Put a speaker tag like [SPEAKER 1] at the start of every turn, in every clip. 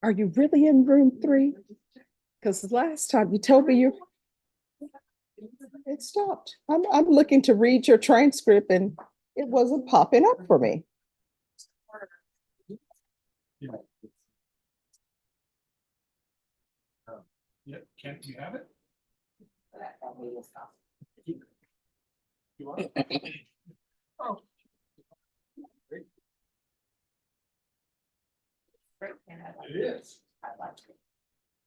[SPEAKER 1] Are you really in room 3? Because the last time you told me it stopped. I'm looking to read your transcript and it wasn't popping up for me.
[SPEAKER 2] Yeah, can't you have it? You want it? Oh. It is.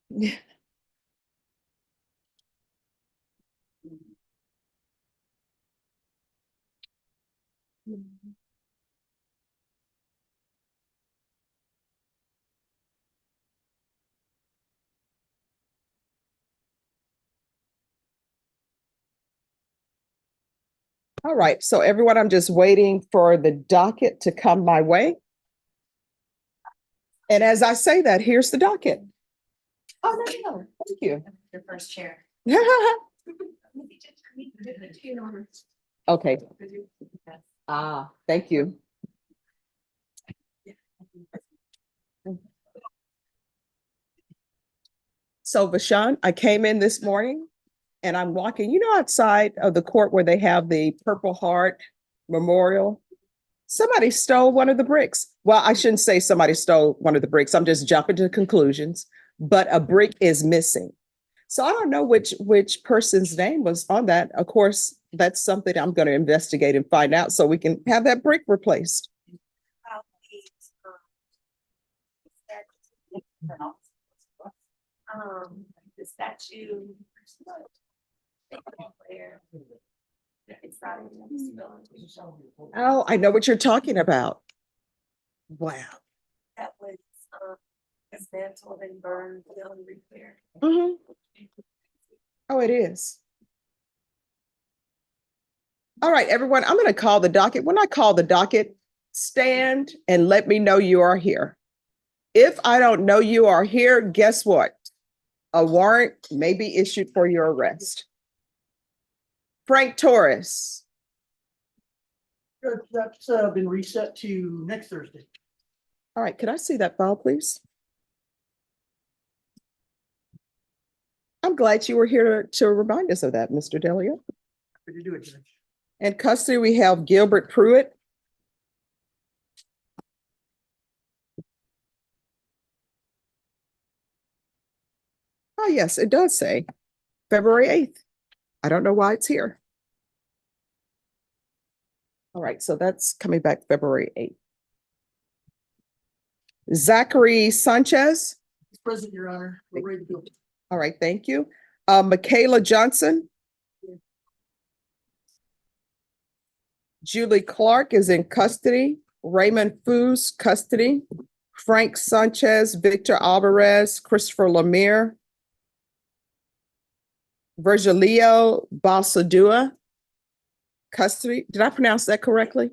[SPEAKER 1] Yeah. All right, so everyone, I'm just waiting for the docket to come my way. And as I say that, here's the docket. Oh, no, thank you.
[SPEAKER 3] Your first chair.
[SPEAKER 1] Okay. Thank you. So Vashon, I came in this morning and I'm walking, outside of the court where they have the Purple Heart Memorial. Somebody stole one of the bricks. Well, I shouldn't say somebody stole one of the bricks. I'm just jumping to conclusions, but a brick is missing. So I don't know which person's name was on that. Of course, that's something I'm going to investigate and find out so we can have that brick replaced.
[SPEAKER 3] The statue. It's not even.
[SPEAKER 1] Oh, I know what you're talking about. Wow.
[SPEAKER 3] That was dismantled and burned and repaired.
[SPEAKER 1] Mhm. Oh, it is. All right, everyone, I'm going to call the docket. When I call the docket, stand and let me know you are here. If I don't know you are here, guess what? A warrant may be issued for your arrest. Frank Torres.
[SPEAKER 4] That's been reset to next Thursday.
[SPEAKER 1] All right, could I see that file, please? I'm glad you were here to remind us of that, Mr. Delia.
[SPEAKER 4] Happy to do it, Judge.
[SPEAKER 1] In custody, we have Gilbert Pruitt. Oh, yes, it does say February 8th. I don't know why it's here. All right, so that's coming back February 8th. Zachary Sanchez.
[SPEAKER 4] Present, Your Honor. We're ready to go.
[SPEAKER 1] All right, thank you. Michaela Johnson. Julie Clark is in custody. Raymond Foos, custody. Frank Sanchez, Victor Alvarez, Christopher Lemire. Virgilio Balsadua, custody. Did I pronounce that correctly?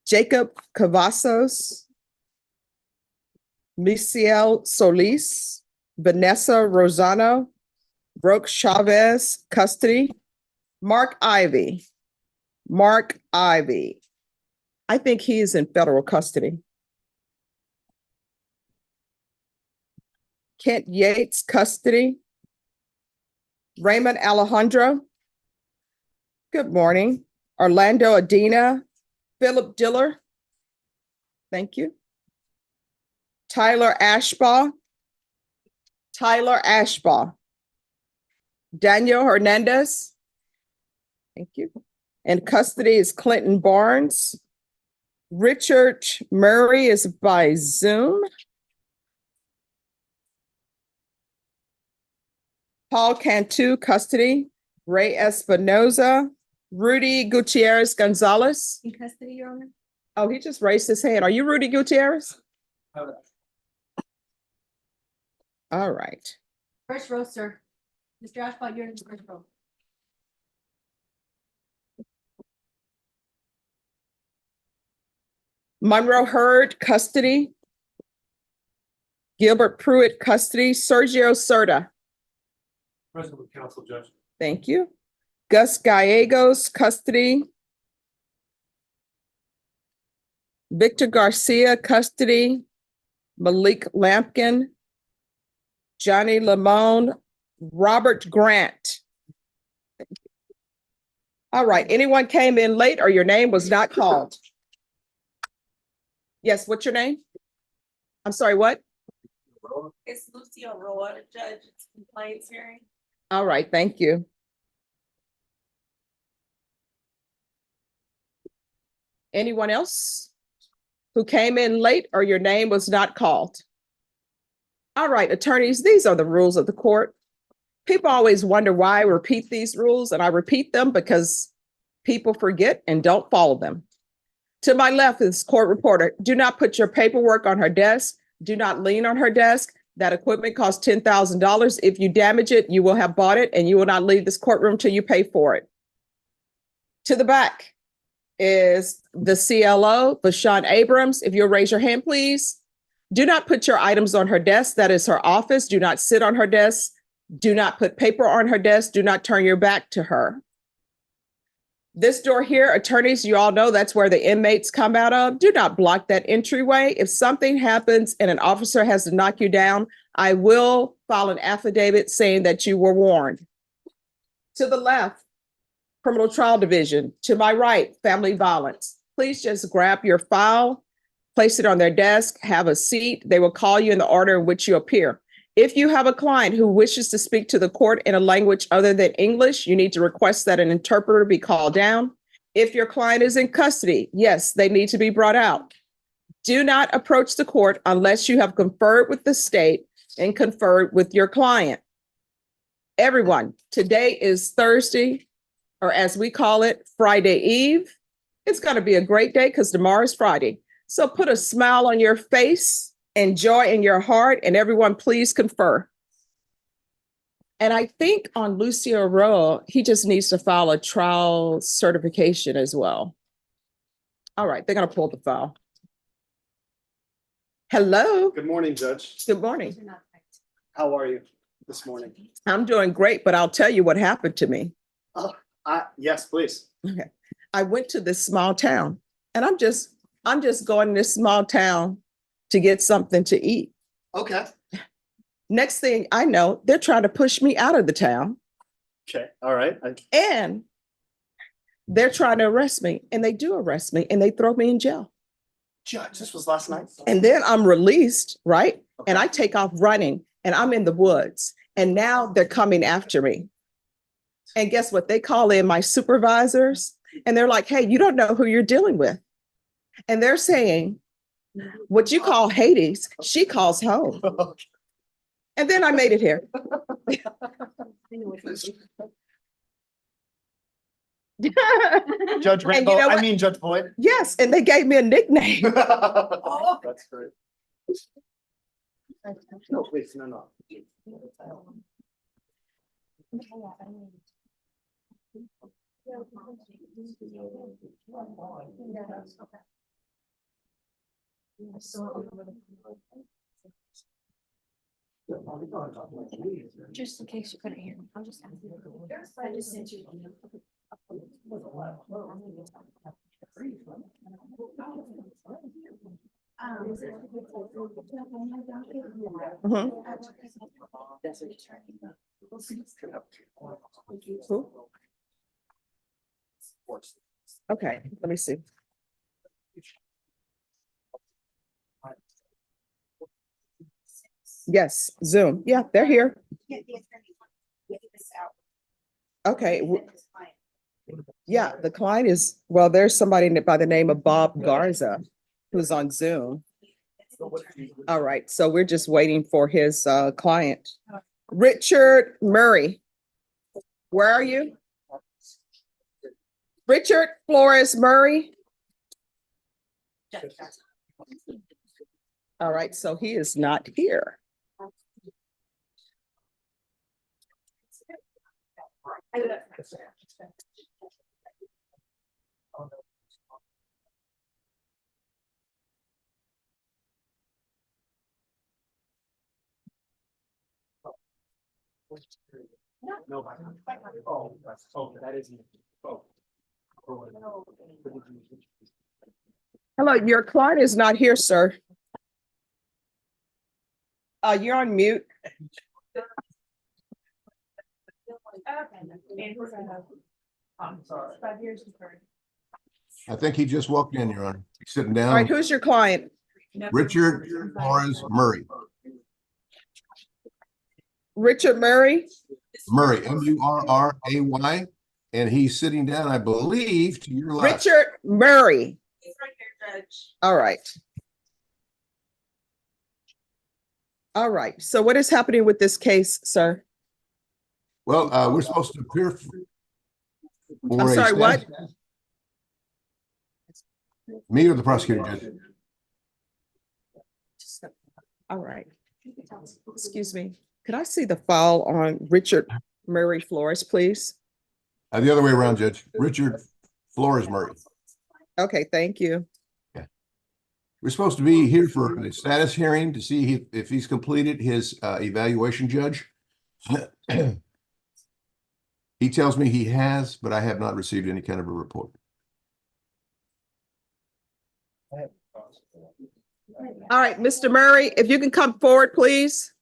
[SPEAKER 1] Jacob Cavazos, Misael Solis, Vanessa Rosano, Brooke Chavez, custody. Mark Ivy. I think he is in federal custody. Kent Yates, custody. Raymond Alejandro. Good morning. Orlando Adina. Philip Diller. Thank you. Tyler Ashbaugh. Daniel Hernandez. Thank you. In custody is Clinton Barnes. Richard Murray is by Zoom. Paul Cantu, custody. Ray Espinoza. Rudy Gutierrez Gonzalez.
[SPEAKER 3] In custody, Your Honor.
[SPEAKER 1] Oh, he just raised his hand. Are you Rudy Gutierrez? All right.
[SPEAKER 3] First row, sir. Mr. Ashbot, you're in the first row.
[SPEAKER 1] Monroe Hurd, custody. Gilbert Pruitt, custody. Sergio Serta.
[SPEAKER 2] Present with counsel, Judge.
[SPEAKER 1] Thank you. Gus Gallegos, custody. Victor Garcia, custody. Malik Lampkin. Johnny Lamone, Robert Grant. All right, anyone came in late or your name was not called? Yes, what's your name? I'm sorry, what?
[SPEAKER 3] It's Lucy Aurora, judge, it's complaints hearing.
[SPEAKER 1] All right, thank you. Anyone else who came in late or your name was not called? All right, attorneys, these are the rules of the court. People always wonder why I repeat these rules, and I repeat them because people forget and don't follow them. To my left is court reporter. Do not put your paperwork on her desk. Do not lean on her desk. That equipment costs $10,000. If you damage it, you will have bought it and you will not leave this courtroom till you pay for it. To the back is the CLO, Bashan Abrams. If you'll raise your hand, please. Do not put your items on her desk. That is her office. Do not sit on her desk. Do not put paper on her desk. Do not turn your back to her. This door here, attorneys, you all know that's where the inmates come out of. Do not block that entryway. If something happens and an officer has to knock you down, I will file an affidavit saying that you were warned. To the left, criminal trial division. To my right, family violence. Please just grab your file, place it on their desk, have a seat. They will call you in the order in which you appear. If you have a client who wishes to speak to the court in a language other than English, you need to request that an interpreter be called down. If your client is in custody, yes, they need to be brought out. Do not approach the court unless you have conferred with the state and conferred with your client. Everyone, today is Thursday, or as we call it, Friday Eve. It's going to be a great day because tomorrow is Friday. So put a smile on your face and joy in your heart, and everyone please confer. And I think on Lucio Roa, he just needs to file a trial certification as well. All right, they're going to pull the file. Hello.
[SPEAKER 5] Good morning, Judge.
[SPEAKER 1] Good morning.
[SPEAKER 5] How are you this morning?
[SPEAKER 1] I'm doing great, but I'll tell you what happened to me.
[SPEAKER 5] Yes, please.
[SPEAKER 1] Okay. I went to this small town, and I'm just going to this small town to get something to eat.
[SPEAKER 5] Okay.
[SPEAKER 1] Next thing I know, they're trying to push me out of the town,
[SPEAKER 5] Okay. All right.
[SPEAKER 1] and they're trying to arrest me, and they do arrest me, and they throw me in jail.
[SPEAKER 5] Judge, this was last night.
[SPEAKER 1] And then I'm released, right?
[SPEAKER 5] Okay.
[SPEAKER 1] And I take off running, and I'm in the woods, and now they're coming after me. And guess what? They call in my supervisors, and they're like, hey, you don't know who you're dealing with. And they're saying, what you call Hades, she calls home. And then I made it here.
[SPEAKER 5] Judge
[SPEAKER 1] And
[SPEAKER 5] Rainbow,
[SPEAKER 1] you know
[SPEAKER 5] I
[SPEAKER 1] what?
[SPEAKER 5] mean Judge Boyd.
[SPEAKER 1] Yes, and they gave me a nickname.
[SPEAKER 5] That's great. No, please, no.
[SPEAKER 6] Just in case you couldn't hear me, I'm just asking. I just sent you.
[SPEAKER 1] Mhm. Who? Okay, let me see. Yes, Zoom. Yeah, they're here. Okay. Yeah, the client is, well, there's somebody by the name of Bob Garza who's on Zoom. All right, so we're just waiting for his client. Richard Murray. Where are you? Richard Flores Murray. All right, so he is not here.
[SPEAKER 5] No. Oh, that isn't. Oh.
[SPEAKER 1] Hello, your client is not here, sir. You're on mute.
[SPEAKER 7] I think he just walked in, Your Honor. He's sitting
[SPEAKER 1] All right,
[SPEAKER 7] down.
[SPEAKER 1] who's your client?
[SPEAKER 7] Richard Flores Murray.
[SPEAKER 1] Richard Murray?
[SPEAKER 7] Murray, Murray, and he's sitting down, I believe, to your left.
[SPEAKER 1] Richard Murray.
[SPEAKER 3] He's right here, Judge.
[SPEAKER 1] All right. All right. So what is happening with this case, sir?
[SPEAKER 7] Well, we're supposed to appear. For
[SPEAKER 1] I'm
[SPEAKER 7] a
[SPEAKER 1] sorry, what?
[SPEAKER 7] status- Me or the prosecutor, Judge?
[SPEAKER 1] All right. Excuse me. Could I see the file on Richard Murray Flores, please?
[SPEAKER 7] The other way around, Judge. Richard Flores Murray.
[SPEAKER 1] Okay, thank you.
[SPEAKER 7] We're supposed to be here for a status hearing to see if he's completed his evaluation, Judge. He tells me he has, but I have not received any kind of a report.
[SPEAKER 1] All right, Mr. Murray, if you can come forward, please.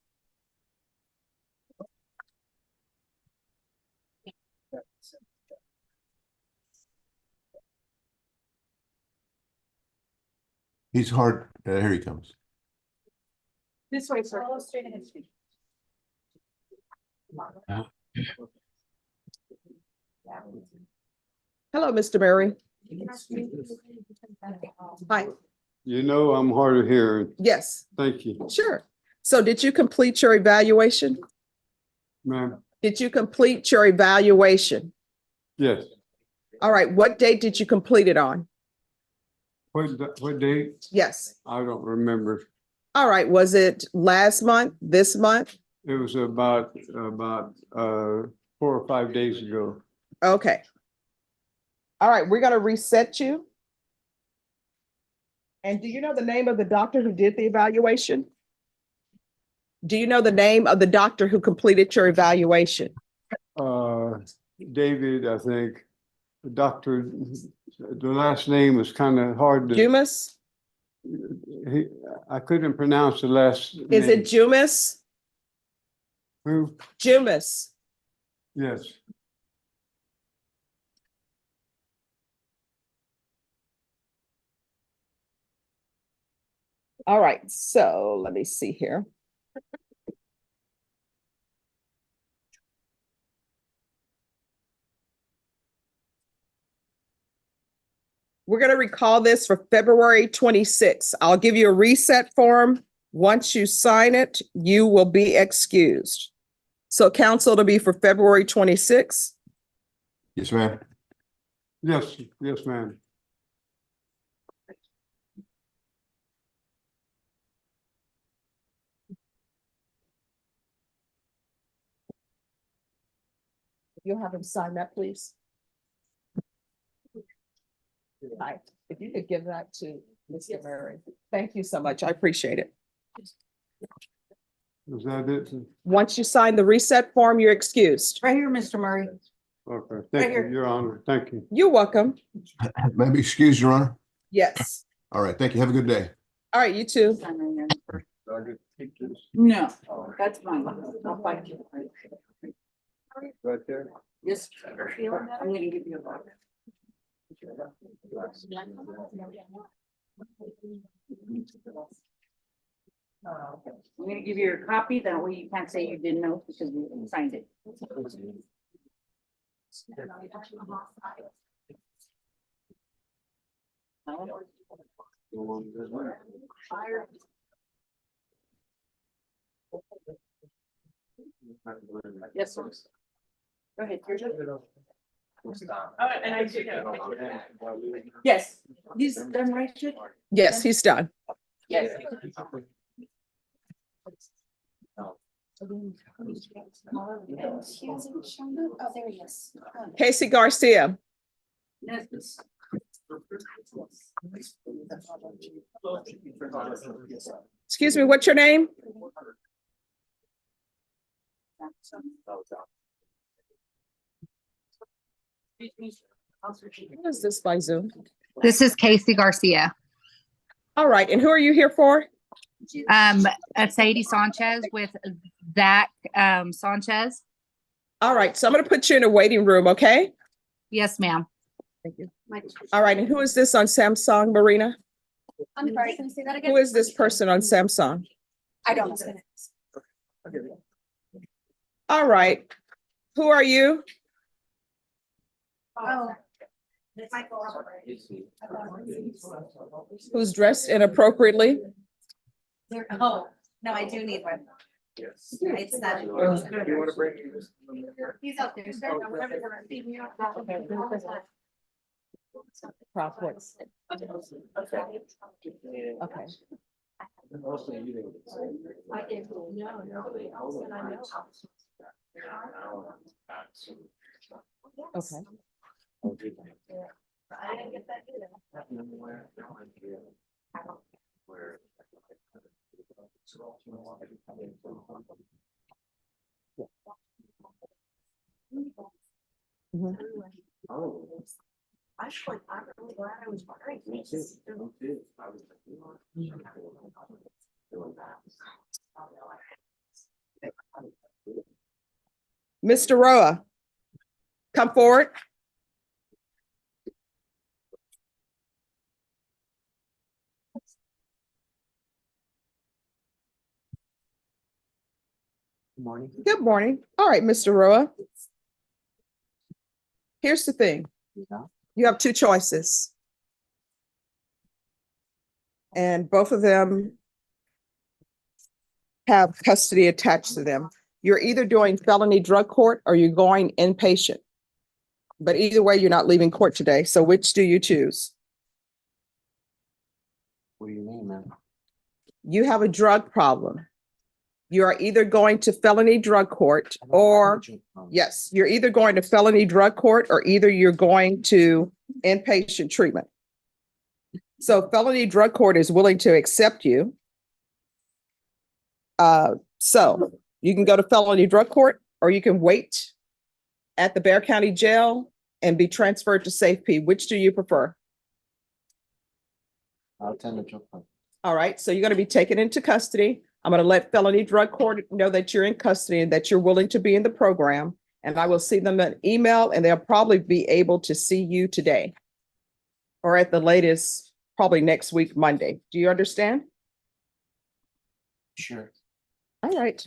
[SPEAKER 7] He's hard. Here he comes.
[SPEAKER 6] This way, sir. Straight ahead, speak.
[SPEAKER 1] Hello, Mr. Murray. Hi.
[SPEAKER 8] You know, I'm hard of hearing.
[SPEAKER 1] Yes,
[SPEAKER 8] Thank you,
[SPEAKER 1] sure. So did you complete your evaluation?
[SPEAKER 8] ma'am.
[SPEAKER 1] Did you complete your evaluation?
[SPEAKER 8] Yes.
[SPEAKER 1] All right, what date did you complete it on?
[SPEAKER 8] What date?
[SPEAKER 1] Yes.
[SPEAKER 8] I don't remember.
[SPEAKER 1] All right, was it last month, this month?
[SPEAKER 8] It was about 4 or 5 days ago.
[SPEAKER 1] Okay. All right, we're gonna reset you. And do you know the name of the doctor who did the evaluation? Do you know the name of the doctor who completed your evaluation?
[SPEAKER 8] David, I think, the doctor, the last name was kind of hard to.
[SPEAKER 1] Jumis?
[SPEAKER 8] I couldn't pronounce the last.
[SPEAKER 1] Is it
[SPEAKER 8] name.
[SPEAKER 1] Jumis?
[SPEAKER 8] Who?
[SPEAKER 1] Jumis.
[SPEAKER 8] Yes.
[SPEAKER 1] All right, so let me see here. We're going to recall this for February 26th. I'll give you a reset form. Once you sign it, you will be excused. So council to be for February 26th.
[SPEAKER 7] Yes, ma'am.
[SPEAKER 8] Yes, ma'am.
[SPEAKER 1] You'll have him sign that, please. Hi, if you could give that to Mr. Murray. Thank you so much. I appreciate it.
[SPEAKER 8] Is that it?
[SPEAKER 1] Once you sign the reset form, you're excused.
[SPEAKER 6] Right here, Mr. Murray.
[SPEAKER 8] Okay,
[SPEAKER 6] Right
[SPEAKER 8] thank you,
[SPEAKER 6] here.
[SPEAKER 8] Your Honor. Thank you.
[SPEAKER 1] You're welcome.
[SPEAKER 7] May I be excused, Your Honor?
[SPEAKER 1] Yes.
[SPEAKER 7] All right. Thank you. Have a good day.
[SPEAKER 1] All right, you too.
[SPEAKER 6] No, that's mine. I'll find you.
[SPEAKER 8] Right there.
[SPEAKER 6] Yes. I'm gonna give you a book. I'm gonna give you a copy, that way you can't say you didn't know because we signed it. Yes, sir. Go ahead. And I should Yes, he's done right, Jude?
[SPEAKER 1] Yes, he's done.
[SPEAKER 6] Yes.
[SPEAKER 3] Oh, there he is.
[SPEAKER 1] Casey Garcia.
[SPEAKER 6] Yes.
[SPEAKER 1] Excuse me, what's your name? What is this by Zoom?
[SPEAKER 9] This is Casey Garcia.
[SPEAKER 1] All right, and who are you here for?
[SPEAKER 6] Sadie Sanchez with Zach, Sanchez.
[SPEAKER 1] All right, so I'm going to put you in a waiting room, okay?
[SPEAKER 6] Yes, ma'am.
[SPEAKER 1] Thank you. All right, and who is this on Samsung, Marina?
[SPEAKER 3] I'm sorry, can you say that again?
[SPEAKER 1] Who is this person on Samsung?
[SPEAKER 3] I don't.
[SPEAKER 1] All right, who are you?
[SPEAKER 3] Oh.
[SPEAKER 1] Who's dressed inappropriately?
[SPEAKER 3] Oh, no, I do need one.
[SPEAKER 5] Yes.
[SPEAKER 3] It's that.
[SPEAKER 5] You wanna bring this?
[SPEAKER 3] He's out there. sir.
[SPEAKER 1] Prospects. Okay.
[SPEAKER 3] I did. No, nobody else that I know.
[SPEAKER 1] Okay.
[SPEAKER 3] I didn't get that either.
[SPEAKER 1] Mhm.
[SPEAKER 3] Actually, I'm really glad I was wondering.
[SPEAKER 5] Me too. Me too.
[SPEAKER 1] Mr. Roa, come forward.
[SPEAKER 5] Good morning.
[SPEAKER 1] Good morning. All right, Mr. Roa. Here's the thing. You have two choices. And both of them have custody attached to them. You're either doing felony drug court or you're going inpatient. But either way, you're not leaving court today. So which do you choose?
[SPEAKER 5] What do you mean, man?
[SPEAKER 1] You have a drug problem. You are either going to felony drug court or, yes, you're either going to felony drug court or either you're going to inpatient treatment. So felony drug court is willing to accept you. So you can go to felony drug court or you can wait at the Bear County Jail and be transferred to Safe P. Which do you prefer?
[SPEAKER 5] I'll attend the drug court.
[SPEAKER 1] All right, so you're going to be taken into custody. I'm going to let felony drug court know that you're in custody and that you're willing to be in the program. And I will send them an email and they'll probably be able to see you today. Or at the latest, probably next week, Monday. Do you understand?
[SPEAKER 5] Sure.
[SPEAKER 1] All right.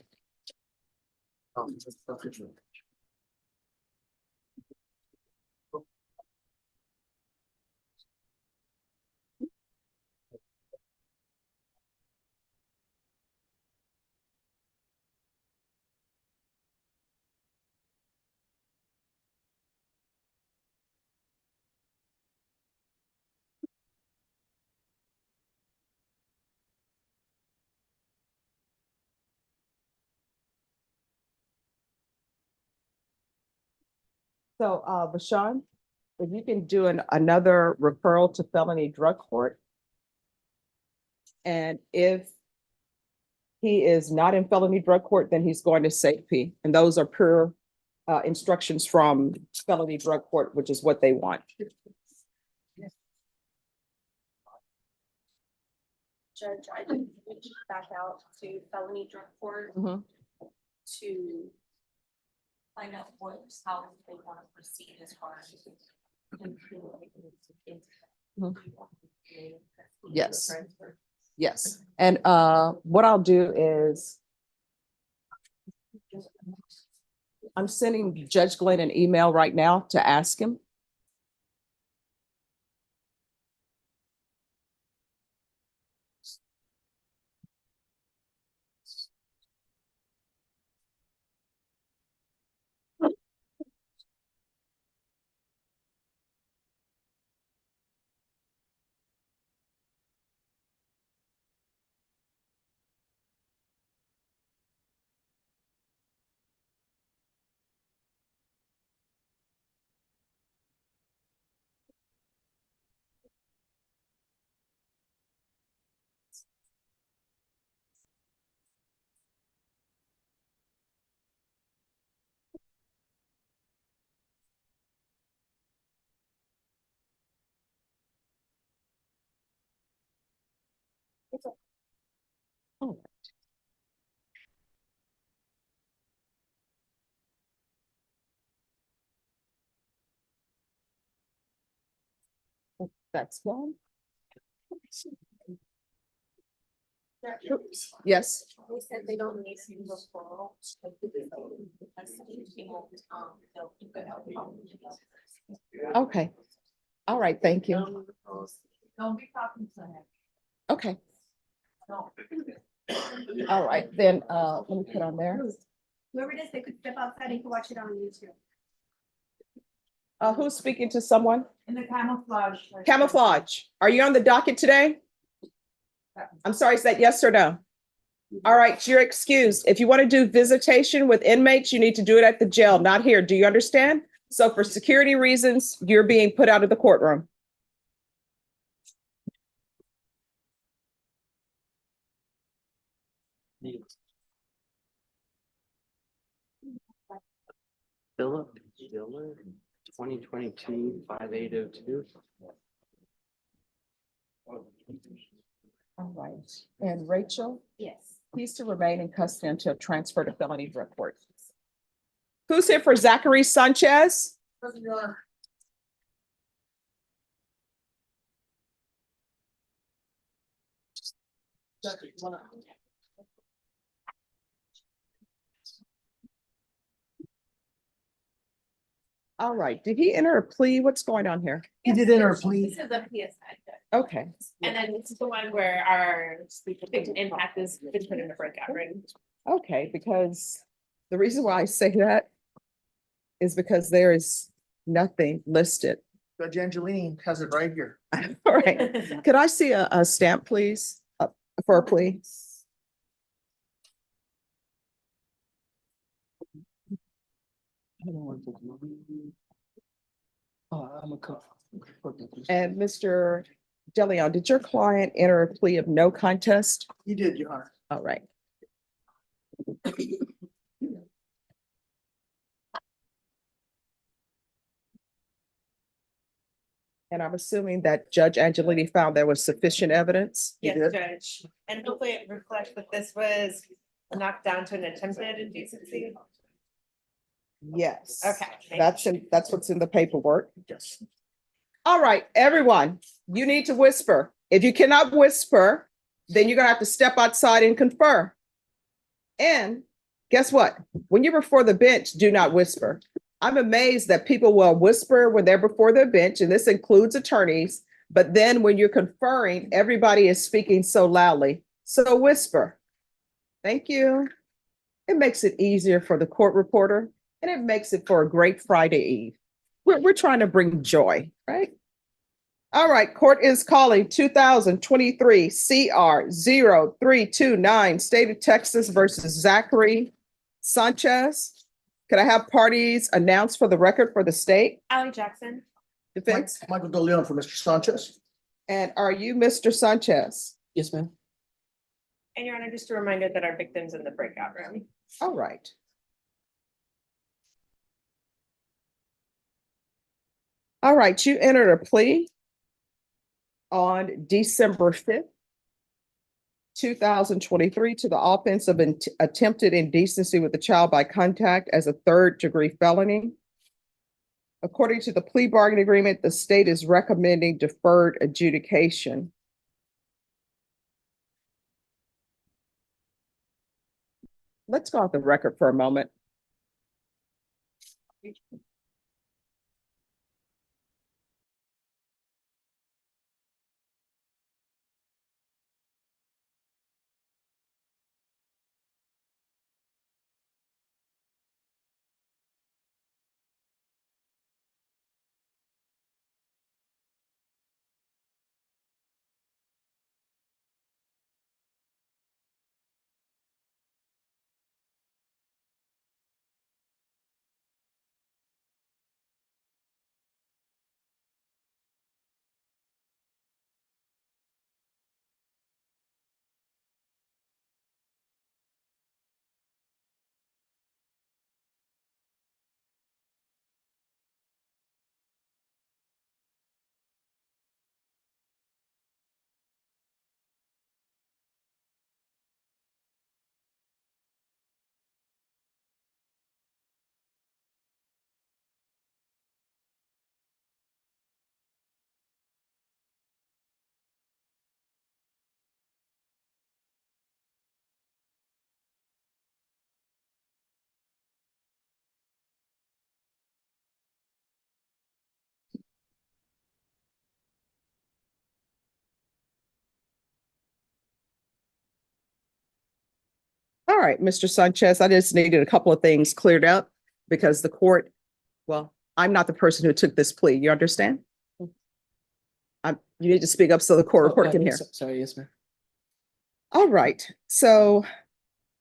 [SPEAKER 1] So, Bashan, if you can do another referral to felony drug court. And if he is not in felony drug court, then he's going to Safe P. And those are per instructions from felony drug court, which is what they want.
[SPEAKER 3] Judge, I did reach back out to felony drug court
[SPEAKER 1] Mhm.
[SPEAKER 3] to find out how they want to proceed as far as.
[SPEAKER 1] Yes. Yes. And what I'll do is I'm sending Judge Glenn an email right now to ask him. Oh. That's one. Yes,
[SPEAKER 3] They said they don't need to referral.
[SPEAKER 1] okay. All right, thank you.
[SPEAKER 3] Don't be talking to him.
[SPEAKER 1] Okay,
[SPEAKER 3] Don't.
[SPEAKER 1] all right, then, let me put on there.
[SPEAKER 9] Whoever it is, they could step outside and watch it on YouTube.
[SPEAKER 1] Who's speaking to someone?
[SPEAKER 3] In the camouflage.
[SPEAKER 1] Camouflage, are you on the docket today? I'm sorry, is that yes or no? All right, you're excused. If you want to do visitation with inmates, you need to do it at the jail, not here. Do you understand? So for security reasons, you're being put out of the courtroom.
[SPEAKER 5] Philip Diller, 2022 5802.
[SPEAKER 1] All right, and Rachel,
[SPEAKER 9] Yes.
[SPEAKER 1] he's to remain in custody until transfer to felony drug court. Who's here for Zachary Sanchez?
[SPEAKER 4] Present, Your Honor. Zachary, come on out.
[SPEAKER 1] All right, did he enter a plea? What's going on here?
[SPEAKER 4] He did enter a plea.
[SPEAKER 9] This is a PSI.
[SPEAKER 1] Okay,
[SPEAKER 9] And then this is the one where our victim impact has been put in a breakout room.
[SPEAKER 1] okay, because the reason why I say that is because there is nothing listed.
[SPEAKER 4] Judge Angelini has it right here.
[SPEAKER 1] All right, could I see a stamp, please, for a plea?
[SPEAKER 4] I'm a cook.
[SPEAKER 1] And Mr. DeLeon, did your client enter a plea of no contest?
[SPEAKER 4] He did, Your Honor.
[SPEAKER 1] All right. And I'm assuming that Judge Angelini found there was sufficient evidence?
[SPEAKER 4] He
[SPEAKER 10] Yes,
[SPEAKER 4] did.
[SPEAKER 10] Judge, and hopefully it reflects that this was knocked down to an attempted indecency.
[SPEAKER 1] Yes.
[SPEAKER 10] Okay.
[SPEAKER 1] That's what's in the paperwork.
[SPEAKER 4] Yes.
[SPEAKER 1] All right, everyone, you need to whisper. If you cannot whisper, then you're gonna have to step outside and confer. And guess what? When you're before the bench, do not whisper. I'm amazed that people will whisper when they're before their bench, and this includes attorneys. But then when you're conferring, everybody is speaking so loudly. So whisper. Thank you. It makes it easier for the court reporter, and it makes it for a great Friday Eve. We're trying to bring joy, right? All right, court is calling 2023 CR 0329, State of Texas versus Zachary Sanchez. Could I have parties announced for the record for the state
[SPEAKER 10] Ally Jackson,
[SPEAKER 1] defense?
[SPEAKER 4] Michael DeLeon for Mr. Sanchez.
[SPEAKER 1] And are you Mr. Sanchez?
[SPEAKER 4] Yes, ma'am.
[SPEAKER 10] and Your Honor, just a reminder that our victim's in the breakout room.
[SPEAKER 1] All right. All right, you entered a plea on December 5th, 2023 to the offense of attempted indecency with a child by contact as a third-degree felony. According to the plea bargaining agreement, the state is recommending deferred adjudication. Let's go off the record for a moment. All right, Mr. Sanchez, I just needed a couple of things cleared up because the court, well, I'm not the person who took this plea. You understand? You need to speak up so the court reporter can hear.
[SPEAKER 4] Sorry, yes, ma'am.
[SPEAKER 1] All right, so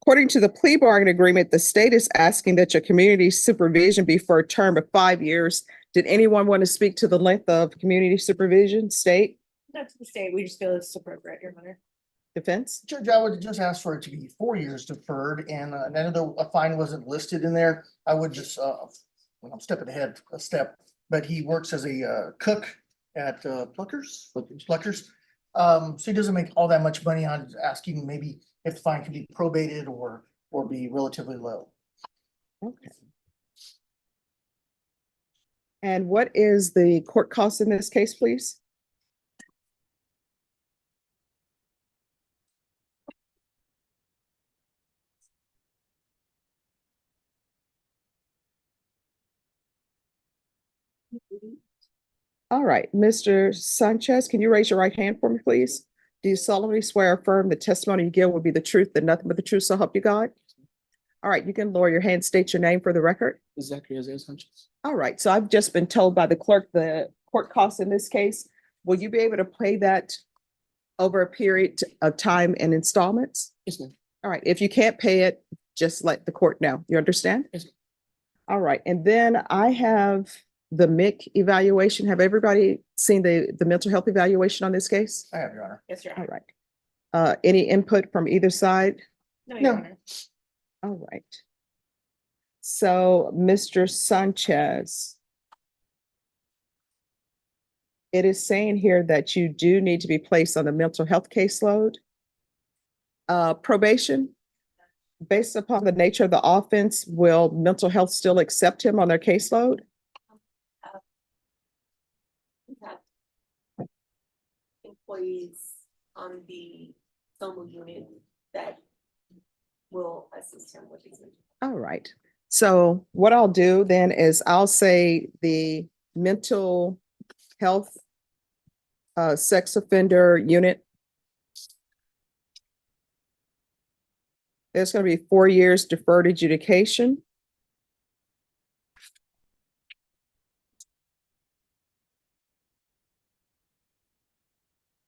[SPEAKER 1] according to the plea bargain agreement, the state is asking that your community supervision be for a term of 5 years. Did anyone want to speak to the length of community supervision, state,
[SPEAKER 10] Not to the state, we just feel it's appropriate, Your Honor.
[SPEAKER 1] defense?
[SPEAKER 4] Judge, I would just ask for it to be 4 years deferred, and I know a fine wasn't listed in there. I would just, well, I'm stepping ahead a step, but he works as a cook at Pluckers. So he doesn't make all that much money on asking maybe if the fine can be probated or be relatively low.
[SPEAKER 1] Okay. And what is the court cost in this case, please? All right, Mr. Sanchez, can you raise your right hand for me, please? Do you solemnly swear or affirm the testimony you give will be the truth and nothing but the truth, so help you God? All right, you can lower your hand, state your name for the record.
[SPEAKER 4] Zachary Sanchez.
[SPEAKER 1] All right, so I've just been told by the clerk the court costs in this case. Will you be able to pay that over a period of time in installments?
[SPEAKER 4] Yes, ma'am.
[SPEAKER 1] All right, if you can't pay it, just let the court know. You understand?
[SPEAKER 4] Yes, ma'am.
[SPEAKER 1] All right, and then I have the MIC evaluation. Have everybody seen the mental health evaluation on this case?
[SPEAKER 4] I have, Your Honor.
[SPEAKER 10] Yes, Your
[SPEAKER 1] All
[SPEAKER 10] Honor.
[SPEAKER 1] right. Any input from either side?
[SPEAKER 10] No, Your Honor.
[SPEAKER 1] All right. So, Mr. Sanchez, it is saying here that you do need to be placed on the mental health caseload. Probation, based upon the nature of the offense, will mental health still accept him on their caseload?
[SPEAKER 3] We have employees on the SOMO unit that will assist him with these.
[SPEAKER 1] All right. So what I'll do then is I'll say the mental health sex offender unit. There's going to be 4 years deferred adjudication.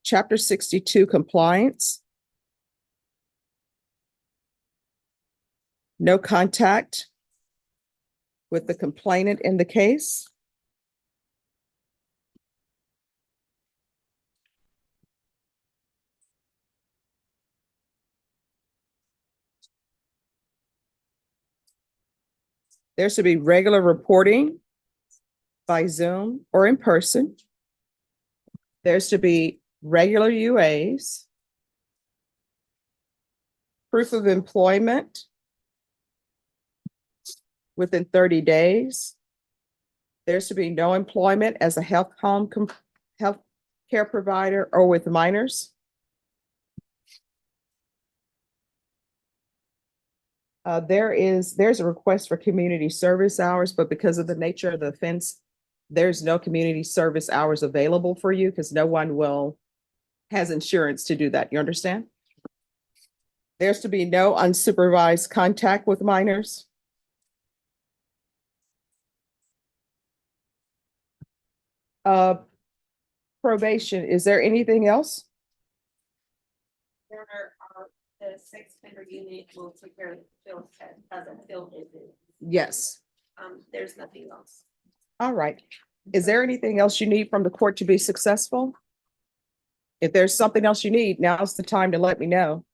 [SPEAKER 1] Chapter 62 compliance. No contact with the complainant in the case. There should be regular reporting by Zoom or in person. There's to be regular UAs. Proof of employment within 30 days. There's to be no employment as a health care provider or with minors. There's a request for community service hours, but because of the nature of the offense, there's no community service hours available for you because no one has insurance to do that. You understand? There's to be no unsupervised contact with minors. Probation, is there anything else?
[SPEAKER 3] There are, the sex offender unit will take care of the field test, as a field visit.
[SPEAKER 1] Yes.
[SPEAKER 3] There's nothing else.
[SPEAKER 1] All right. Is there anything else you need from the court to be successful? If there's something else you need, now's the time to let me know.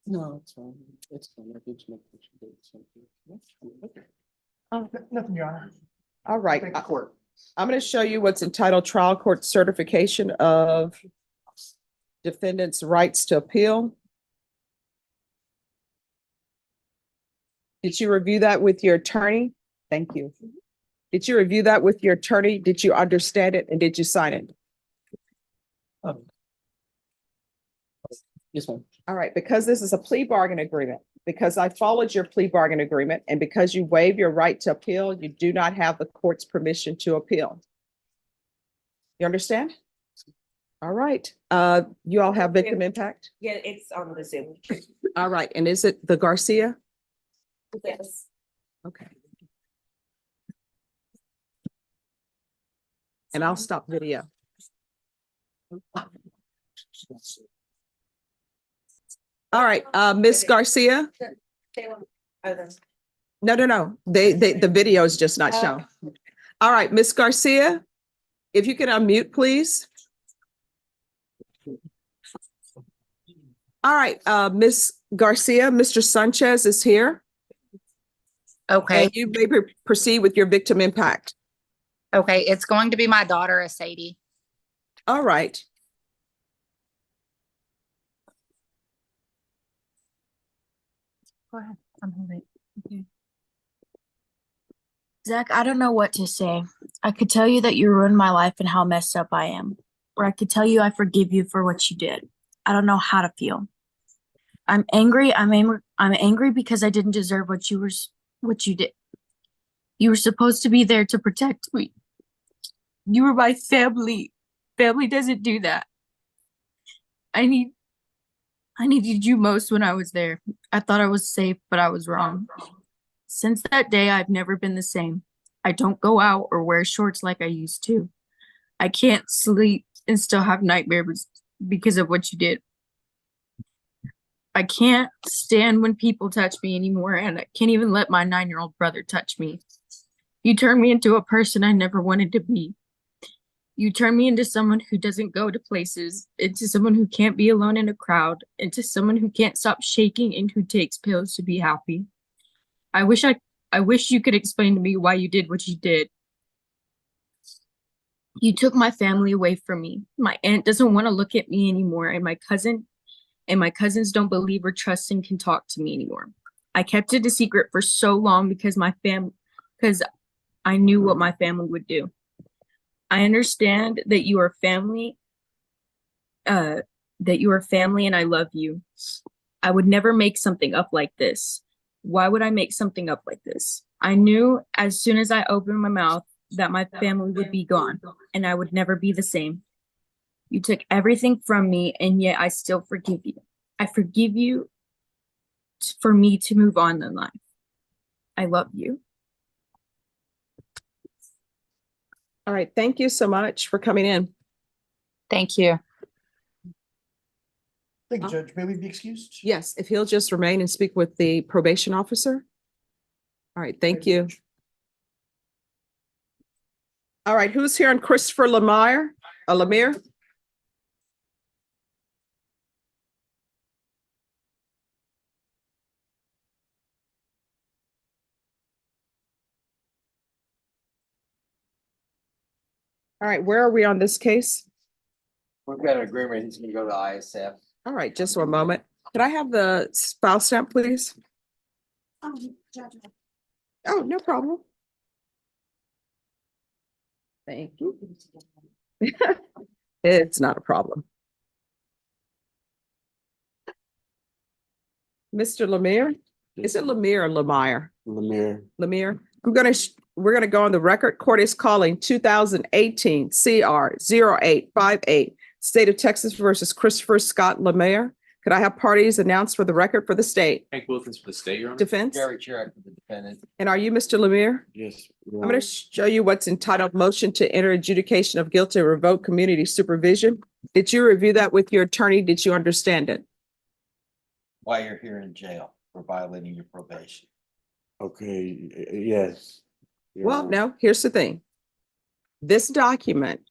[SPEAKER 4] No, it's fine. It's fine. I think nothing, Your Honor.
[SPEAKER 1] All right.
[SPEAKER 4] Thank the court.
[SPEAKER 1] I'm going to show you what's entitled Trial Court Certification of Defendant's Rights to Appeal. Did you review that with your attorney? Thank you. Did you review that with your attorney? Did you understand it and did you sign it?
[SPEAKER 4] Yes, ma'am.
[SPEAKER 1] All right, because this is a plea bargain agreement, because I followed your plea bargain agreement, and because you waive your right to appeal, you do not have the court's permission to appeal. You understand? All right. You all have victim impact?
[SPEAKER 10] Yeah, it's on the Zoom.
[SPEAKER 1] All right. And is it the Garcia?
[SPEAKER 10] Yes.
[SPEAKER 1] Okay. And I'll stop video. All right, Miss Garcia? No. The video is just not shown. All right, Miss Garcia, if you can unmute, please. All right, Miss Garcia, Mr. Sanchez is here.
[SPEAKER 11] Okay,
[SPEAKER 1] And you may proceed with your victim impact.
[SPEAKER 11] okay, it's going to be my daughter, Sadie.
[SPEAKER 1] All right.
[SPEAKER 12] Go ahead. I'm holding. Okay. Zach, I don't know what to say. I could tell you that you ruined my life and how messed up I am. Or I could tell you I forgive you for what you did. I don't know how to feel. I'm angry. I'm angry because I didn't deserve what you did. You were supposed to be there to protect me. You were my family. Family doesn't do that. I needed you most when I was there. I thought I was safe, but I was wrong. Since that day, I've never been the same. I don't go out or wear shorts like I used to. I can't sleep and still have nightmares because of what you did. I can't stand when people touch me anymore, and I can't even let my 9-year-old brother touch me. You turned me into a person I never wanted to be. You turned me into someone who doesn't go to places, into someone who can't be alone in a crowd, into someone who can't stop shaking and who takes pills to be happy. I wish you could explain to me why you did what you did. You took my family away from me. My aunt doesn't want to look at me anymore, and my cousins don't believe or trust and can talk to me anymore. I kept it a secret for so long because I knew what my family would do. I understand that you are family, and I love you. I would never make something up like this. Why would I make something up like this? I knew as soon as I opened my mouth that my family would be gone and I would never be the same. You took everything from me, and yet I still forgive you. I forgive you for me to move on in life. I love you.
[SPEAKER 1] All right. Thank you so much for coming in.
[SPEAKER 11] Thank you.
[SPEAKER 4] Thank you, Judge. May we be excused?
[SPEAKER 1] Yes, if he'll just remain and speak with the probation officer. All right. Thank you. All right. Who's here on Christopher Lemire? Lemire? All right. Where are we on this case?
[SPEAKER 5] We've got an agreement, he's gonna go to ISF.
[SPEAKER 1] All right. Just one moment. Can I have the file stamp, please? Oh, no problem. Thank you. It's not a problem. Mr. Lemire? Is it Lemire or Lemire?
[SPEAKER 8] Lemire.
[SPEAKER 1] Lemire? We're gonna go on the record. Court is calling 2018 CR 0858, State of Texas versus Christopher Scott Lemire. Could I have parties announced for the record for the state?
[SPEAKER 13] Hank Wilkins for the state, Your Honor.
[SPEAKER 1] Defense?
[SPEAKER 5] Gary Chirac for the defendant.
[SPEAKER 1] And are you Mr. Lemire?
[SPEAKER 8] Yes.
[SPEAKER 1] I'm going to show you what's entitled Motion to Enter Adjudication of Guilty and Revoke Community Supervision. Did you review that with your attorney? Did you understand it?
[SPEAKER 5] Why you're here in jail for violating your probation.
[SPEAKER 8] Okay, yes.
[SPEAKER 1] Well, no, here's the thing. This document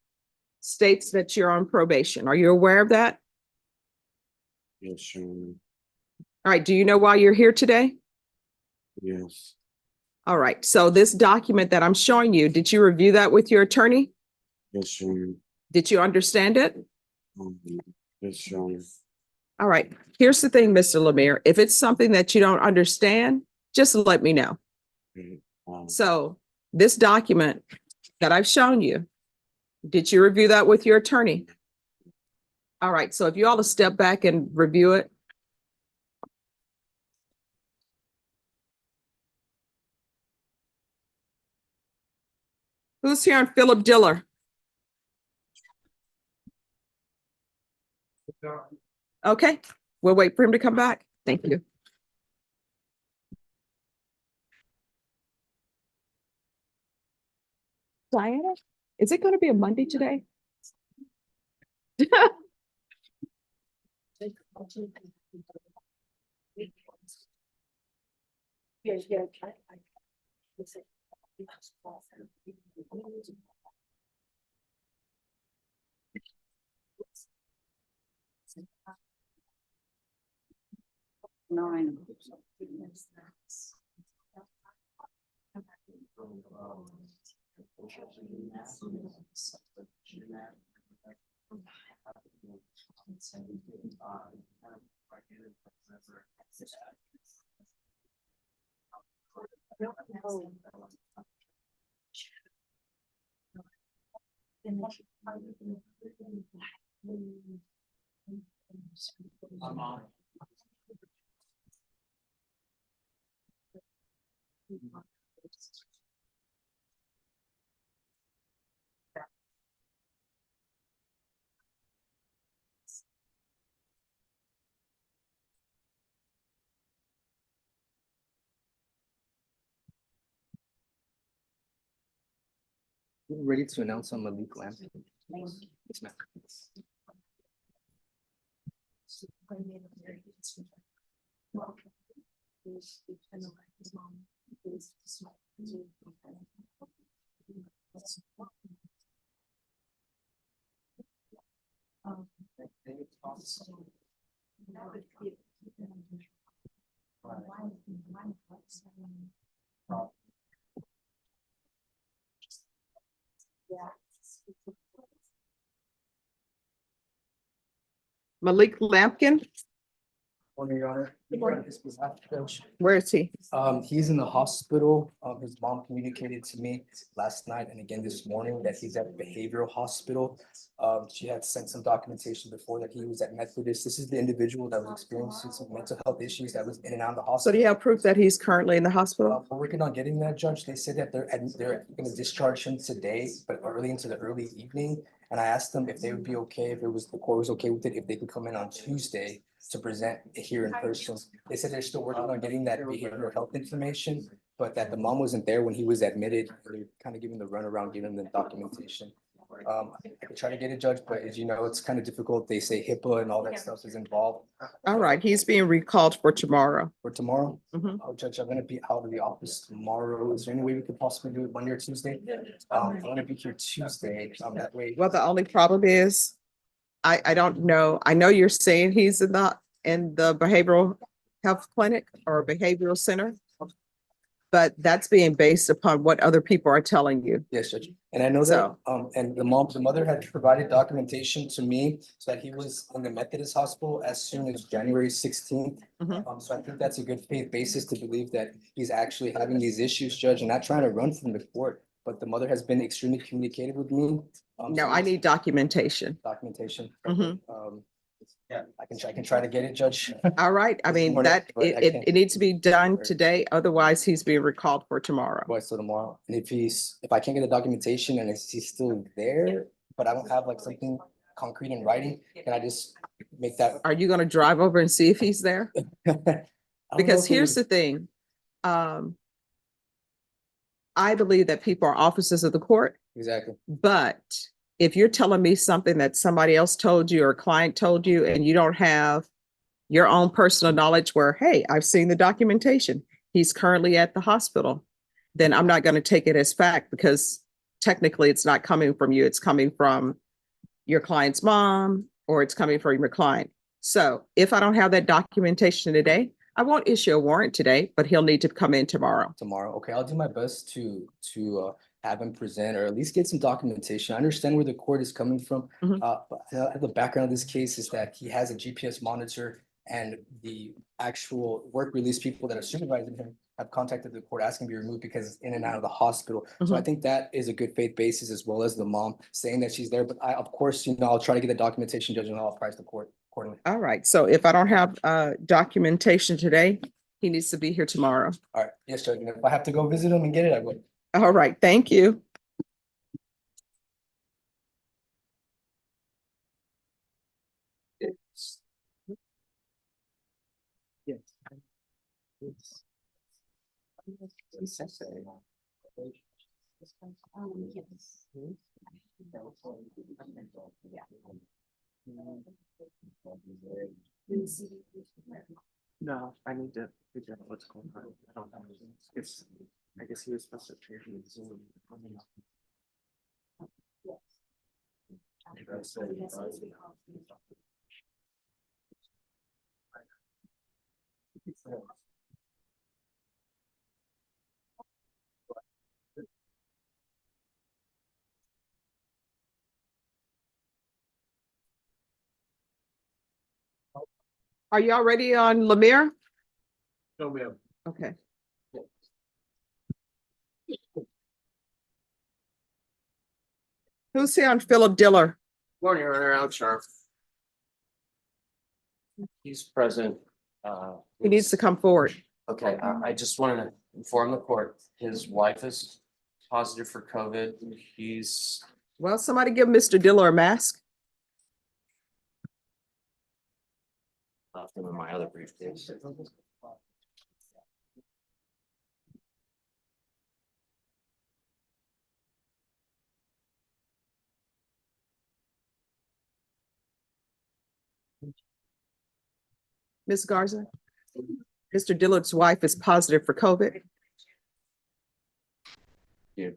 [SPEAKER 1] states that you're on probation. Are you aware of that?
[SPEAKER 8] Yes, sure.
[SPEAKER 1] All right. Do you know why you're here today?
[SPEAKER 8] Yes.
[SPEAKER 1] All right. So this document that I'm showing you, did you review that with your attorney?
[SPEAKER 8] Yes, sure.
[SPEAKER 1] Did you understand it?
[SPEAKER 8] Yes, sure.
[SPEAKER 1] All right. Here's the thing, Mr. Lemire. If it's something that you don't understand, just let me know.
[SPEAKER 8] Okay.
[SPEAKER 1] So this document that I've shown you, did you review that with your attorney? All right. So if you all to step back and review it. Who's here on Philip Diller? Okay, we'll wait for him to come back. Thank you. Diana, is it going to be a Monday today?
[SPEAKER 6] No, I know.
[SPEAKER 13] Ready to announce on Malik Lamb. Yes, ma'am.
[SPEAKER 1] Malik Lampkin,
[SPEAKER 13] Morning, Your Honor. On his behalf, Judge.
[SPEAKER 1] where is he?
[SPEAKER 13] He's in the hospital. His mom communicated to me last night and again this morning that he's at behavioral hospital. She had sent some documentation before that he was at Methodist. This is the individual that was experiencing some mental health issues that was in and out of the
[SPEAKER 1] So do
[SPEAKER 13] hospital.
[SPEAKER 1] you have proof that he's currently in the hospital?
[SPEAKER 13] We're working on getting that, Judge. They said that they're gonna discharge him today, but early into the early evening. And I asked them if they would be okay, if the court was okay with it, if they could come in on Tuesday to present here in person. They said they're still working on getting that behavioral health information, but that the mom wasn't there when he was admitted. They're kind of giving the runaround, giving the documentation. I could try to get a judge, but as you know, it's kind of difficult. They say HIPAA and all that stuff is involved.
[SPEAKER 1] All right, he's being recalled for tomorrow.
[SPEAKER 13] For tomorrow?
[SPEAKER 1] Mhm.
[SPEAKER 13] Oh, Judge, I'm gonna be out of the office tomorrow. Is there any way we could possibly do it Monday or Tuesday? I'm gonna be here Tuesday, that way.
[SPEAKER 1] Well, the only problem is, I don't know. I know you're saying he's in the behavioral health clinic or behavioral center. But that's being based upon what other people are telling you.
[SPEAKER 13] Yes, Judge. And I know that,
[SPEAKER 1] So-
[SPEAKER 13] and the mother had provided documentation to me so that he was in the Methodist hospital as soon as January 16th.
[SPEAKER 1] Mhm.
[SPEAKER 13] So I think that's a good faith basis to believe that he's actually having these issues, Judge, and not trying to run from the court. But the mother has been extremely communicative with me.
[SPEAKER 1] No, I need documentation.
[SPEAKER 13] Documentation.
[SPEAKER 1] Mhm.
[SPEAKER 13] Yeah, I can try to get it, Judge.
[SPEAKER 1] All right, I
[SPEAKER 13] This
[SPEAKER 1] mean,
[SPEAKER 13] morning,
[SPEAKER 1] that,
[SPEAKER 13] but I
[SPEAKER 1] it
[SPEAKER 13] can't.
[SPEAKER 1] it needs to be done today, otherwise he's being recalled for tomorrow.
[SPEAKER 13] Boy, so tomorrow, and if I can't get the documentation and he's still there, but I don't have like something concrete in writing, can I just make that?
[SPEAKER 1] Are you gonna drive over and see if he's there?
[SPEAKER 13] I don't know
[SPEAKER 1] Because
[SPEAKER 13] if it
[SPEAKER 1] here's
[SPEAKER 13] was-
[SPEAKER 1] the thing. I believe that people are officers of the court,
[SPEAKER 13] Exactly.
[SPEAKER 1] but if you're telling me something that somebody else told you or a client told you and you don't have your own personal knowledge where, hey, I've seen the documentation, he's currently at the hospital, then I'm not going to take it as fact because technically it's not coming from you. It's coming from your client's mom or it's coming from your client. So if I don't have that documentation today, I won't issue a warrant today, but he'll need to come in tomorrow.
[SPEAKER 13] Tomorrow, okay, I'll do my best to have him present or at least get some documentation. I understand where the court is coming from.
[SPEAKER 1] Mhm.
[SPEAKER 13] But the background of this case is that he has a GPS monitor and the actual work release people that are supervising him have contacted the court asking to be removed because it's in and out of the hospital. So I
[SPEAKER 1] Mhm.
[SPEAKER 13] think that is a good faith basis as well as the mom saying that she's there. But I, of course, I'll try to get the documentation, Judge, and I'll apprise the court accordingly.
[SPEAKER 1] All right. So if I don't have documentation today, he needs to be here tomorrow.
[SPEAKER 13] All right, yes, Judge. And if I have to go visit him and get it, I will.
[SPEAKER 1] All right. Thank you.
[SPEAKER 13] No, I need to figure out what's going on. I don't know. It's, I guess he was supposed to trade me Zoom.
[SPEAKER 1] Are y'all ready on Lemire?
[SPEAKER 2] No, ma'am.
[SPEAKER 1] Okay. Who's here on Philip Diller?
[SPEAKER 13] Morning, Your Honor, Alex Sharp. He's present.
[SPEAKER 1] He needs to come forward.
[SPEAKER 13] Okay, I just wanted to inform the court, his wife is positive for COVID. He's,
[SPEAKER 1] Well, somebody give Mr. Diller a mask.
[SPEAKER 13] left him in my other briefcase.
[SPEAKER 1] Ms. Garza? Mr. Dillard's wife is positive for COVID.
[SPEAKER 13] Yeah.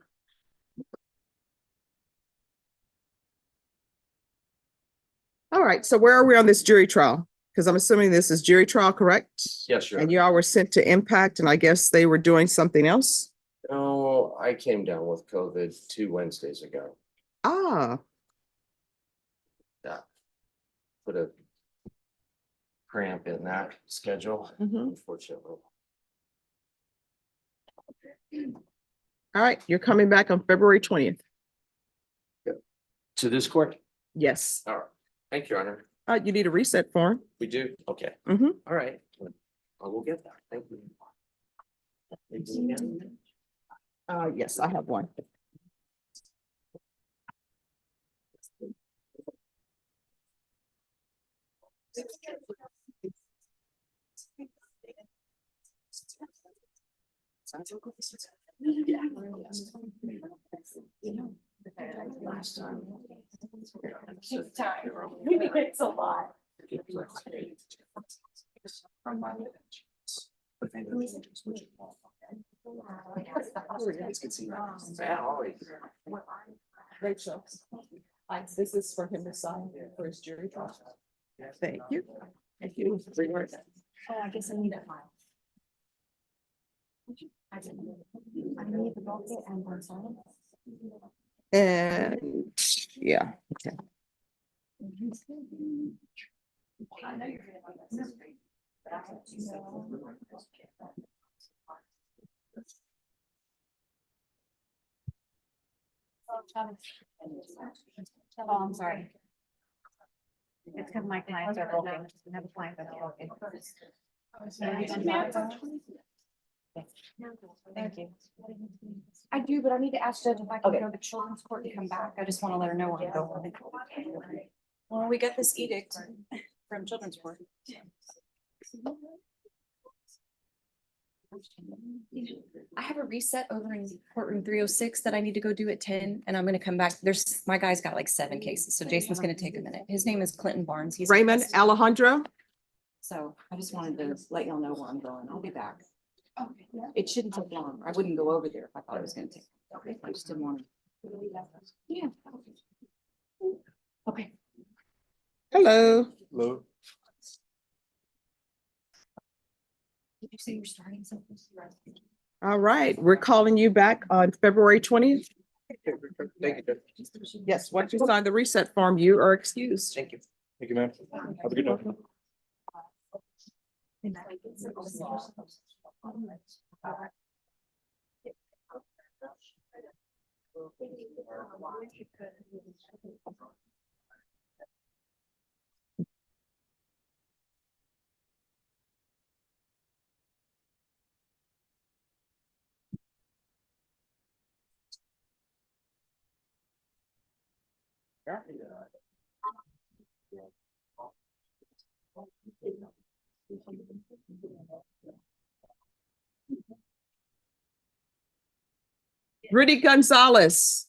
[SPEAKER 1] All right, so where are we on this jury trial? Because I'm assuming this is jury trial, correct?
[SPEAKER 13] Yes, Your
[SPEAKER 1] And
[SPEAKER 13] Honor.
[SPEAKER 1] y'all were sent to Impact, and I guess they were doing something else?
[SPEAKER 13] No, I came down with COVID 2 Wednesdays ago.
[SPEAKER 1] Ah,
[SPEAKER 13] That put a cramp in that schedule,
[SPEAKER 1] mhm.
[SPEAKER 13] unfortunately.
[SPEAKER 1] All right, you're coming back on February 20th.
[SPEAKER 13] To this court?
[SPEAKER 1] Yes.
[SPEAKER 13] All right. Thank you, Your Honor.
[SPEAKER 1] You need a reset form.
[SPEAKER 13] We do? Okay.
[SPEAKER 1] Mhm.
[SPEAKER 13] All right. I will get that. Thank you. Thank you again.
[SPEAKER 1] Yes, I have one.
[SPEAKER 3] Maybe it's a lot. Rachel, this is for him to sign for his jury trial. Thank you. Thank you.
[SPEAKER 12] Oh, I guess I need it. I need the docket and one sign.
[SPEAKER 1] And yeah, okay.
[SPEAKER 3] I know you're gonna love this. But I have to know.
[SPEAKER 6] Oh, I'm sorry. It's because my clients are broken. I have a client that's broken. Thank you.
[SPEAKER 3] I do, but I need to ask Judge if I can go to children's court and come back. I just want to let her know I'm going.
[SPEAKER 6] Well, we got this edict from children's court.
[SPEAKER 3] I have a reset over in courtroom 306 that I need to go do at 10, and I'm gonna come back. My guy's got like 7 cases, so Jason's gonna take a minute. His name is Clinton Barnes. He's
[SPEAKER 1] Raymond Alejandro.
[SPEAKER 3] So I just wanted to let y'all know where I'm going. I'll be back. It shouldn't take long. I wouldn't go over there if I thought it was gonna take. I just didn't want to. Yeah. Okay.
[SPEAKER 1] Hello.
[SPEAKER 13] Hello.
[SPEAKER 3] Did you say you're starting something?
[SPEAKER 1] All right, we're calling you back on February 20th.
[SPEAKER 13] Thank you, Judge.
[SPEAKER 1] Yes, once you sign the reset form, you are excused.
[SPEAKER 13] Thank you. Thank you, ma'am. Have a good day.
[SPEAKER 1] Rudy Gonzalez.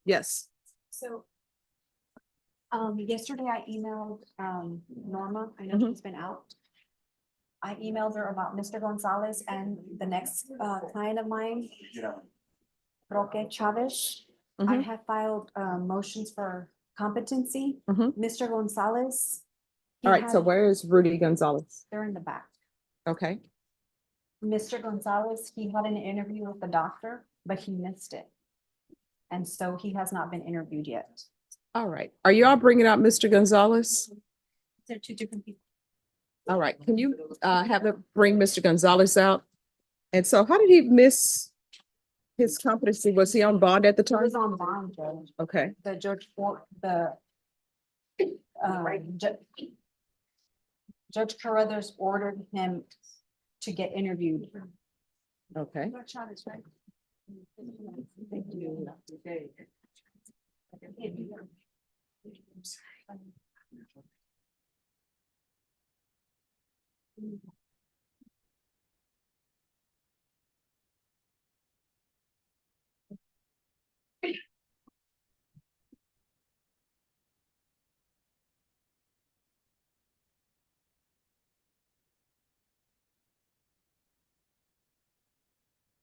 [SPEAKER 1] Yes.
[SPEAKER 3] So. Yesterday I emailed, Norma, I know
[SPEAKER 1] Mhm.
[SPEAKER 3] she's been out. I emailed her about Mr. Gonzalez and the next, client of mine. Roque Chavez. I
[SPEAKER 1] Mhm.
[SPEAKER 3] have filed, motions for competency.
[SPEAKER 1] Mhm.
[SPEAKER 3] Mr. Gonzalez. he
[SPEAKER 1] All right, so
[SPEAKER 3] had-
[SPEAKER 1] where is Rudy Gonzalez?
[SPEAKER 3] They're in the back.
[SPEAKER 1] Okay.
[SPEAKER 3] Mr. Gonzalez, he had an interview with the doctor, but he missed it. And so he has not been interviewed yet.
[SPEAKER 1] All right. Are you all bringing out Mr. Gonzalez?
[SPEAKER 3] They're two different people.
[SPEAKER 1] All right. Can you have them bring Mr. Gonzalez out? And so how did he miss his competency? Was he on bond at the
[SPEAKER 3] It
[SPEAKER 1] time?
[SPEAKER 3] was on bond, Judge.
[SPEAKER 1] Okay.
[SPEAKER 3] The Judge for the Judge Carruthers ordered him to get interviewed.
[SPEAKER 1] Okay.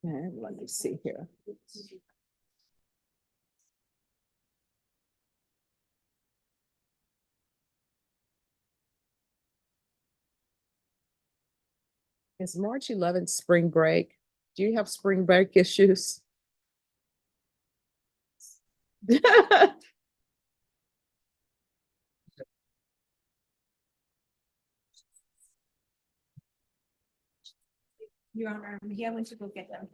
[SPEAKER 1] And let me see here. It's March 11th, spring break. Do you have spring break issues?
[SPEAKER 3] Your Honor, yeah, I went to go get them.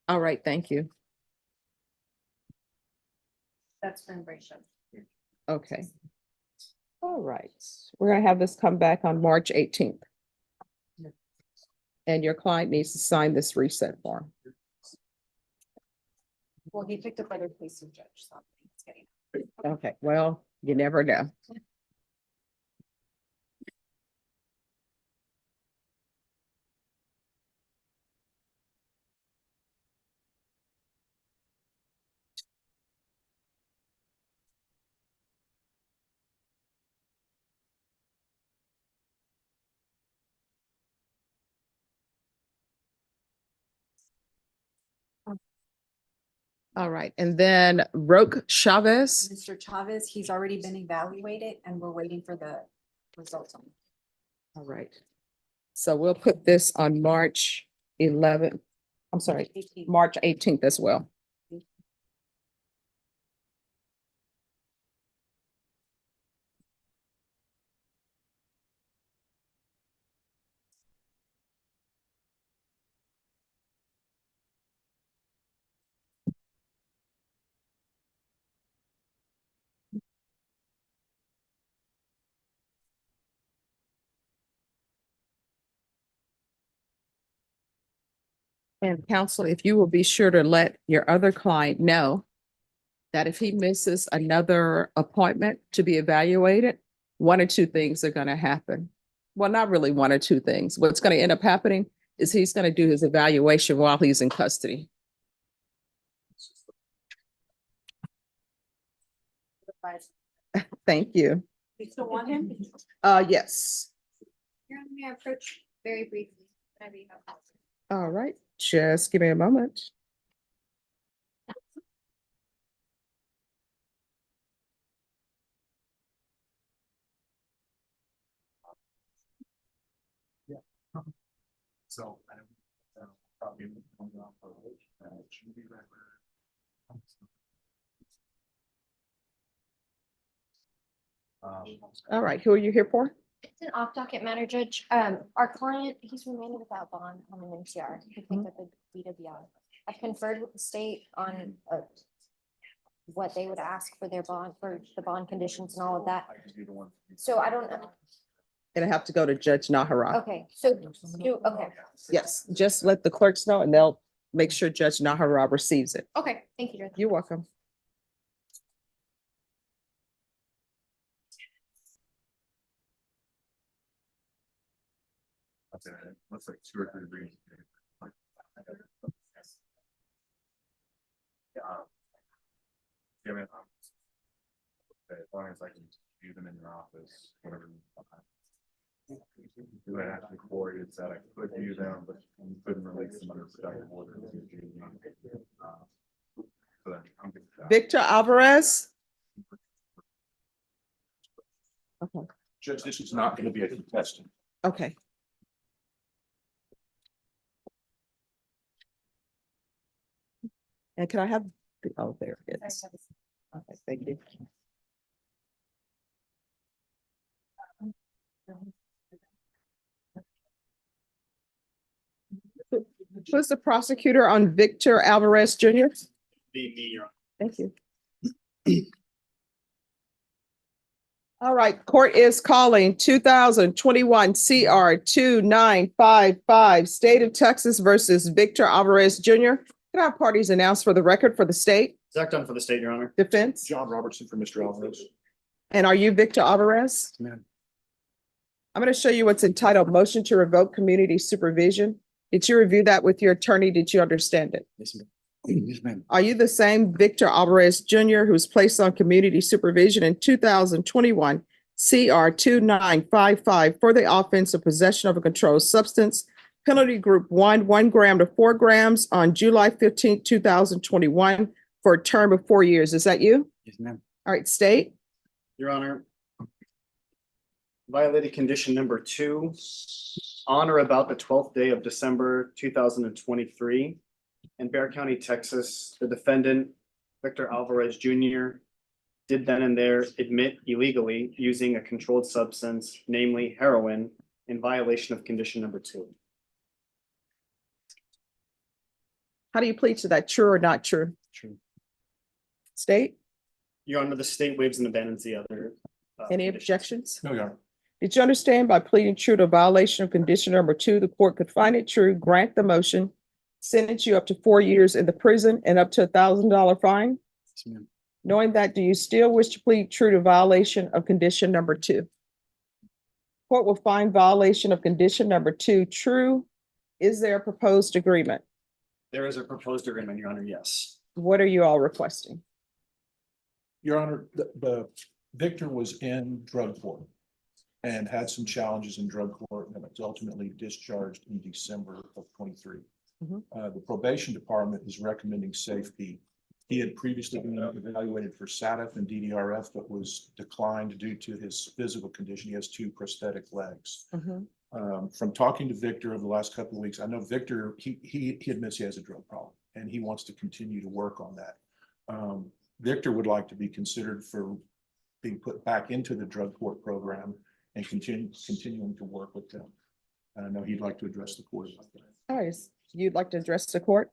[SPEAKER 1] All right, thank you.
[SPEAKER 3] That's spring break. Judge.
[SPEAKER 1] Okay. All right, we're gonna have this come back on March 18th. And your client needs to sign this reset form.
[SPEAKER 3] Well, he picked up other cases, Judge, so it's getting.
[SPEAKER 1] Okay, well, you never know. All right, and then Roque Chavez.
[SPEAKER 3] Mr. Chavez, he's already been evaluated and we're waiting for the results on it.
[SPEAKER 1] All right. So we'll put this on March 11th. I'm sorry,
[SPEAKER 3] 18.
[SPEAKER 1] March 18th as well. And counsel, if you will be sure to let your other client know that if he misses another appointment to be evaluated, one or two things are going to happen. Well, not really one or two things. What's going to end up happening is he's going to do his evaluation while he's in custody. Thank you.
[SPEAKER 3] You still want him?
[SPEAKER 1] Yes.
[SPEAKER 9] You're on the approach very briefly. Whatever you have.
[SPEAKER 1] All right, just give me a moment.
[SPEAKER 2] So I don't. Probably. Should be right.
[SPEAKER 1] All right, who are you here for?
[SPEAKER 9] It's an off-docket matter, Judge. Our client, he's remanded without bond on an NCR. He picked up a DWI. I've conferred with the state on what they would ask for their bond, for the bond conditions and all of that. So I don't know.
[SPEAKER 1] It'll have to go to Judge Nahara.
[SPEAKER 9] Okay, so, okay,
[SPEAKER 1] Yes, just let the clerks know and they'll make sure Judge Nahara receives it.
[SPEAKER 9] okay, thank you, Judge.
[SPEAKER 1] You're welcome.
[SPEAKER 2] That's like 2 or 3 reasons. Yeah, man. Okay, as long as I can view them in your office, whatever. Do I have to record is that I could view them, but you couldn't release them under protective order. So then I'm good with that.
[SPEAKER 1] Victor Alvarez? Okay,
[SPEAKER 2] Judge, this is not going to be a contestant.
[SPEAKER 1] okay. And can I have, oh, there it is. Okay, thank you. Who's the prosecutor on Victor Alvarez Jr.? Thank you. All right, court is calling 2021 CR 2955, State of Texas versus Victor Alvarez Jr. Can I have parties announced for the record for the state?
[SPEAKER 14] Zach Dunn for the state, Your Honor.
[SPEAKER 1] Defense?
[SPEAKER 2] John Robertson for Mr. Alvarez.
[SPEAKER 1] And are you Victor Alvarez?
[SPEAKER 14] Ma'am.
[SPEAKER 1] I'm going to show you what's entitled Motion to Revoke Community Supervision. Did you review that with your attorney? Did you understand it?
[SPEAKER 14] Yes, ma'am. Yes, ma'am.
[SPEAKER 1] Are you the same Victor Alvarez Jr. who was placed on community supervision in 2021 CR 2955 for the offense of possession of a controlled substance, penalty group 1 gram to 4 grams on July 15, 2021 for a term of 4 years? Is that you?
[SPEAKER 14] Yes, ma'am.
[SPEAKER 1] All right, state.
[SPEAKER 14] Your Honor, violated condition number 2, on or about the 12th day of December 2023 in Bexar County, Texas, the defendant, Victor Alvarez Jr., did then and there admit illegally using a controlled substance, namely heroin, in violation of condition number 2.
[SPEAKER 1] How do you plead to that? True or not true?
[SPEAKER 14] True.
[SPEAKER 1] State?
[SPEAKER 14] Your Honor, the state waives and abandons the other.
[SPEAKER 1] Any
[SPEAKER 14] conditions.
[SPEAKER 1] objections?
[SPEAKER 2] No, Your Honor.
[SPEAKER 1] Did you understand by pleading true to violation of condition number 2, the court could find it true, grant the motion, sentence you up to 4 years in the prison and up to $1,000 fine?
[SPEAKER 14] Yes, ma'am.
[SPEAKER 1] Knowing that, do you still wish to plead true to violation of condition number 2? Court will find violation of condition number 2 true. Is there a proposed agreement?
[SPEAKER 14] There is a proposed agreement, Your Honor, yes.
[SPEAKER 1] What are you all requesting?
[SPEAKER 15] Your Honor, the Victor was in drug court and had some challenges in drug court and was ultimately discharged in December of 23.
[SPEAKER 1] Mhm.
[SPEAKER 15] The probation department is recommending safety. He had previously been evaluated for SATF and DDRF, but was declined due to his physical condition. He has 2 prosthetic legs. From talking to Victor over the last couple of weeks, I know Victor, he admits he has a drug problem and he wants to continue to work on that. Victor would like to be considered for being put back into the drug court program and continuing to work with them. And I know he'd like to address the court about that.
[SPEAKER 1] All right, you'd like to address the court?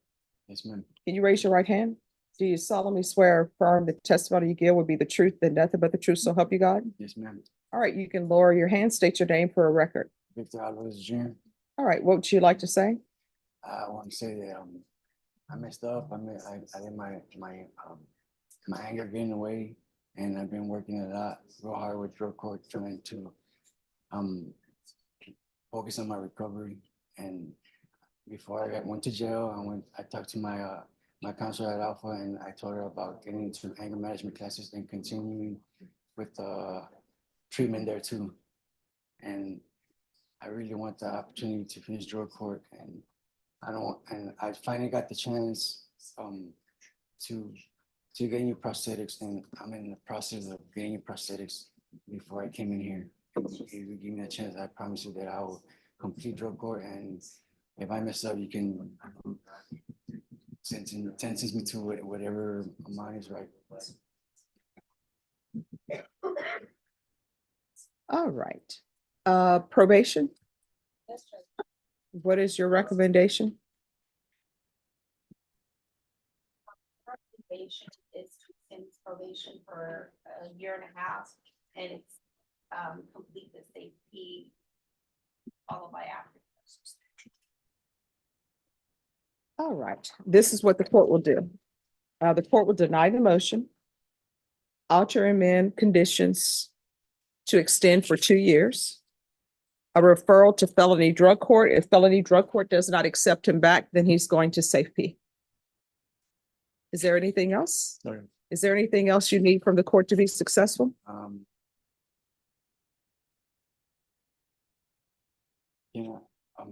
[SPEAKER 14] Yes, ma'am.
[SPEAKER 1] Can you raise your right hand? Do you solemnly swear or affirm the testimony you give will be the truth and nothing but the truth, so help you God?
[SPEAKER 14] Yes, ma'am.
[SPEAKER 1] All right, you can lower your hand, state your name for a record.
[SPEAKER 13] Victor Alvarez Jr.
[SPEAKER 1] All right, what would you like to say?
[SPEAKER 13] I want to say that I messed up. I did my anger getting away, and I've been working a lot, real hard with drug court, trying to focus on my recovery. And before I went to jail, I talked to my counselor at Alpha, and I told her about getting into anger management classes and continuing with treatment there too. And I really want the opportunity to finish drug court, and I finally got the chance to get new prosthetics, and I'm in the process of getting new prosthetics before I came in here. If you give me a chance, I promise you that I will complete drug court, and if I mess up, you can sentence me to whatever amount is right.
[SPEAKER 1] All right. Probation? What is your recommendation?
[SPEAKER 16] Probation is to extend probation for a year and a half, and it's complete the safety followed by after.
[SPEAKER 1] All right, this is what the court will do. The court will deny the motion, alter and amend conditions to extend for 2 years, a referral to felony drug court. If felony drug court does not accept him back, then he's going to safety. Is there anything else?
[SPEAKER 14] Sorry.
[SPEAKER 1] Is there anything else you need from the court to be successful?
[SPEAKER 13] You know,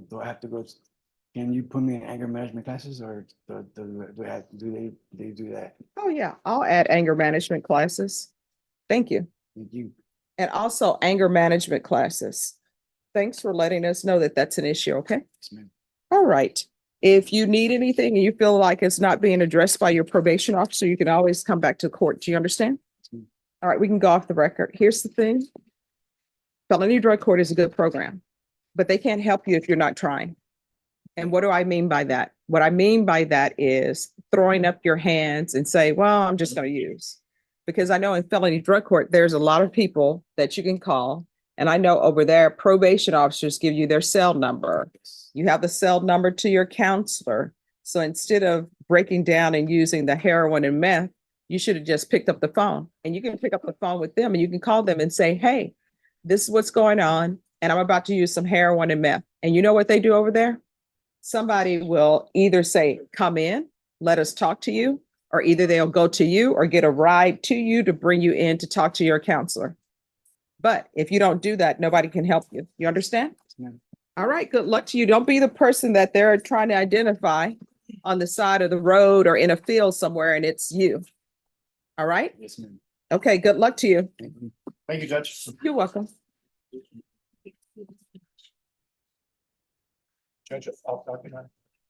[SPEAKER 13] do I have to go, can you put me in anger management classes or do I have, they do that?
[SPEAKER 1] Oh, yeah, I'll add anger management classes. Thank you.
[SPEAKER 13] Thank you.
[SPEAKER 1] And also anger management classes. Thanks for letting us know that that's an issue, okay?
[SPEAKER 13] Yes, ma'am.
[SPEAKER 1] All right. If you need anything and you feel like it's not being addressed by your probation officer, you can always come back to court. Do you understand? All right, we can go off the record. Here's the thing. Felony drug court is a good program, but they can't help you if you're not trying. And what do I mean by that? What I mean by that is throwing up your hands and say, well, I'm just going to use. Because I know in felony drug court, there's a lot of people that you can call. And I know over there, probation officers give you their cell number. You have the cell number to your counselor. So instead of breaking down and using the heroin and meth, you should have just picked up the phone. And you can pick up the phone with them and you can call them and say, hey, this is what's going on. And I'm about to use some heroin and meth. And you know what they do over there? Somebody will either say, come in, let us talk to you, or either they'll go to you or get a ride to you to bring you in to talk to your counselor. But if you don't do that, nobody can help you. You understand?
[SPEAKER 13] Yeah.
[SPEAKER 1] All right, good luck to you. Don't be the person that they're trying to identify on the side of the road or in a field somewhere and it's you. All right?
[SPEAKER 13] Yes, ma'am.
[SPEAKER 1] Okay, good luck to you.
[SPEAKER 14] Thank you, Judge.
[SPEAKER 1] You're welcome.
[SPEAKER 15] Judge, I'll document.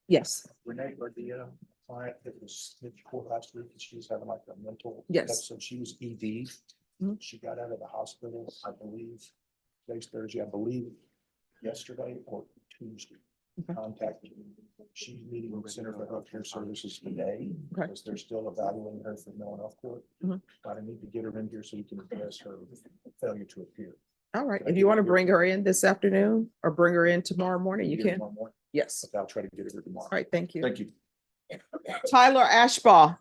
[SPEAKER 1] Yes.
[SPEAKER 15] Renee Gardia, client that was in court last week, and she was having like a mental.
[SPEAKER 1] Yes.
[SPEAKER 15] episode. She was ED.
[SPEAKER 1] Mhm.
[SPEAKER 15] She got out of the hospital, I believe, today's Thursday, I believe, yesterday or Tuesday.
[SPEAKER 1] Okay.
[SPEAKER 15] Contacted me. She's meeting with Center for Healthcare Services today,
[SPEAKER 1] Okay.
[SPEAKER 15] because they're still evaluating her for mental health court.
[SPEAKER 1] Mhm.
[SPEAKER 15] But I need to get her in here so we can address her failure to appear.
[SPEAKER 1] All right. If you want to bring her in this afternoon or bring her in tomorrow morning, you
[SPEAKER 15] Get her
[SPEAKER 1] can.
[SPEAKER 15] tomorrow morning.
[SPEAKER 1] Yes.
[SPEAKER 15] Okay, I'll try to get her here tomorrow.
[SPEAKER 1] All right. Thank you.
[SPEAKER 15] Thank you.
[SPEAKER 1] Tyler Ashbaugh.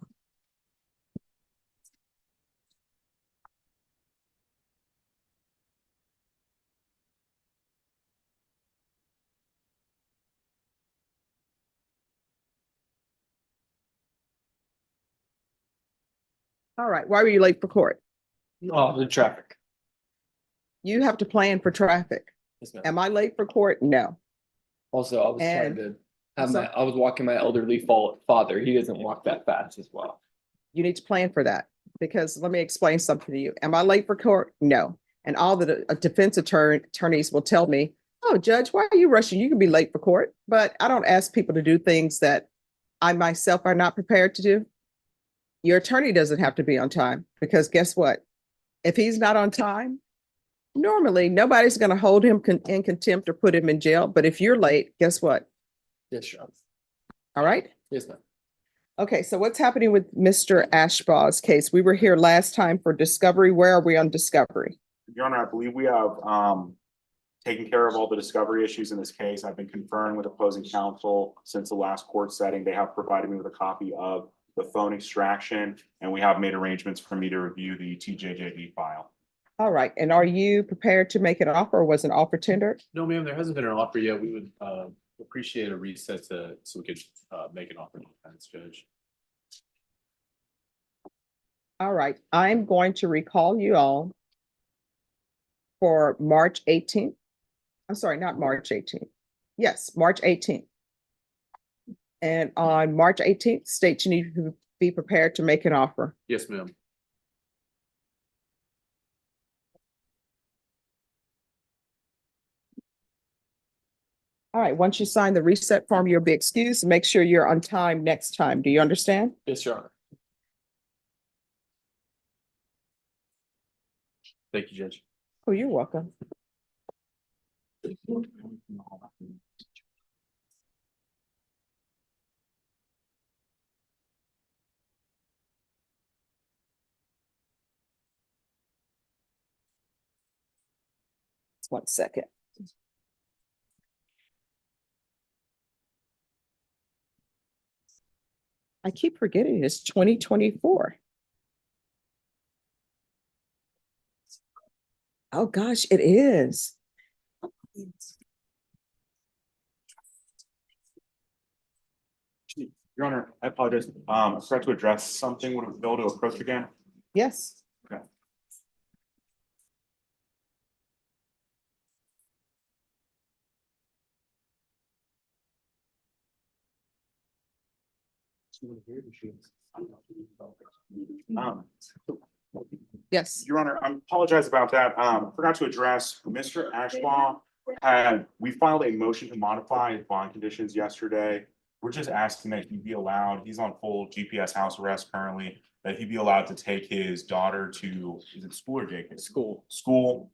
[SPEAKER 1] All right. Why were you late for court?
[SPEAKER 17] Oh, the traffic.
[SPEAKER 1] You have to plan for traffic.
[SPEAKER 17] Yes, ma'am.
[SPEAKER 1] Am I late for court? No.
[SPEAKER 17] Also, I was trying
[SPEAKER 1] And-
[SPEAKER 17] to have
[SPEAKER 1] so-
[SPEAKER 17] I was walking my elderly father. He doesn't walk that fast as well.
[SPEAKER 1] You need to plan for that because let me explain something to you. Am I late for court? No. And all the defense attorneys will tell me, oh, judge, why are you rushing? You can be late for court. But I don't ask people to do things that I myself are not prepared to do. Your attorney doesn't have to be on time because guess what? If he's not on time, normally nobody's going to hold him in contempt or put him in jail. But if you're late, guess what?
[SPEAKER 17] Yes, sure.
[SPEAKER 1] All right.
[SPEAKER 17] Yes, ma'am.
[SPEAKER 1] Okay, so what's happening with Mr. Ashbaugh's case? We were here last time for discovery. Where are we on discovery?
[SPEAKER 2] Your Honor, I believe we have taken care of all the discovery issues in this case. I've been conferring with opposing counsel since the last court setting. They have provided me with a copy of the phone extraction, and we have made arrangements for me to review the TJJD file.
[SPEAKER 1] All right, and are you prepared to make an offer or was an offer tendered?
[SPEAKER 18] No, ma'am, there hasn't been an offer yet. We would appreciate a reset so we could make an offer to the defense judge.
[SPEAKER 1] All right, I'm going to recall you all for March 18th. I'm sorry, not March 18th. Yes, March 18th. And on March 18th, state you need to be prepared to make an offer.
[SPEAKER 18] Yes, ma'am.
[SPEAKER 1] All right, once you sign the reset form, you'll be excused. Make sure you're on time next time. Do you understand?
[SPEAKER 18] Yes, Your Honor. Thank you, Judge.
[SPEAKER 1] Oh, you're welcome. Just 1 second. I keep forgetting it's 2024. Oh gosh, it is.
[SPEAKER 2] Your Honor, I apologize. I forgot to address something. Would it be able to approach again?
[SPEAKER 1] Yes.
[SPEAKER 2] Okay. Um,
[SPEAKER 1] Yes.
[SPEAKER 2] Your Honor, I apologize about that. Forgot to address Mr. Ashbaugh. We filed a motion to modify his bond conditions yesterday. We're just asking that he be allowed, he's on full GPS house arrest currently, that he be allowed to take his daughter to, is it school or daycare? School,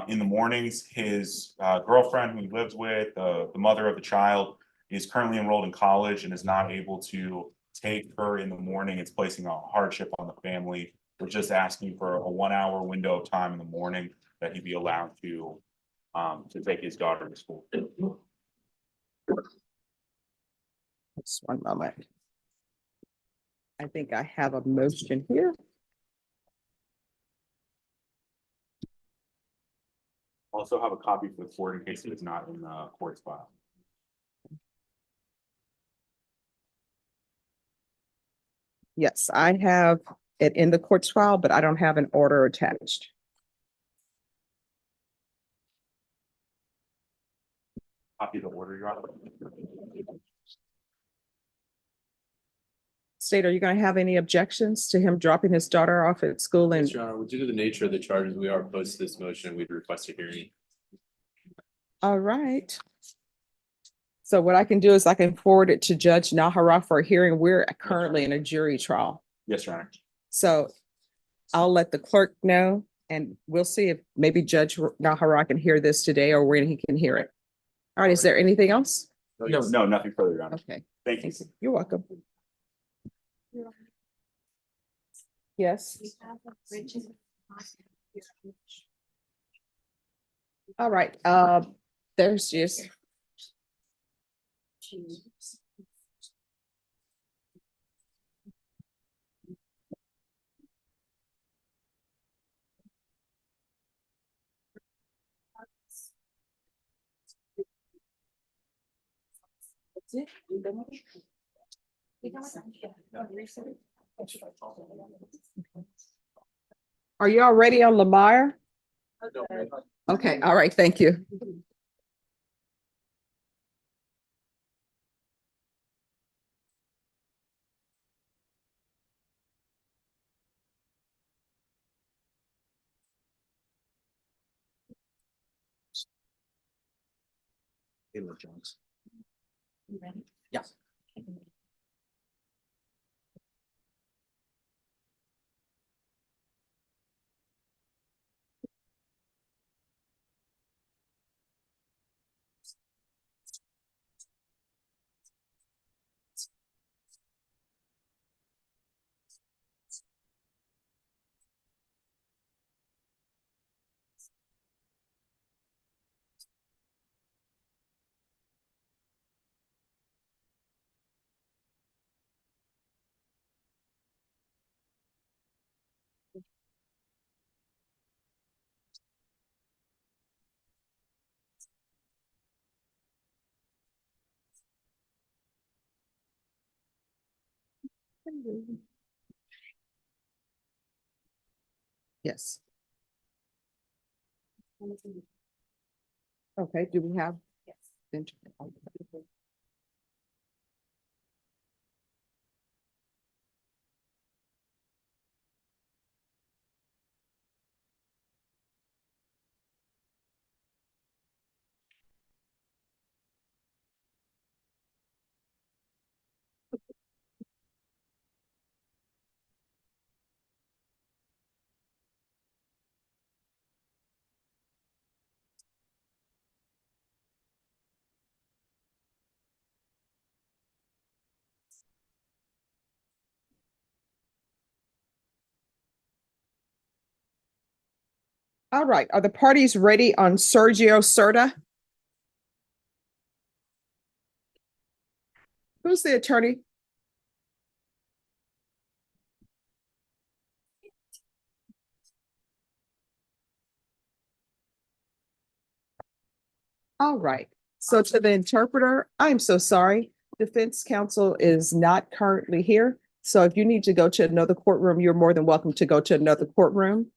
[SPEAKER 2] in the mornings. His girlfriend who he lives with, the mother of the child, is currently enrolled in college and is not able to take her in the morning. It's placing a hardship on the family. We're just asking for a 1 hour window of time in the morning that he be allowed to take his daughter to school.
[SPEAKER 1] Just one moment. I think I have a motion here.
[SPEAKER 2] Also have a copy for the court in case it is not in the court's file.
[SPEAKER 1] Yes, I have it in the court's file, but I don't have an order attached.
[SPEAKER 2] Copy of the order, Your Honor.
[SPEAKER 1] State, are you going to have any objections to him dropping his daughter off at school? And
[SPEAKER 18] Yes, Your Honor, due to the nature of the charges, we are opposed to this motion. We'd request a hearing.
[SPEAKER 1] all right. So what I can do is I can forward it to Judge Nahara for a hearing. We're currently in a jury trial.
[SPEAKER 2] Yes, Your Honor.
[SPEAKER 1] So I'll let the clerk know and we'll see if maybe Judge Nahara can hear this today or when he can hear it. All right, is there anything else?
[SPEAKER 2] No, nothing further, Your Honor.
[SPEAKER 1] Okay,
[SPEAKER 2] Thank you.
[SPEAKER 1] you're welcome. Yes. All right, there's just. Are you all ready on Lamar? Okay, all right, thank you.
[SPEAKER 5] Jones.
[SPEAKER 3] You ready?
[SPEAKER 5] Yeah.
[SPEAKER 1] Yes. Okay, do we have? Yes. All right, are the parties ready on Sergio Cerda? Who's the attorney? All right, so to the interpreter, I'm so sorry. Defense counsel is not currently here. So if you need to go to another courtroom, you're more than welcome to go to another courtroom.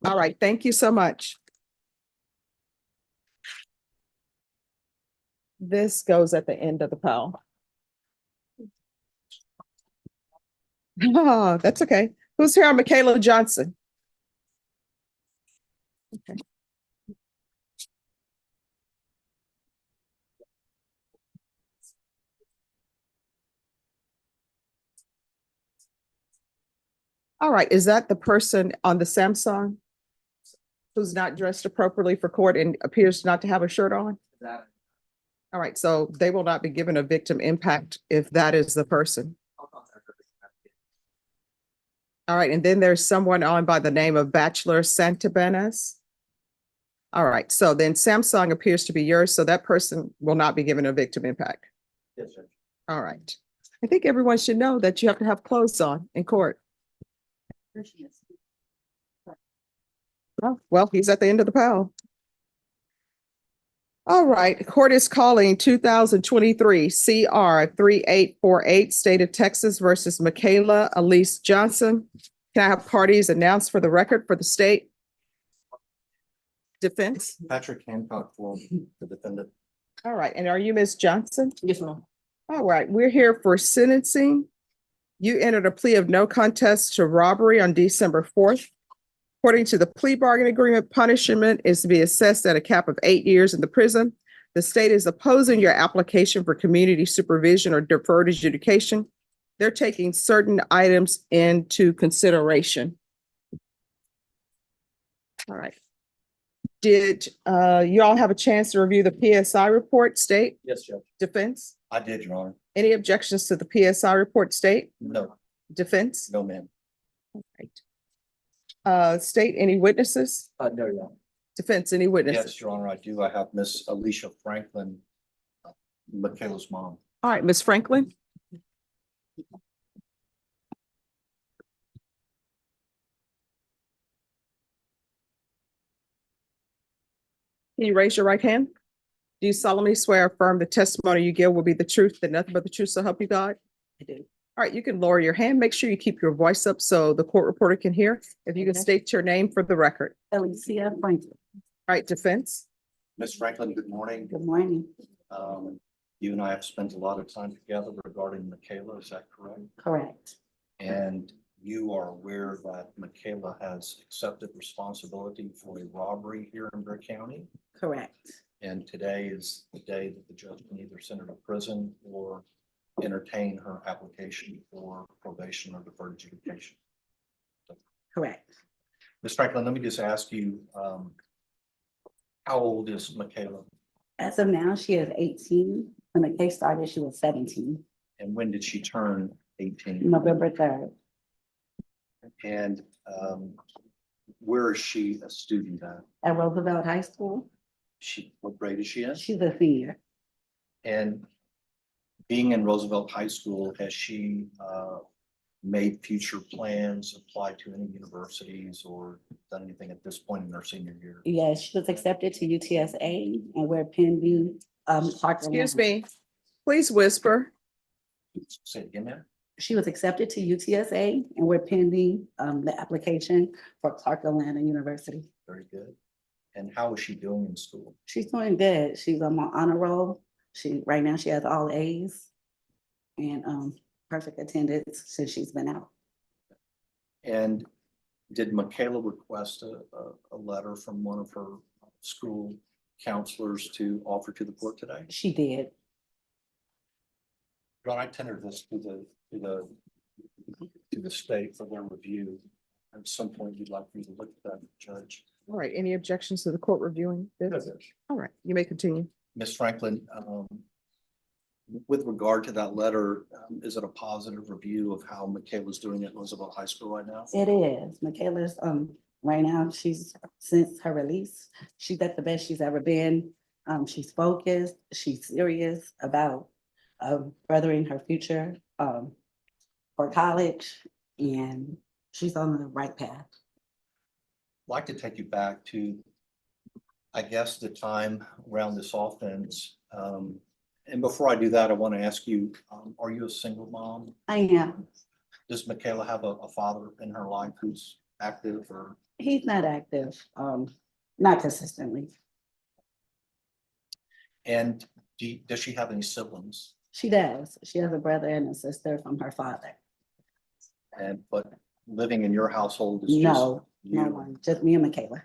[SPEAKER 1] All right, thank you so much. This goes at the end of the pile. Oh, that's okay. Who's here? Michaela Johnson. Okay. All right, is that the person on the Samsung who's not dressed appropriately for court and appears not to have a shirt on? All right, so they will not be given a victim impact if that is the person. All right, and then there's someone on by the name of Bachelor Santabanas. All right, so then Samsung appears to be yours, so that person will not be given a victim impact.
[SPEAKER 5] Yes, sir.
[SPEAKER 1] All right. I think everyone should know that you have to have clothes on in court. Oh, well, he's at the end of the pile. All right, court is calling 2023 CR 3848, State of Texas versus Michaela Elise Johnson. Can I have parties announced for the record for the state? Defense?
[SPEAKER 5] Patrick Hancock for the defendant.
[SPEAKER 1] All right, and are you Ms. Johnson?
[SPEAKER 3] Yes, ma'am.
[SPEAKER 1] All right, we're here for sentencing. You entered a plea of no contest to robbery on December 4th. According to the plea bargain agreement, punishment is to be assessed at a cap of 8 years in the prison. The state is opposing your application for community supervision or deferred adjudication. They're taking certain items into consideration. All right. Did you all have a chance to review the PSI report, state?
[SPEAKER 5] Yes, Judge.
[SPEAKER 1] Defense?
[SPEAKER 5] I did, Your Honor.
[SPEAKER 1] Any objections to the PSI report, state?
[SPEAKER 5] No,
[SPEAKER 1] Defense?
[SPEAKER 5] no, ma'am.
[SPEAKER 1] All right. State, any witnesses?
[SPEAKER 5] No, Your Honor.
[SPEAKER 1] Defense, any witnesses?
[SPEAKER 5] Yes, Your Honor, I do. I have Miss Alicia Franklin, Michaela's mom.
[SPEAKER 1] All right, Ms. Franklin. Can you raise your right hand? Do you solemnly swear or affirm the testimony you give will be the truth, and nothing but the truth, so help you God?
[SPEAKER 3] I do.
[SPEAKER 1] All right, you can lower your hand. Make sure you keep your voice up so the court reporter can hear. If you can state your name for the record.
[SPEAKER 3] Alicia Franklin.
[SPEAKER 1] All right, defense.
[SPEAKER 5] Miss Franklin, good morning.
[SPEAKER 3] Good morning.
[SPEAKER 5] You and I have spent a lot of time together regarding Michaela, is that correct?
[SPEAKER 3] Correct.
[SPEAKER 5] And you are aware that Michaela has accepted responsibility for a robbery here in Brick County.
[SPEAKER 3] Correct.
[SPEAKER 5] And today is the day that the judge can either send her to prison or entertain her application for probation or deferred adjudication.
[SPEAKER 3] Correct.
[SPEAKER 5] Ms. Franklin, let me just ask you, how old is Michaela?
[SPEAKER 3] As of now, she is 18. When the case started, she was 17.
[SPEAKER 5] And when did she turn 18?
[SPEAKER 3] November 3rd.
[SPEAKER 5] And where is she a student at?
[SPEAKER 3] At Roosevelt High School.
[SPEAKER 5] What grade is she in?
[SPEAKER 3] She's a senior.
[SPEAKER 5] And being in Roosevelt High School, has she made future plans, applied to any universities, or done anything at this point in her senior year?
[SPEAKER 3] Yes, she was accepted to UTSA, and we're pending.
[SPEAKER 1] Excuse me, please whisper.
[SPEAKER 5] Say it again, ma'am.
[SPEAKER 3] She was accepted to UTSA, and we're pending the application for Clark Atlanta University.
[SPEAKER 5] Very good. And how is she doing in school?
[SPEAKER 3] She's doing good. She's on my honor roll. Right now she has all A's and perfect attendance since she's been out.
[SPEAKER 5] And did Michaela request a letter from one of her school counselors to offer to the court today?
[SPEAKER 3] She did.
[SPEAKER 5] Ron, I tendered this to the state for their review. At some point, you'd like me to look at that, Judge.
[SPEAKER 1] All right, any objections to the court reviewing this? All right, you may continue.
[SPEAKER 5] Ms. Franklin, with regard to that letter, is it a positive review of how Michaela's doing at Roosevelt High School right now?
[SPEAKER 3] It is. Michaela's right now, since her release, she's at the best she's ever been. She's focused, she's serious about furthering her future for college, and she's on the right path.
[SPEAKER 5] I'd like to take you back to, I guess, the time around this offense, And before I do that, I want to ask you, are you a single mom?
[SPEAKER 3] I am.
[SPEAKER 5] Does Michaela have a father in her life who's active or?
[SPEAKER 3] He's not active, not consistently.
[SPEAKER 5] And does she have any siblings?
[SPEAKER 3] She does. She has a brother and a sister from her father.
[SPEAKER 5] And, but living in your household is just?
[SPEAKER 3] No, no
[SPEAKER 5] you?
[SPEAKER 3] one, just me and Michaela.
[SPEAKER 5] I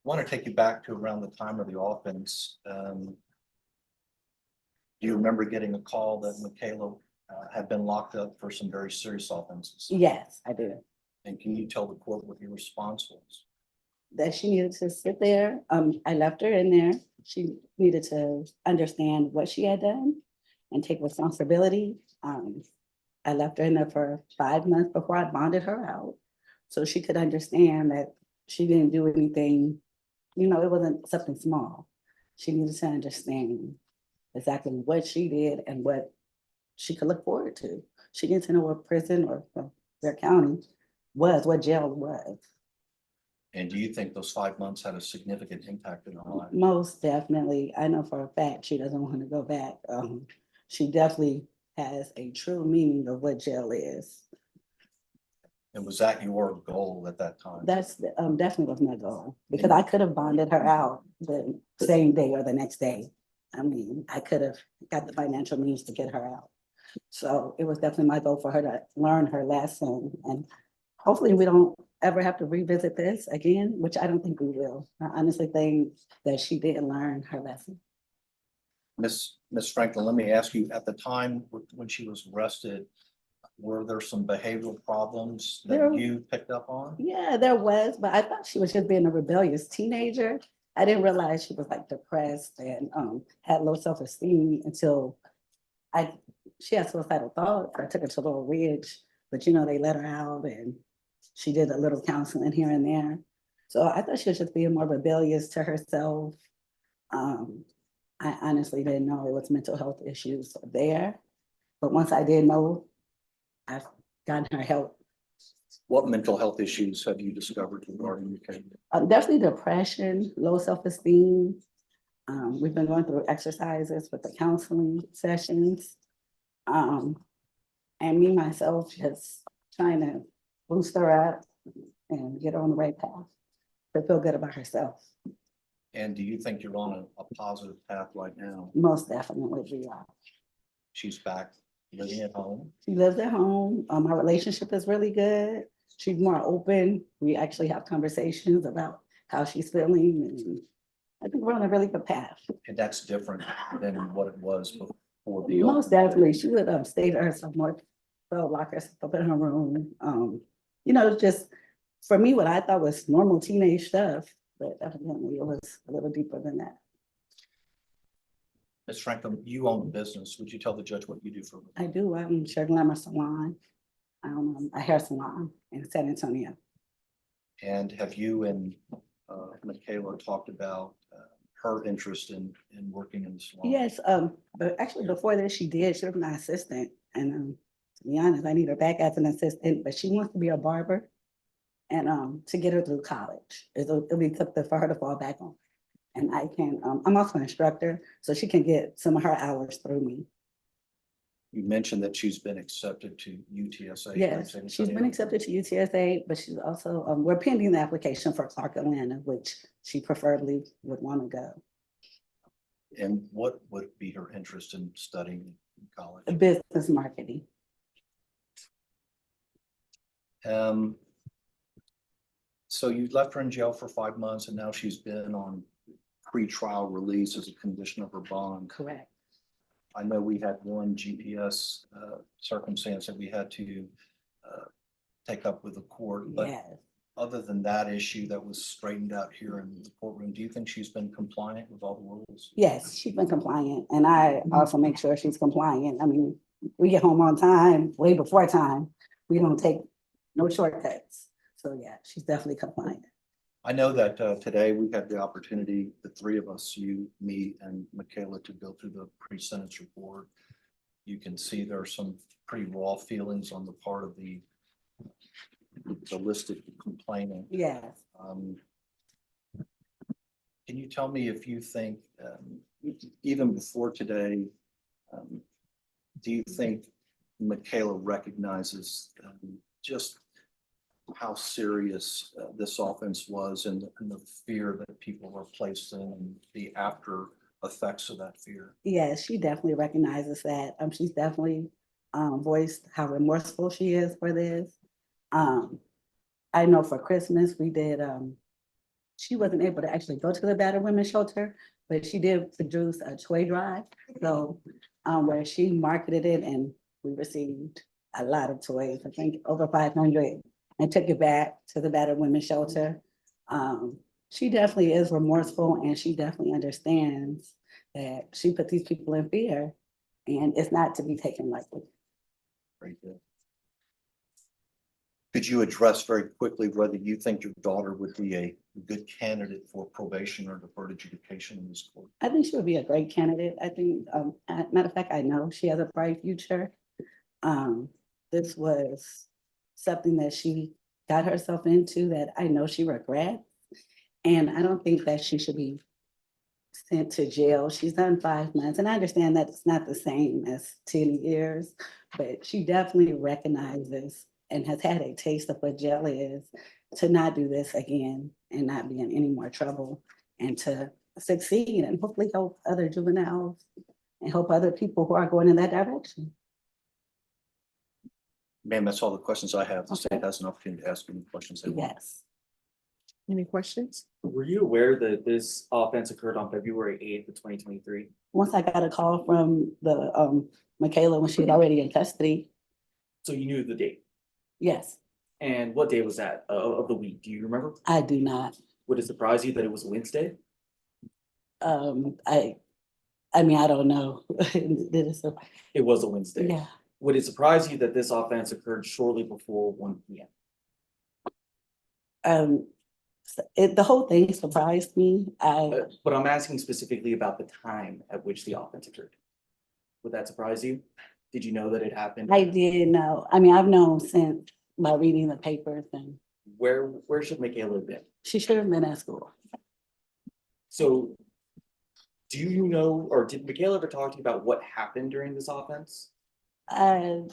[SPEAKER 5] want to take you back to around the time of the offense. Do you remember getting a call that Michaela had been locked up for some very serious offenses?
[SPEAKER 3] Yes, I do.
[SPEAKER 5] And can you tell the court what your response was?
[SPEAKER 3] That she needed to sit there. I left her in there. She needed to understand what she had done and take responsibility. I left her in there for 5 months before I bonded her out. So she could understand that she didn't do anything, you know, it wasn't something small. She needed to understand exactly what she did and what she could look forward to. She needed to know what prison or their county was, what jail was.
[SPEAKER 5] And do you think those 5 months had a significant impact in her life?
[SPEAKER 3] Most definitely. I know for a fact she doesn't want to go back. She definitely has a true meaning of what jail is.
[SPEAKER 5] And was that your goal at that time?
[SPEAKER 3] That's definitely was my goal, because I could have bonded her out the same day or the next day. I mean, I could have got the financial means to get her out. So it was definitely my goal for her to learn her lesson, and hopefully we don't ever have to revisit this again, which I don't think we will. I honestly think that she did learn her lesson.
[SPEAKER 5] Miss Franklin, let me ask you, at the time when she was arrested, were there some behavioral problems that
[SPEAKER 3] There-
[SPEAKER 5] you picked up on?
[SPEAKER 3] Yeah, there was, but I thought she was just being a rebellious teenager. I didn't realize she was like depressed and had low self-esteem until she had suicidal thoughts. I took her to Little Ridge, but you know, they let her out and she did a little counseling here and there. So I thought she was just being more rebellious to herself. I honestly didn't know it was mental health issues there. But once I did know, I've gotten her help.
[SPEAKER 5] What mental health issues have you discovered regarding your case?
[SPEAKER 3] Definitely depression, low self-esteem. We've been going through exercises with the counseling sessions. And me, myself, just trying to boost her up and get her on the right path to feel good about herself.
[SPEAKER 5] And do you think you're on a positive path right now?
[SPEAKER 3] Most definitely we are.
[SPEAKER 5] She's back living at home.
[SPEAKER 3] She lives at home. Our relationship is really good. She's more open. We actually have conversations about how she's feeling, and I think we're on a really good path.
[SPEAKER 5] And that's different than what it was before the.
[SPEAKER 3] Most definitely, she would stay to herself more, so lock herself up in her room. You know, just for me, what I thought was normal teenage stuff, but evidently it was a little deeper than that.
[SPEAKER 5] Ms. Franklin, you own a business. Would you tell the judge what you do for a living?
[SPEAKER 3] I do. I'm Sugar Glamour Salon, a hair salon in San Antonio.
[SPEAKER 5] And have you and Michaela talked about her interest in working in the salon?
[SPEAKER 3] Yes, but actually before this, she did. She was my assistant, and to be honest, I need her back as an assistant. But she wants to be a barber, and to get her through college, it'll be something for her to fall back on. And I can. I'm also an instructor, so she can get some of her hours through me.
[SPEAKER 5] You mentioned that she's been accepted to UTSA.
[SPEAKER 3] Yes, she's been accepted to UTSA, but she's also, we're pending the application for Clark Atlanta, which she preferably would want to go.
[SPEAKER 5] And what would be her interest in studying in college?
[SPEAKER 3] Business marketing.
[SPEAKER 5] So you left her in jail for 5 months and now she's been on pre-trial release as a condition of her bond.
[SPEAKER 3] Correct.
[SPEAKER 5] I know we had one GPS circumstance that we had to take up with the court, but
[SPEAKER 3] Yes.
[SPEAKER 5] other than that issue that was straightened out here in the courtroom, do you think she's been compliant with all the rules?
[SPEAKER 3] Yes, she's been compliant, and I also make sure she's compliant. I mean, we get home on time, way before time. We don't take no shortcuts. So yeah, she's definitely compliant.
[SPEAKER 5] I know that today we had the opportunity, the three of us, you, me, and Michaela, to go through the pre-sentence report. You can see there are some pretty raw feelings on the part of the listed complainant.
[SPEAKER 3] Yes.
[SPEAKER 5] Can you tell me if you think, even before today, do you think Michaela recognizes just how serious this offense was and the fear that people were placed in and the after effects of that fear?
[SPEAKER 3] Yes, she definitely recognizes that. She's definitely voiced how remorseful she is for this. I know for Christmas we did. She wasn't able to actually go to the battered women's shelter, but she did produce a toy drive. So where she marketed it and we received a lot of toys, I think over 500, and took it back to the battered women's shelter. She definitely is remorseful and she definitely understands that she put these people in fear and it's not to be taken lightly.
[SPEAKER 5] Very good. Could you address very quickly whether you think your daughter would be a good candidate for probation or deferred adjudication in this court?
[SPEAKER 3] I think she would be a great candidate. I think, matter of fact, I know she has a bright future. This was something that she got herself into that I know she regrets. And I don't think that she should be sent to jail. She's done 5 months, and I understand that it's not the same as 10 years, but she definitely recognizes and has had a taste of what jail is to not do this again and not be in any more trouble and to succeed and hopefully help other juveniles and help other people who are going in that direction.
[SPEAKER 5] Ma'am, that's all the questions I have. The state has an opportunity to ask any questions they want.
[SPEAKER 3] Yes.
[SPEAKER 1] Any questions?
[SPEAKER 19] Were you aware that this offense occurred on February 8th of 2023?
[SPEAKER 3] Once I got a call from the Michaela when she was already in custody.
[SPEAKER 19] So you knew the date?
[SPEAKER 3] Yes.
[SPEAKER 19] And what day was that of the week? Do you remember?
[SPEAKER 3] I do not.
[SPEAKER 19] Would it surprise you that it was Wednesday?
[SPEAKER 3] I mean, I don't know.
[SPEAKER 19] It was a Wednesday.
[SPEAKER 3] Yeah.
[SPEAKER 19] Would it surprise you that this offense occurred shortly before 1 p.m.?
[SPEAKER 3] The whole thing surprised me.
[SPEAKER 19] But I'm asking specifically about the time at which the offense occurred. Would that surprise you? Did you know that it happened?
[SPEAKER 3] I did know. I mean, I've known since by reading the papers and
[SPEAKER 19] Where should Michaela have been?
[SPEAKER 3] she should have been at school.
[SPEAKER 19] So do you know, or did Michaela ever talk to you about what happened during this offense?
[SPEAKER 3] Yes.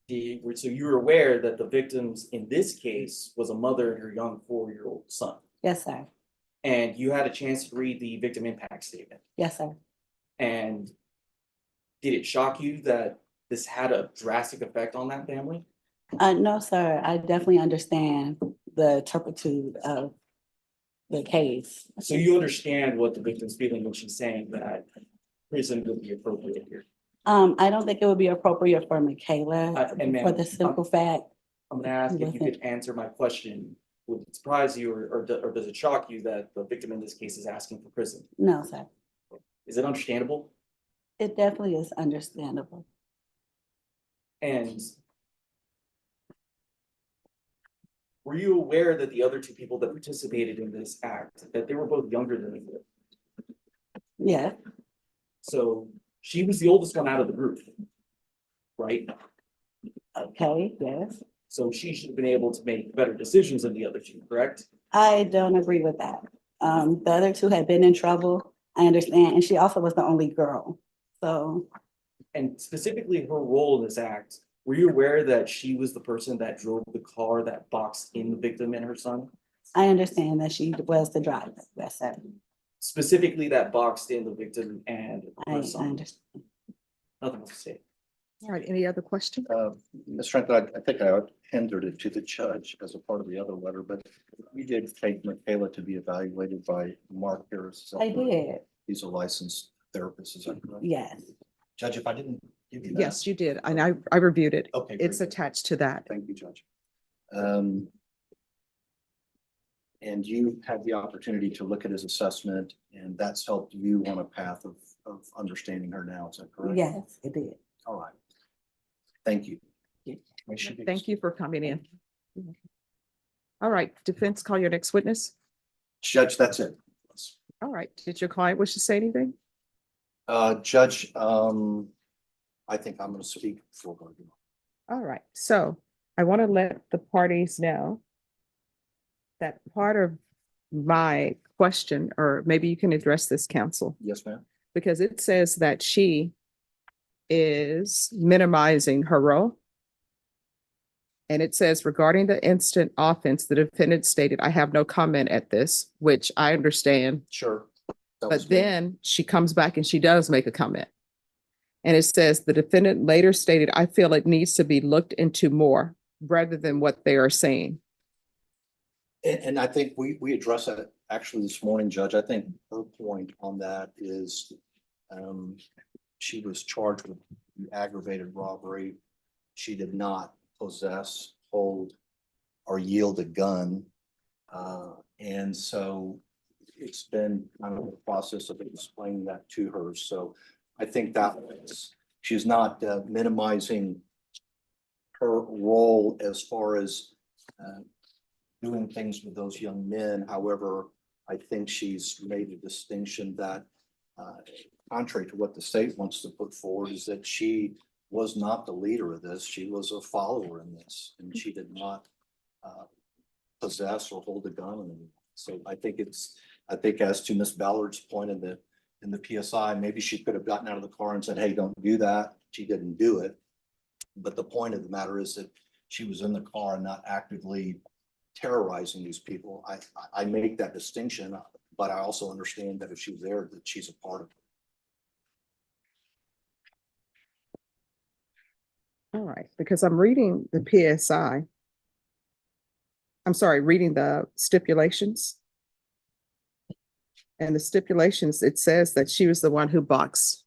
[SPEAKER 19] So you were aware that the victims in this case was a mother and her young 4-year-old son.
[SPEAKER 3] Yes, sir.
[SPEAKER 19] And you had a chance to read the victim impact statement.
[SPEAKER 3] Yes, sir.
[SPEAKER 19] And did it shock you that this had a drastic effect on that family?
[SPEAKER 3] No, sir. I definitely understand the turpitude of the case.
[SPEAKER 19] So you understand what the victim's feeling when she's saying that prison would be appropriate here?
[SPEAKER 3] I don't think it would be appropriate for Michaela
[SPEAKER 19] and
[SPEAKER 3] for the simple fact.
[SPEAKER 19] I'm gonna ask if you could answer my question. Would it surprise you or does it shock you that the victim in this case is asking for prison?
[SPEAKER 3] No, sir.
[SPEAKER 19] Is it understandable?
[SPEAKER 3] It definitely is understandable.
[SPEAKER 19] And were you aware that the other 2 people that participated in this act, that they were both younger than you?
[SPEAKER 3] Yeah.
[SPEAKER 19] So she was the oldest one out of the group, right?
[SPEAKER 3] Okay, yes.
[SPEAKER 19] So she should have been able to make better decisions than the other 2, correct?
[SPEAKER 3] I don't agree with that. The other 2 had been in trouble. I understand. And she also was the only girl. So.
[SPEAKER 19] And specifically her role in this act, were you aware that she was the person that drove the car that boxed in the victim and her son?
[SPEAKER 3] I understand that she was the driver. Yes, sir.
[SPEAKER 19] Specifically that boxed in the victim and her
[SPEAKER 3] I
[SPEAKER 19] son.
[SPEAKER 3] understand.
[SPEAKER 19] Nothing else to say.
[SPEAKER 1] All right, any other questions?
[SPEAKER 5] Ms. Franklin, I think I tendered it to the judge as a part of the other letter, but we did take Michaela to be evaluated by Mark Harris.
[SPEAKER 3] I did.
[SPEAKER 5] He's a licensed therapist, is that correct?
[SPEAKER 3] Yes.
[SPEAKER 5] Judge, if I didn't give you that.
[SPEAKER 1] Yes, you did. And I reviewed it.
[SPEAKER 5] Okay.
[SPEAKER 1] It's
[SPEAKER 5] very good.
[SPEAKER 1] attached to that.
[SPEAKER 5] Thank you, Judge. And you had the opportunity to look at his assessment, and that's helped you on a path of understanding her now, is that correct?
[SPEAKER 3] Yes, it did.
[SPEAKER 5] All right. Thank you.
[SPEAKER 1] Thank you for coming in. All right, defense, call your next witness.
[SPEAKER 5] Judge, that's it.
[SPEAKER 1] All right, did your client wish to say anything?
[SPEAKER 5] Judge, I think I'm going to speak for her.
[SPEAKER 1] All right, so I want to let the parties know that part of my question, or maybe you can address this, counsel,
[SPEAKER 5] Yes, ma'am.
[SPEAKER 1] because it says that she is minimizing her role. And it says regarding the instant offense, the defendant stated, I have no comment at this, which I understand.
[SPEAKER 5] Sure. That was
[SPEAKER 1] But
[SPEAKER 5] me.
[SPEAKER 1] then she comes back and she does make a comment. And it says the defendant later stated, I feel it needs to be looked into more rather than what they are saying.
[SPEAKER 5] And I think we addressed that actually this morning, Judge. I think her point on that is she was charged with aggravated robbery. She did not possess, hold, or yield a gun. And so it's been kind of a process of explaining that to her. So I think that she's not minimizing her role as far as doing things with those young men. However, I think she's made a distinction that contrary to what the state wants to put forward, is that she was not the leader of this. She was a follower in this, and she did not possess or hold a gun. So I think as to Miss Ballard's point in the PSI, maybe she could have gotten out of the car and said, hey, don't do that. She didn't do it. But the point of the matter is that she was in the car and not actively terrorizing these people. I make that distinction, but I also understand that if she's there, that she's a part of it.
[SPEAKER 1] All right, because I'm reading the PSI. I'm sorry, reading the stipulations. And the stipulations, it says that she was the one who boxed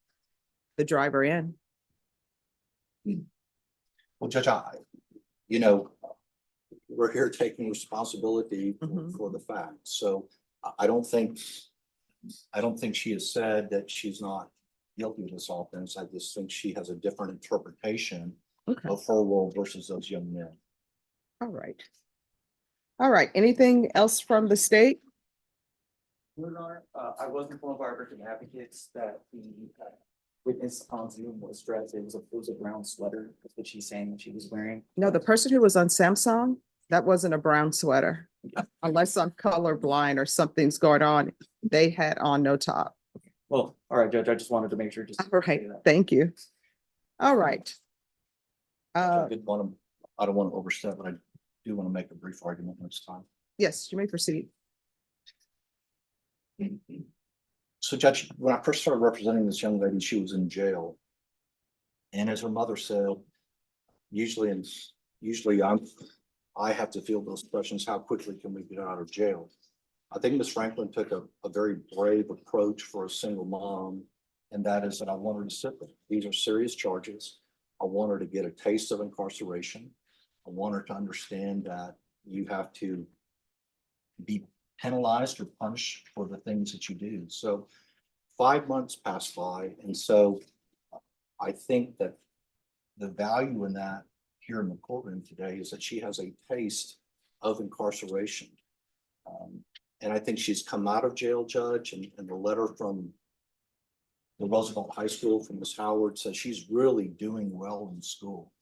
[SPEAKER 1] the driver in.
[SPEAKER 5] Well, Judge, we're here taking responsibility for the facts. So I don't think she has said that she's not guilty of this offense. I just think she has a different interpretation of her role versus those young men.
[SPEAKER 1] All right. All right, anything else from the state?
[SPEAKER 19] I was informed by our victim advocates that the witness on Zoom was dressed, it was a brown sweater, that's what she's saying that she was wearing.
[SPEAKER 1] No, the person who was on Samsung, that wasn't a brown sweater. Unless I'm colorblind or something's going on, they had on no top.
[SPEAKER 19] Well, all right, Judge, I just wanted to make sure.
[SPEAKER 1] All right, thank you. All right.
[SPEAKER 5] I don't want to overstep, but I do want to make a brief argument next time.
[SPEAKER 1] Yes, you may proceed.
[SPEAKER 5] So, Judge, when I first started representing this young lady, she was in jail. And as her mother said, usually I have to field those questions, how quickly can we get out of jail? I think Ms. Franklin took a very brave approach for a single mom, and that is that I want her to sit there. These are serious charges. I want her to get a taste of incarceration. I want her to understand that you have to be penalized or punished for the things that you do. So 5 months passed by. And so I think that the value in that here in the courtroom today is that she has a taste of incarceration. And I think she's come out of jail, Judge, and the letter from the Roosevelt High School from Ms. Howard says she's really doing well in school.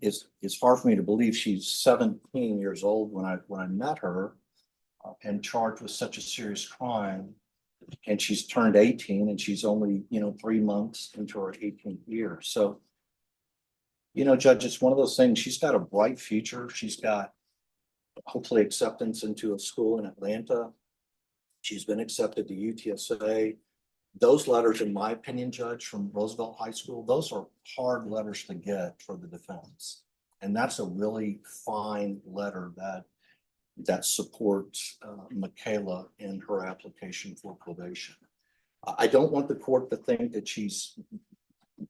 [SPEAKER 5] It's hard for me to believe she's 17 years old when I met her and charged with such a serious crime, and she's turned 18 and she's only 3 months into her 18th year. So Judge, it's one of those things. She's got a bright future. She's got hopefully acceptance into a school in Atlanta. She's been accepted to UTSA. Those letters, in my opinion, Judge, from Roosevelt High School, those are hard letters to get for the defense. And that's a really fine letter that supports Michaela in her application for probation. I don't want the court to think that she's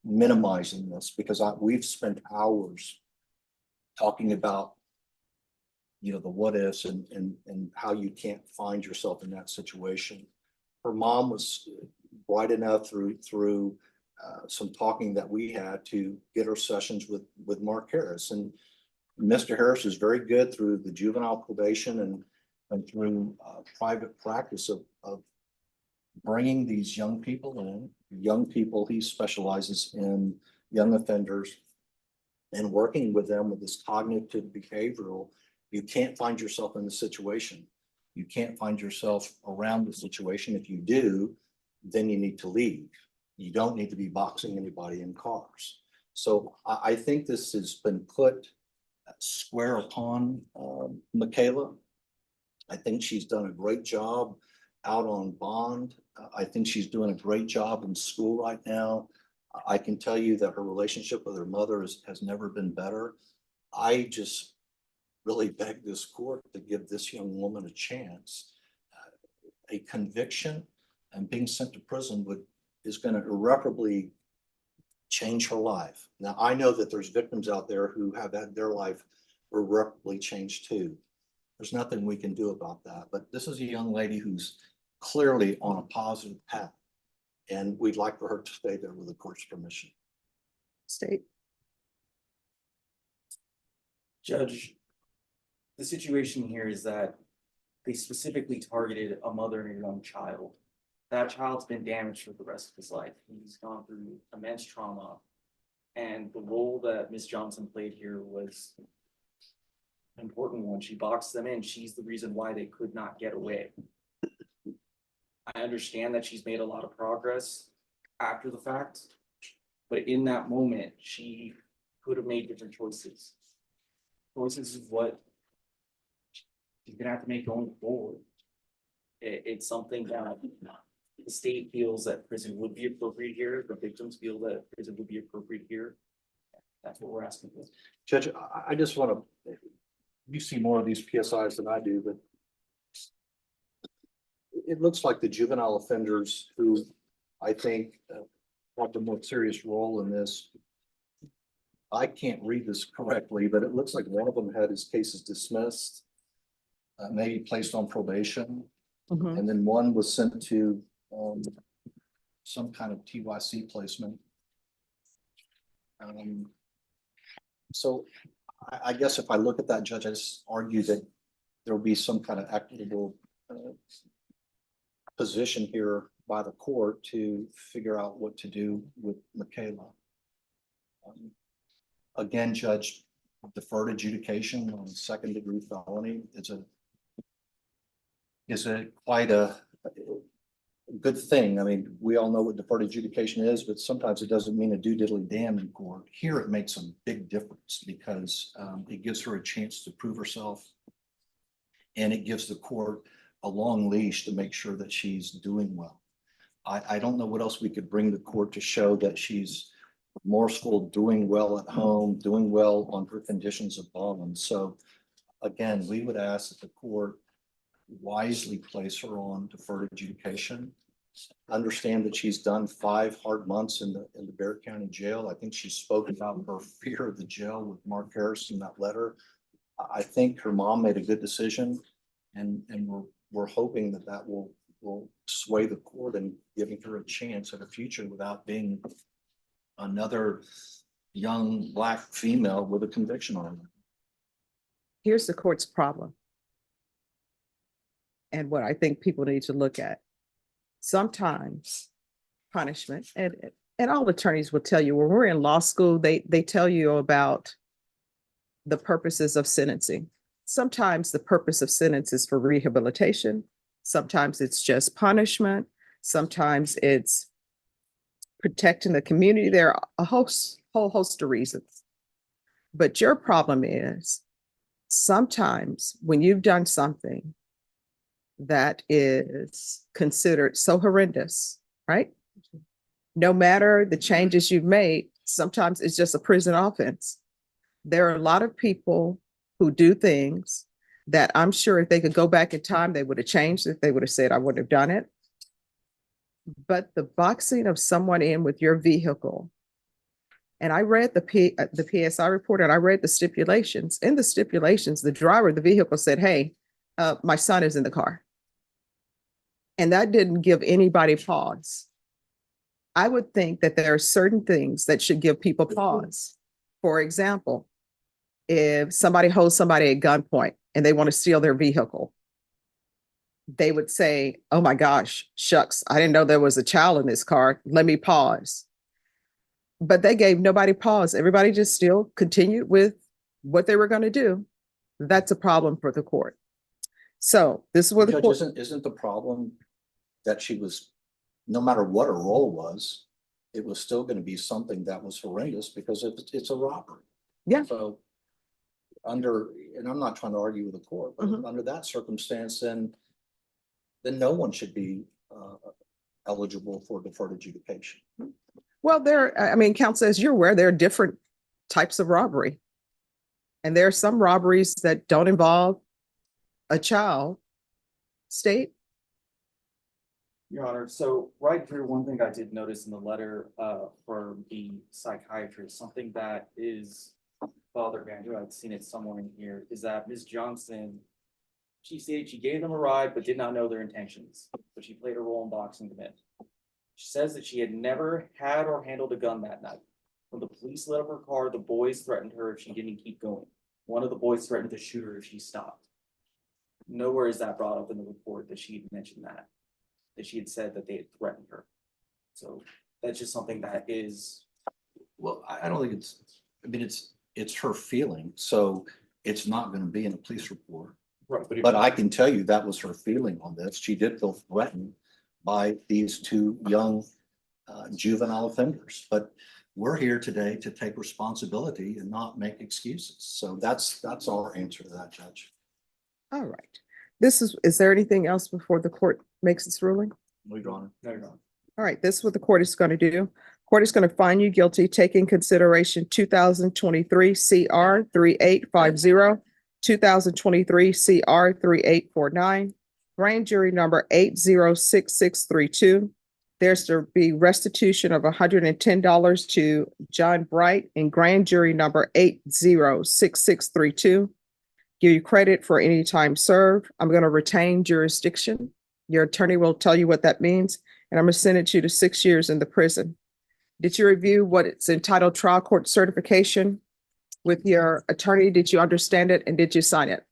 [SPEAKER 5] minimizing this, because we've spent hours talking about the what ifs and how you can't find yourself in that situation. Her mom was bright enough through some talking that we had to get her sessions with Mark Harris, and Mr. Harris is very good through the juvenile probation and through private practice of bringing these young people in. Young people, he specializes in young offenders and working with them with this cognitive behavioral. You can't find yourself in the situation. you can't find yourself around the situation. If you do, then you need to leave. You don't need to be boxing anybody in cars. So I think this has been put square upon Michaela. I think she's done a great job out on bond. I think she's doing a great job in school right now. I can tell you that her relationship with her mother has never been better. I just really beg this court to give this young woman a chance. A conviction and being sent to prison is going to irreparably change her life. Now, I know that there's victims out there who have had their life irreparably changed too. There's nothing we can do about that, but this is a young lady who's clearly on a positive path, and we'd like for her to stay there with the court's permission.
[SPEAKER 1] State.
[SPEAKER 19] Judge, the situation here is that they specifically targeted a mother and a young child. That child's been damaged for the rest of his life. He's gone through immense trauma. And the role that Ms. Johnson played here was an important one. She boxed them in. She's the reason why they could not get away. I understand that she's made a lot of progress after the fact, but in that moment, she could have made different choices. Choices is what she's gonna have to make going forward. It's something that the state feels that prison would be appropriate here. The victims feel that prison would be appropriate here. That's what we're asking for.
[SPEAKER 5] Judge, I just want to, you see more of these PSIs than I do, but it looks like the juvenile offenders who I think have the more serious role in this. I can't read this correctly, but it looks like one of them had his cases dismissed, maybe placed on probation, and then one was sent to some kind of TYC placement. So I guess if I look at that, Judge, I just argue that there will be some kind of equitable position here by the court to figure out what to do with Michaela. Again, Judge, deferred adjudication on second-degree felony is quite a good thing. I mean, we all know what deferred adjudication is, but sometimes it doesn't mean a do diddly damn in court. Here, it makes a big difference because it gives her a chance to prove herself, and it gives the court a long leash to make sure that she's doing well. I don't know what else we could bring the court to show that she's remorseful, doing well at home, doing well on her conditions of bond. So again, we would ask that the court wisely place her on deferred adjudication. Understand that she's done 5 hard months in the Bexar County Jail. I think she spoke about her fear of the jail with Mark Harris in that letter. I think her mom made a good decision, and we're hoping that will sway the court in giving her a chance at a future without being another young Black female with a conviction on her.
[SPEAKER 1] Here's the court's problem, and what I think people need to look at. Sometimes punishment, and all attorneys will tell you when we're in law school, they tell you about the purposes of sentencing. Sometimes the purpose of sentence is for rehabilitation. Sometimes it's just punishment. Sometimes it's protecting the community. There are a whole host of reasons. But your problem is sometimes when you've done something that is considered so horrendous, right? No matter the changes you've made, sometimes it's just a prison offense. There are a lot of people who do things that I'm sure if they could go back in time, they would have changed it. They would have said, I wouldn't have done it. But the boxing of someone in with your vehicle, and I read the PSI report and I read the stipulations. In the stipulations, the driver of the vehicle said, hey, my son is in the car. And that didn't give anybody pause. I would think that there are certain things that should give people pause. For example, if somebody holds somebody at gunpoint and they want to steal their vehicle, they would say, oh my gosh, shucks, I didn't know there was a child in this car. Let me pause. But they gave nobody pause. Everybody just still continued with what they were going to do. That's a problem for the court. So this is what the
[SPEAKER 5] Judge,
[SPEAKER 1] court,
[SPEAKER 5] isn't the problem that she was, no matter what her role was, it was still gonna be something that was horrendous because it's a robbery.
[SPEAKER 1] Yeah.
[SPEAKER 5] So under, and I'm not trying to argue with the court, but
[SPEAKER 1] Mhm.
[SPEAKER 5] under that circumstance, then no one should be eligible for deferred adjudication.
[SPEAKER 1] well, I mean, counsel, as you're aware, there are different types of robbery. And there are some robberies that don't involve a child. State?
[SPEAKER 19] Your Honor, so right here, one thing I did notice in the letter for the psychiatrist, something that is Father Andrew, I've seen it somewhere in here, is that Ms. Johnson, she said she gave them a ride but did not know their intentions, but she played a role in boxing them in. She says that she had never had or handled a gun that night. When the police lit up her car, the boys threatened her if she didn't keep going. One of the boys threatened to shoot her if she stopped. Nowhere is that brought up in the report that she had mentioned that she had said that they had threatened her. So that's just something that is.
[SPEAKER 5] Well, I don't think I mean, it's her feeling, so it's not gonna be in a police report.
[SPEAKER 19] Right,
[SPEAKER 5] But I can tell you that was her feeling on this. She did feel threatened by these two young juvenile offenders. But we're here today to take responsibility and not make excuses. So that's our answer to that, Judge.
[SPEAKER 1] All right. Is there anything else before the court makes its ruling?
[SPEAKER 5] No, Your Honor.
[SPEAKER 19] No, Your Honor.
[SPEAKER 1] All right, this is what the court is going to do. Court is going to find you guilty, taking consideration 2023 CR 3850, 2023 CR 3849, grand jury number 806632. There's to be restitution of $110 to John Bright in grand jury number 806632. Give you credit for any time served. I'm going to retain jurisdiction. Your attorney will tell you what that means, and I'm going to sentence you to 6 years in the prison. Did you review what it's entitled trial court certification with your attorney? Did you understand it and did you sign it?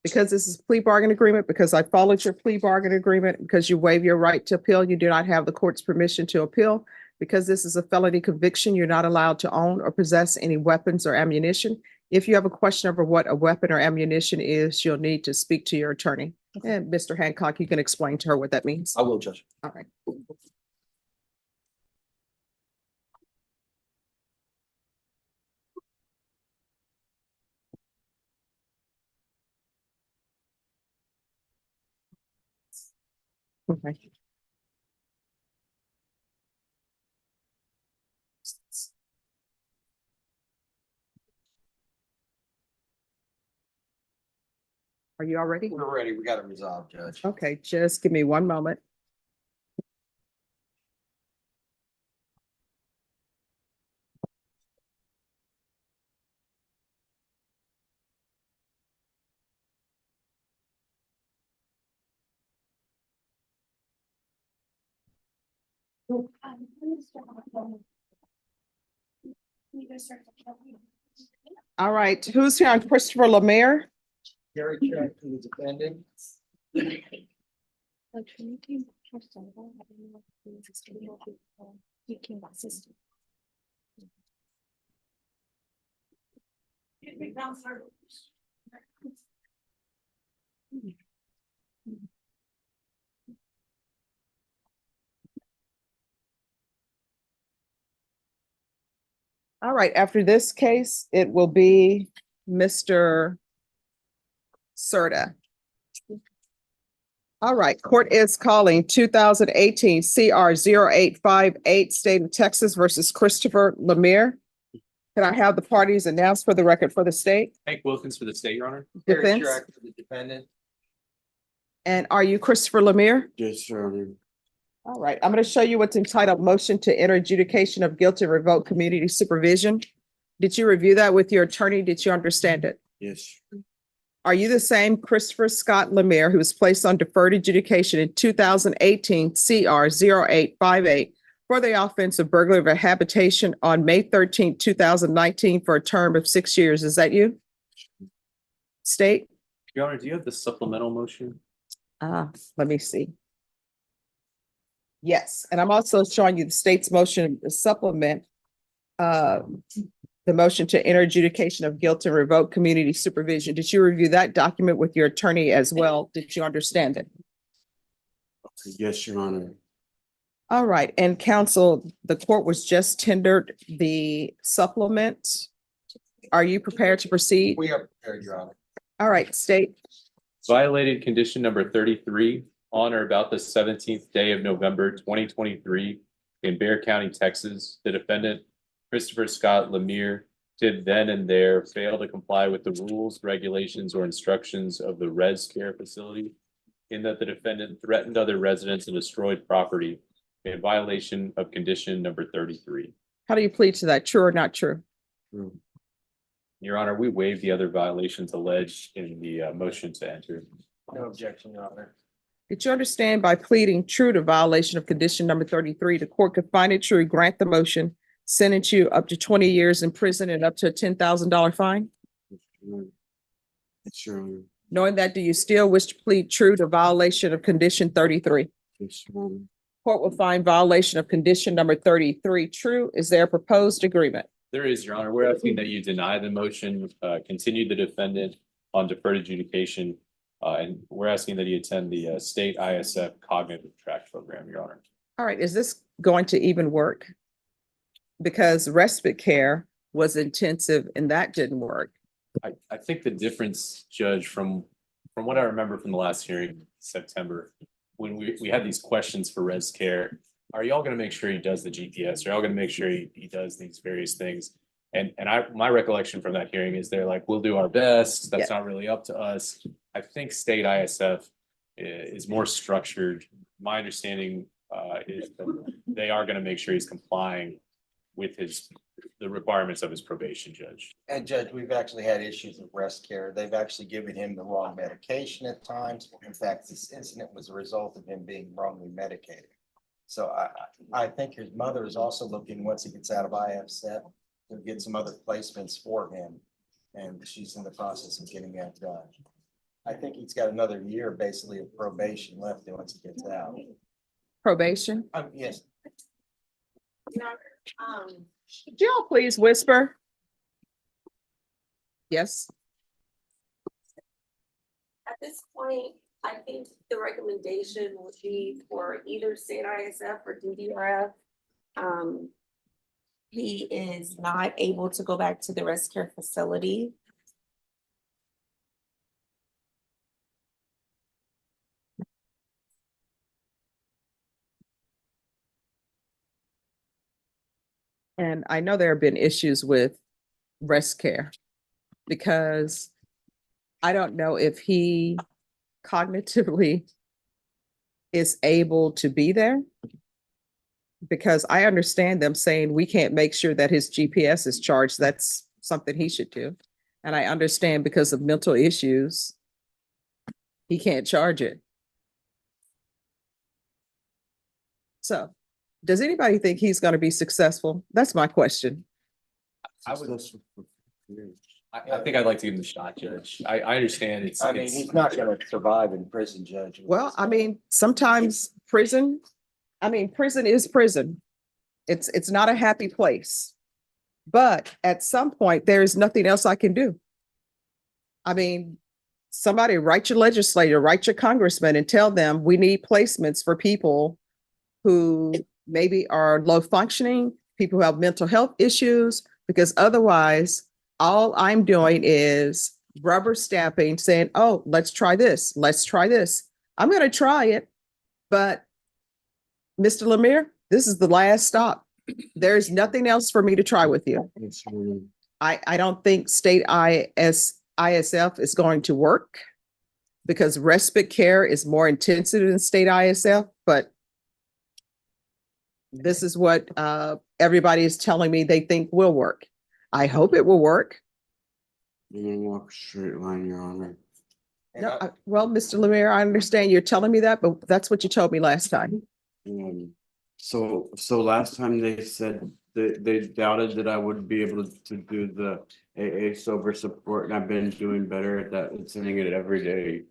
[SPEAKER 1] Because this is a plea bargain agreement, because I followed your plea bargain agreement, because you waive your right to appeal, you do not have the court's permission to appeal. Because this is a felony conviction, you're not allowed to own or possess any weapons or ammunition. If you have a question over what a weapon or ammunition is, you'll need to speak to your attorney. And Mr. Hancock, you can explain to her what that means.
[SPEAKER 5] I will, Judge.
[SPEAKER 1] All right. Okay. Are you all ready?
[SPEAKER 5] We're ready. We got to resolve, Judge.
[SPEAKER 1] Okay, just give me one moment. All right, who's here on Christopher Lemire?
[SPEAKER 5] Gary Track to the defendant.
[SPEAKER 1] All right, after this case, it will be Mr. Serta. All right, court is calling 2018 CR 0858, State of Texas versus Christopher Lemire. Can I have the parties announced for the record for the state?
[SPEAKER 18] Hank Wilkins for the state, Your Honor.
[SPEAKER 5] Gary
[SPEAKER 1] Defense?
[SPEAKER 5] Track to the defendant.
[SPEAKER 1] And are you Christopher Lemire?
[SPEAKER 8] Yes, sir.
[SPEAKER 1] All right, I'm going to show you what's entitled Motion to Enter Adjudication of Guilty and Revoke Community Supervision. Did you review that with your attorney? Did you understand it?
[SPEAKER 8] Yes.
[SPEAKER 1] Are you the same Christopher Scott Lemire who was placed on deferred adjudication in 2018 CR 0858 for the offense of burglary of a habitation on May 13, 2019 for a term of 6 years? Is that you? State?
[SPEAKER 18] Your Honor, do you have the supplemental motion?
[SPEAKER 1] Let me see. Yes, and I'm also showing you the state's motion to supplement. The motion to enter adjudication of guilt and revoke community supervision. Did you review that document with your attorney as well? Did you understand it?
[SPEAKER 20] Yes, Your Honor.
[SPEAKER 1] All right, and counsel, the court was just tendered the supplement. Are you prepared to proceed?
[SPEAKER 5] We are prepared, Your Honor.
[SPEAKER 1] All right, state.
[SPEAKER 18] Violated condition number 33 on or about the 17th day of November 2023 in Bexar County, Texas. The defendant, Christopher Scott Lemire, did then and there fail to comply with the rules, regulations, or instructions of the res care facility, in that the defendant threatened other residents and destroyed property in violation of condition number 33.
[SPEAKER 1] How do you plead to that? True or not true?
[SPEAKER 18] Your Honor, we waive the other violations alleged in the motion to enter.
[SPEAKER 5] No objection, Your Honor.
[SPEAKER 1] Did you understand by pleading true to violation of condition number 33, the court could find it true, grant the motion, sentence you up to 20 years in prison and up to a $10,000 fine?
[SPEAKER 20] Sure.
[SPEAKER 1] Knowing that, do you still wish to plead true to violation of condition 33? Court will find violation of condition number 33 true. Is there a proposed agreement?
[SPEAKER 18] There is, Your Honor. We're asking that you deny the motion, continue the defendant on deferred adjudication, and we're asking that he attend the state ISF cognitive track program, Your Honor.
[SPEAKER 1] All right, is this going to even work? Because respite care was intensive and that didn't work.
[SPEAKER 18] I think the difference, Judge, from what I remember from the last hearing in September, when we had these questions for res care, are y'all going to make sure he does the GPS? Are y'all going to make sure he does these various things? And my recollection from that hearing is they're like, we'll do our best. That's not really up to us. I think state ISF is more structured. My understanding is that they are going to make sure he's complying with the requirements of his probation, Judge.
[SPEAKER 5] And Judge, we've actually had issues with rest care. They've actually given him the wrong medication at times. In fact, this incident was a result of him being wrongly medicated. So I think his mother is also looking, once he gets out of IFSF, to get some other placements for him. And she's in the process of getting that done. I think he's got another year basically of probation left once he gets out.
[SPEAKER 1] Probation?
[SPEAKER 5] Yes.
[SPEAKER 1] Could y'all please whisper? Yes.
[SPEAKER 16] At this point, I think the recommendation would be for either state ISF or DDRF. He is not able to go back to the rest care facility.
[SPEAKER 1] And I know there have been issues with rest care because I don't know if he cognitively is able to be there. Because I understand them saying we can't make sure that his GPS is charged. That's something he should do. And I understand because of mental issues, he can't charge it. So does anybody think he's going to be successful? That's my question.
[SPEAKER 18] I think I'd like to give him the shot, Judge. I understand it's.
[SPEAKER 5] I mean, he's not going to survive in prison, Judge.
[SPEAKER 1] Well, I mean, sometimes prison is prison. It's not a happy place. But at some point, there is nothing else I can do. I mean, somebody write your legislator, write your congressman and tell them we need placements for people who maybe are low functioning, people who have mental health issues, because otherwise all I'm doing is rubber stamping saying, oh, let's try this. Let's try this. I'm going to try it. But Mr. Lemire, this is the last stop. There's nothing else for me to try with you. I don't think state ISF is going to work because respite care is more intensive than state ISF, but this is what everybody is telling me they think will work. I hope it will work.
[SPEAKER 20] You're gonna walk a straight line, Your Honor.
[SPEAKER 1] No, well, Mr. Lemire, I understand you're telling me that, but that's what you told me last time.
[SPEAKER 20] So last time they said they doubted that I would be able to do the AA sober support, and I've been doing better at that and sending it every day.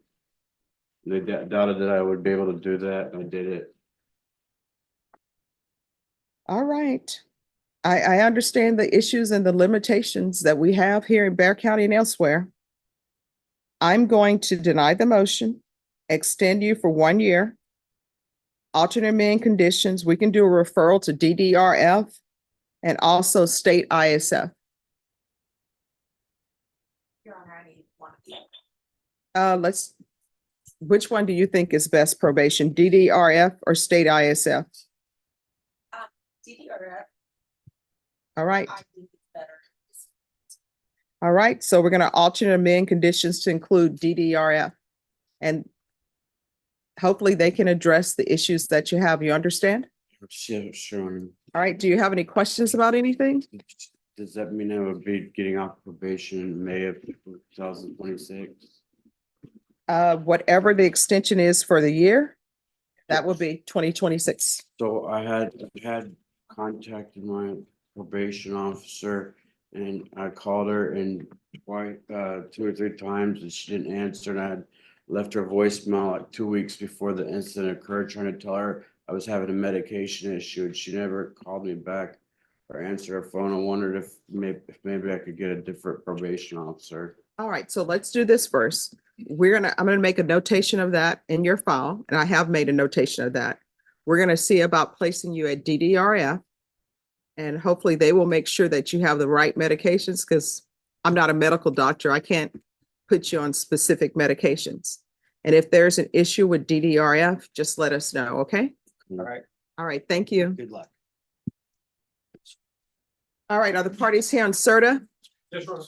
[SPEAKER 20] They doubted that I would be able to do that, and I did it.
[SPEAKER 1] All right. I understand the issues and the limitations that we have here in Bear County and elsewhere. I'm going to deny the motion, extend you for 1 year. Alternate amend conditions, we can do a referral to DDRF and also state ISF.
[SPEAKER 16] Your Honor, I need one.
[SPEAKER 1] Which one do you think is best probation, DDRF or state ISF?
[SPEAKER 16] DDRF,
[SPEAKER 1] All right.
[SPEAKER 16] I think it's better.
[SPEAKER 1] All right, so we're gonna alternate amend conditions to include DDRF. And hopefully they can address the issues that you have. You understand?
[SPEAKER 20] Sure.
[SPEAKER 1] All right, do you have any questions about anything?
[SPEAKER 20] Does that mean I would be getting off probation in May of 2026?
[SPEAKER 1] Whatever the extension is for the year, that will be 2026.
[SPEAKER 20] So I had contacted my probation officer and I called her and twice, 2 or 3 times and she didn't answer, and I had left her voicemail like 2 weeks before the incident occurred, trying to tell her I was having a medication issue, and she never called me back or answered her phone. I wondered if maybe I could get a different probation officer.
[SPEAKER 1] All right, so let's do this first. I'm gonna make a notation of that in your file, and I have made a notation of that. We're gonna see about placing you at DDRF. And hopefully they will make sure that you have the right medications, because I'm not a medical doctor. I can't put you on specific medications. And if there's an issue with DDRF, just let us know, okay?
[SPEAKER 5] All right,
[SPEAKER 1] All right, thank you.
[SPEAKER 5] good luck.
[SPEAKER 1] All right, are the parties here on CERTA?
[SPEAKER 17] Yes, Your Honor.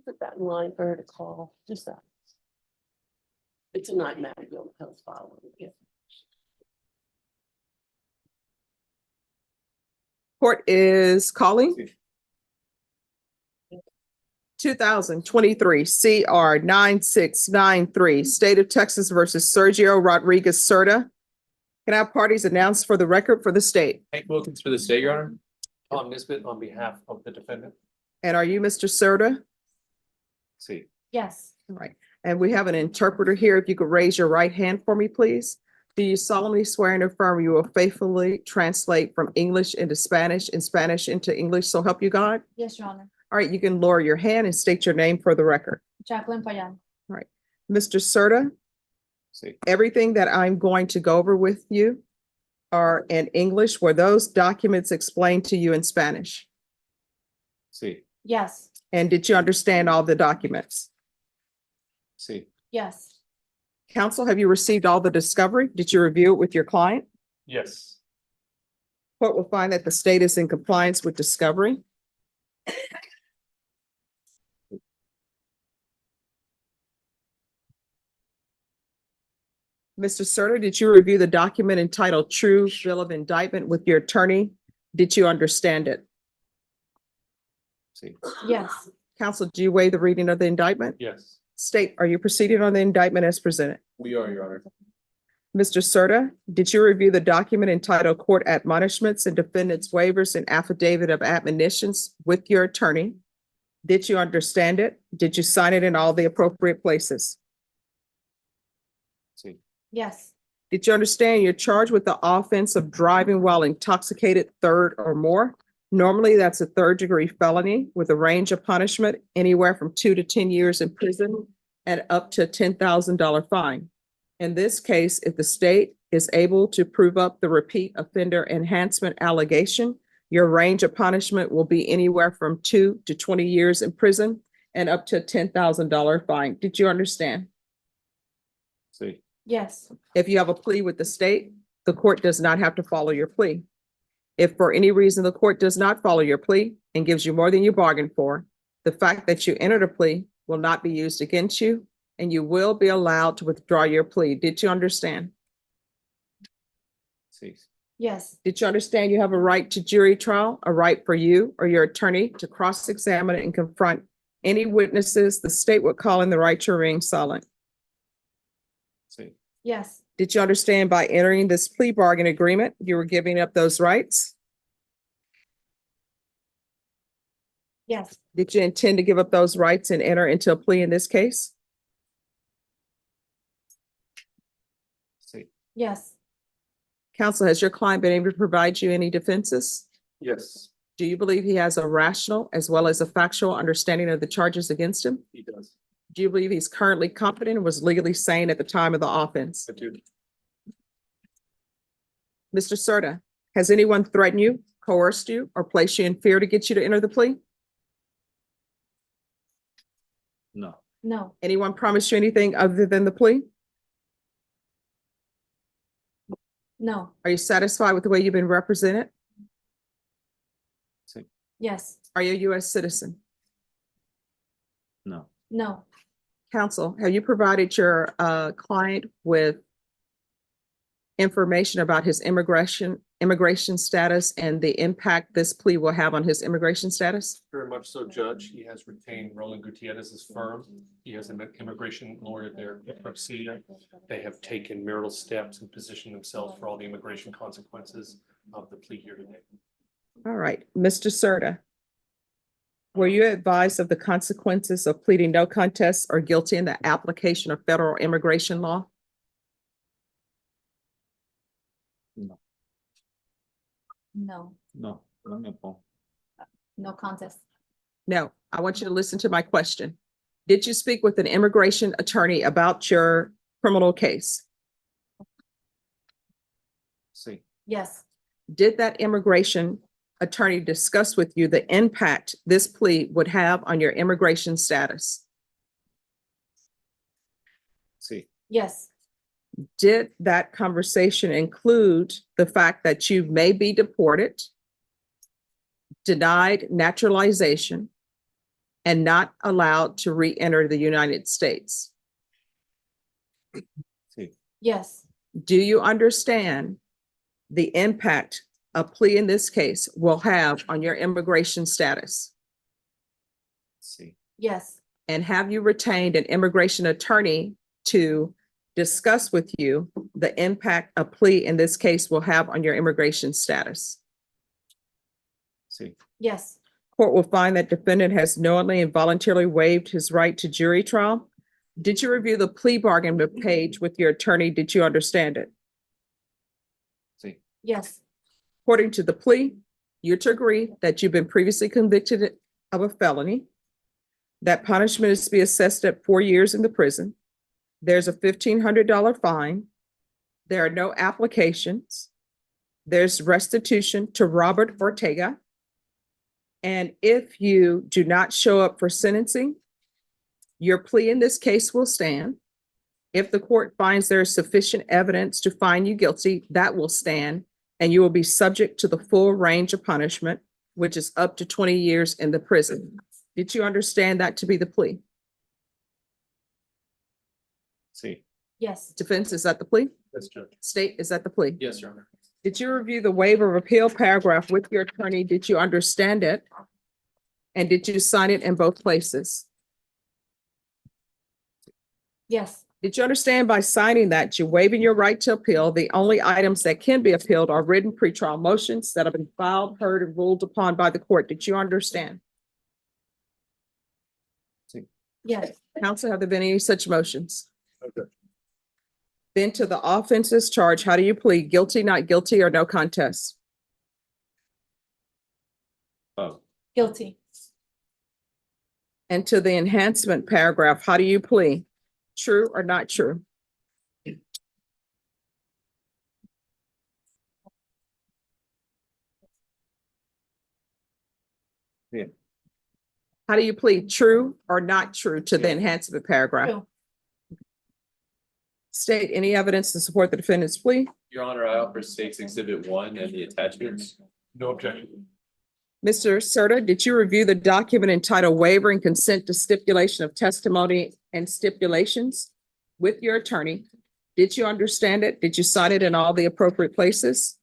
[SPEAKER 3] Put that in line for her to call, just that. It's a nightmare, you'll tell us following.
[SPEAKER 1] Court is calling 2023 CR 9693, State of Texas versus Sergio Rodriguez CERTA. Can I have parties announced for the record for the state?
[SPEAKER 17] Hank Wilkins for the state, Your Honor. Tom Nisbet on behalf of the defendant.
[SPEAKER 1] And are you Mr. CERTA?
[SPEAKER 17] See.
[SPEAKER 9] Yes.
[SPEAKER 1] Right. And we have an interpreter here. If you could raise your right hand for me, please. Do you solemnly swear and affirm you will faithfully translate from English into Spanish and Spanish into English, so help you God?
[SPEAKER 9] Yes, Your Honor.
[SPEAKER 1] All right, you can lower your hand and state your name for the record.
[SPEAKER 9] Jacqueline Payan.
[SPEAKER 1] All right. Mr. Serta,
[SPEAKER 17] See.
[SPEAKER 1] everything that I'm going to go over with you are in English. Were those documents explained to you in Spanish?
[SPEAKER 17] See.
[SPEAKER 9] Yes.
[SPEAKER 1] And did you understand all the documents?
[SPEAKER 17] See.
[SPEAKER 9] Yes.
[SPEAKER 1] Counsel, have you received all the discovery? Did you review it with your client?
[SPEAKER 17] Yes.
[SPEAKER 1] Court will find that the state is in compliance with discovery. Mr. Serta, did you review the document entitled True Bill of Indictment with your attorney? Did you understand it?
[SPEAKER 17] See.
[SPEAKER 9] Yes.
[SPEAKER 1] Counsel, do you waive the reading of the indictment?
[SPEAKER 17] Yes.
[SPEAKER 1] State, are you proceeding on the indictment as presented?
[SPEAKER 17] We are, Your Honor.
[SPEAKER 1] Mr. Serta, did you review the document entitled Court Admonishments and Defendants Waivers and Affidavit of Admonitions with your attorney? Did you understand it? Did you sign it in all the appropriate places?
[SPEAKER 17] See.
[SPEAKER 9] Yes.
[SPEAKER 1] Did you understand you're charged with the offense of driving while intoxicated, third or more? Normally, that's a third-degree felony with a range of punishment anywhere from 2 to 10 years in prison and up to a $10,000 fine. In this case, if the state is able to prove up the repeat offender enhancement allegation, your range of punishment will be anywhere from 2 to 20 years in prison and up to a $10,000 fine. Did you understand?
[SPEAKER 17] See.
[SPEAKER 9] Yes.
[SPEAKER 1] If you have a plea with the state, the court does not have to follow your plea. If for any reason the court does not follow your plea and gives you more than you bargained for, the fact that you entered a plea will not be used against you, and you will be allowed to withdraw your plea. Did you understand?
[SPEAKER 17] See.
[SPEAKER 9] Yes.
[SPEAKER 1] Did you understand you have a right to jury trial, a right for you or your attorney to cross-examine and confront any witnesses the state would call in the right to remain silent?
[SPEAKER 17] See.
[SPEAKER 9] Yes.
[SPEAKER 1] Did you understand by entering this plea bargain agreement, you were giving up those rights?
[SPEAKER 9] Yes.
[SPEAKER 1] Did you intend to give up those rights and enter into a plea in this case?
[SPEAKER 17] See.
[SPEAKER 9] Yes.
[SPEAKER 1] Counsel, has your client been able to provide you any defenses?
[SPEAKER 17] Yes,
[SPEAKER 1] Do you believe he has a rational as well as a factual understanding of the charges against him?
[SPEAKER 17] he does.
[SPEAKER 1] Do you believe he's currently competent and was legally sane at the time of the offense?
[SPEAKER 17] I do.
[SPEAKER 1] Mr. Serta, has anyone threatened you, coerced you, or placed you in fear to get you to enter the plea?
[SPEAKER 17] No.
[SPEAKER 9] No.
[SPEAKER 1] Anyone promised you anything other than the plea?
[SPEAKER 9] No.
[SPEAKER 1] Are you satisfied with the way you've been represented?
[SPEAKER 17] See.
[SPEAKER 9] Yes.
[SPEAKER 1] Are you a U.S. citizen?
[SPEAKER 17] No.
[SPEAKER 9] No.
[SPEAKER 1] Counsel, have you provided your client with information about his immigration status and the impact this plea will have on his immigration status?
[SPEAKER 17] Very much so, Judge. He has retained Roland Gutierrez's firm. He has an immigration lawyer there, Garcia. They have taken marital steps and positioned themselves for all the immigration consequences of the plea here today.
[SPEAKER 1] All right, Mr. Serta, were you advised of the consequences of pleading no contest or guilty in the application of federal immigration law?
[SPEAKER 17] No.
[SPEAKER 9] No.
[SPEAKER 17] No.
[SPEAKER 9] No contest.
[SPEAKER 1] No, I want you to listen to my question. Did you speak with an immigration attorney about your criminal case?
[SPEAKER 17] See.
[SPEAKER 9] Yes.
[SPEAKER 1] Did that immigration attorney discuss with you the impact this plea would have on your immigration status?
[SPEAKER 17] See.
[SPEAKER 9] Yes.
[SPEAKER 1] Did that conversation include the fact that you may be deported, denied naturalization, and not allowed to re-enter the United States?
[SPEAKER 17] See.
[SPEAKER 9] Yes.
[SPEAKER 1] Do you understand the impact a plea in this case will have on your immigration status?
[SPEAKER 17] See.
[SPEAKER 9] Yes.
[SPEAKER 1] And have you retained an immigration attorney to discuss with you the impact a plea in this case will have on your immigration status?
[SPEAKER 17] See.
[SPEAKER 9] Yes.
[SPEAKER 1] Court will find that defendant has knowingly and voluntarily waived his right to jury trial. Did you review the plea bargain page with your attorney? Did you understand it?
[SPEAKER 17] See.
[SPEAKER 9] Yes.
[SPEAKER 1] According to the plea, you're to agree that you've been previously convicted of a felony. That punishment is to be assessed at 4 years in the prison. There's a $1,500 fine. There are no applications. There's restitution to Robert Ortega. And if you do not show up for sentencing, your plea in this case will stand. If the court finds there is sufficient evidence to find you guilty, that will stand, and you will be subject to the full range of punishment, which is up to 20 years in the prison. Did you understand that to be the plea?
[SPEAKER 17] See.
[SPEAKER 9] Yes.
[SPEAKER 1] Defense, is that the plea?
[SPEAKER 17] Yes, Judge.
[SPEAKER 1] State, is that the plea?
[SPEAKER 17] Yes, Your Honor.
[SPEAKER 1] Did you review the waiver of appeal paragraph with your attorney? Did you understand it? And did you sign it in both places?
[SPEAKER 9] Yes.
[SPEAKER 1] Did you understand by signing that you're waiving your right to appeal? The only items that can be appealed are written pretrial motions that have been filed, heard, and ruled upon by the court. Did you understand?
[SPEAKER 9] Yes.
[SPEAKER 1] Counsel, have there been any such motions?
[SPEAKER 17] Okay.
[SPEAKER 1] Then to the offenses charged, how do you plead? Guilty, not guilty, or no contest?
[SPEAKER 17] Oh.
[SPEAKER 9] Guilty.
[SPEAKER 1] And to the enhancement paragraph, how do you plead? True or not true?
[SPEAKER 17] Yeah.
[SPEAKER 1] How do you plead? True or not true to the
[SPEAKER 17] Yeah.
[SPEAKER 1] enhancement paragraph?
[SPEAKER 9] True.
[SPEAKER 1] State any evidence to support the defendant's plea.
[SPEAKER 18] Your Honor, I offer State's Exhibit 1 and the attachments.
[SPEAKER 17] No objection.
[SPEAKER 1] Mr. Serta, did you review the document entitled Waiver and Consent to Stipulation of Testimony and Stipulations with your attorney? Did you understand it? Did you sign it in all the appropriate places?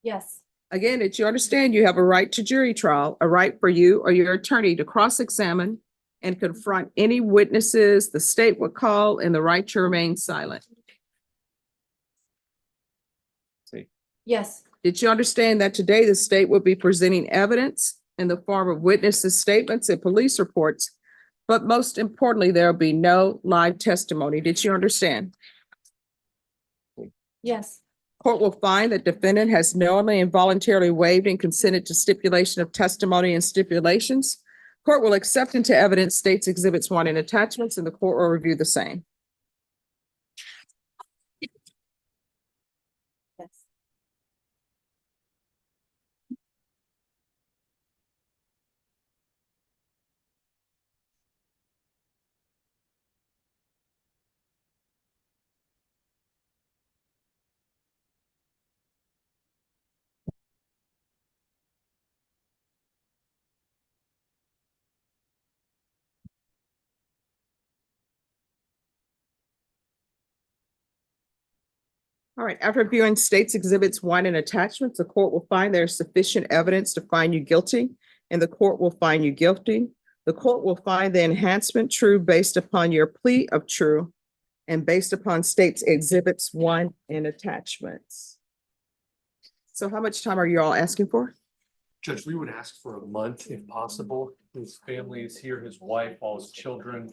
[SPEAKER 9] Yes.
[SPEAKER 1] Again, did you understand you have a right to jury trial, a right for you or your attorney to cross-examine and confront any witnesses the state would call, and the right to remain silent?
[SPEAKER 9] Yes.
[SPEAKER 1] Did you understand that today the state will be presenting evidence in the form of witnesses' statements and police reports? But most importantly, there will be no live testimony. Did you understand?
[SPEAKER 9] Yes.
[SPEAKER 1] Court will find that defendant has knowingly and voluntarily waived and consented to stipulation of testimony and stipulations. Court will accept into evidence states exhibits 1 and attachments, and the court will review the same.
[SPEAKER 9] Yes.
[SPEAKER 1] All right, after reviewing states exhibits 1 and attachments, the court will find there is sufficient evidence to find you guilty, and the court will find you guilty. The court will find the enhancement true based upon your plea of true and based upon states exhibits 1 and attachments. So how much time are you all asking for?
[SPEAKER 17] Judge, we would ask for a month if possible. His family is here, his wife, all his children,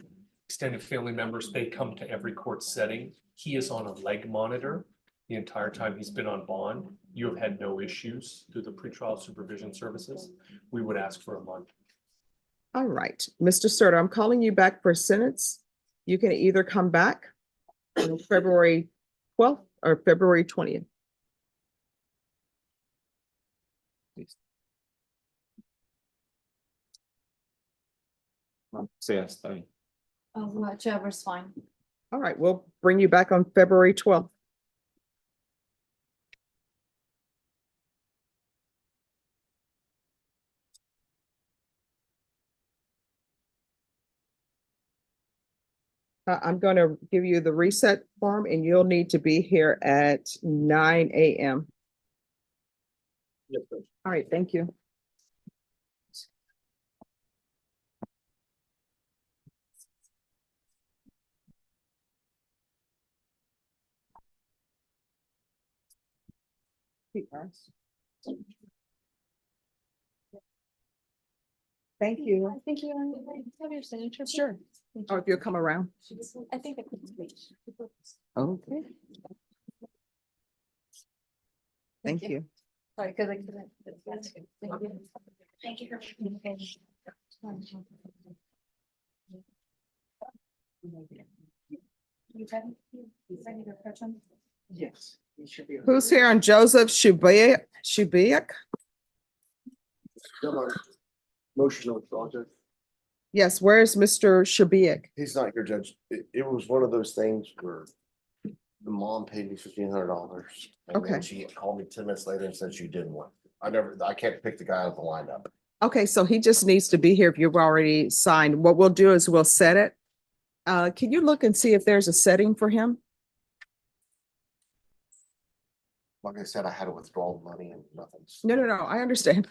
[SPEAKER 17] extended family members, they come to every court setting. He is on a leg monitor the entire time he's been on bond. You have had no issues through the pretrial supervision services. We would ask for a month.
[SPEAKER 1] All right, Mr. Serta, I'm calling you back for a sentence. You can either come back on February 12th or February 20th.
[SPEAKER 18] Say yes, I
[SPEAKER 9] Whichever's fine.
[SPEAKER 1] All right, we'll bring you back on February 12th. I'm going to give you the reset form and you'll need to be here at 9 a.m.
[SPEAKER 17] Yes, Judge.
[SPEAKER 1] All right, thank you. Thank you.
[SPEAKER 9] I think you have your signature.
[SPEAKER 1] Sure. Or if you'll come around.
[SPEAKER 9] I think it could be.
[SPEAKER 1] Okay. Thank you.
[SPEAKER 9] Sorry, because I couldn't. Thank you. Thank you.
[SPEAKER 4] Yes.
[SPEAKER 1] Who's here on Joseph Shubiak?
[SPEAKER 21] Motion to withdraw, Judge.
[SPEAKER 1] Yes, where's Mr. Shubiak?
[SPEAKER 21] He's not here, Judge. It was one of those things where the mom paid me $1,500. And then
[SPEAKER 1] Okay.
[SPEAKER 21] she called me 10 minutes later and said she didn't want. I can't pick the guy out of the lineup.
[SPEAKER 1] Okay, so he just needs to be here if you've already signed. What we'll do is we'll set it. Can you look and see if there's a setting for him?
[SPEAKER 21] Like I said, I had to withdraw money and nothing.
[SPEAKER 1] No, I understand.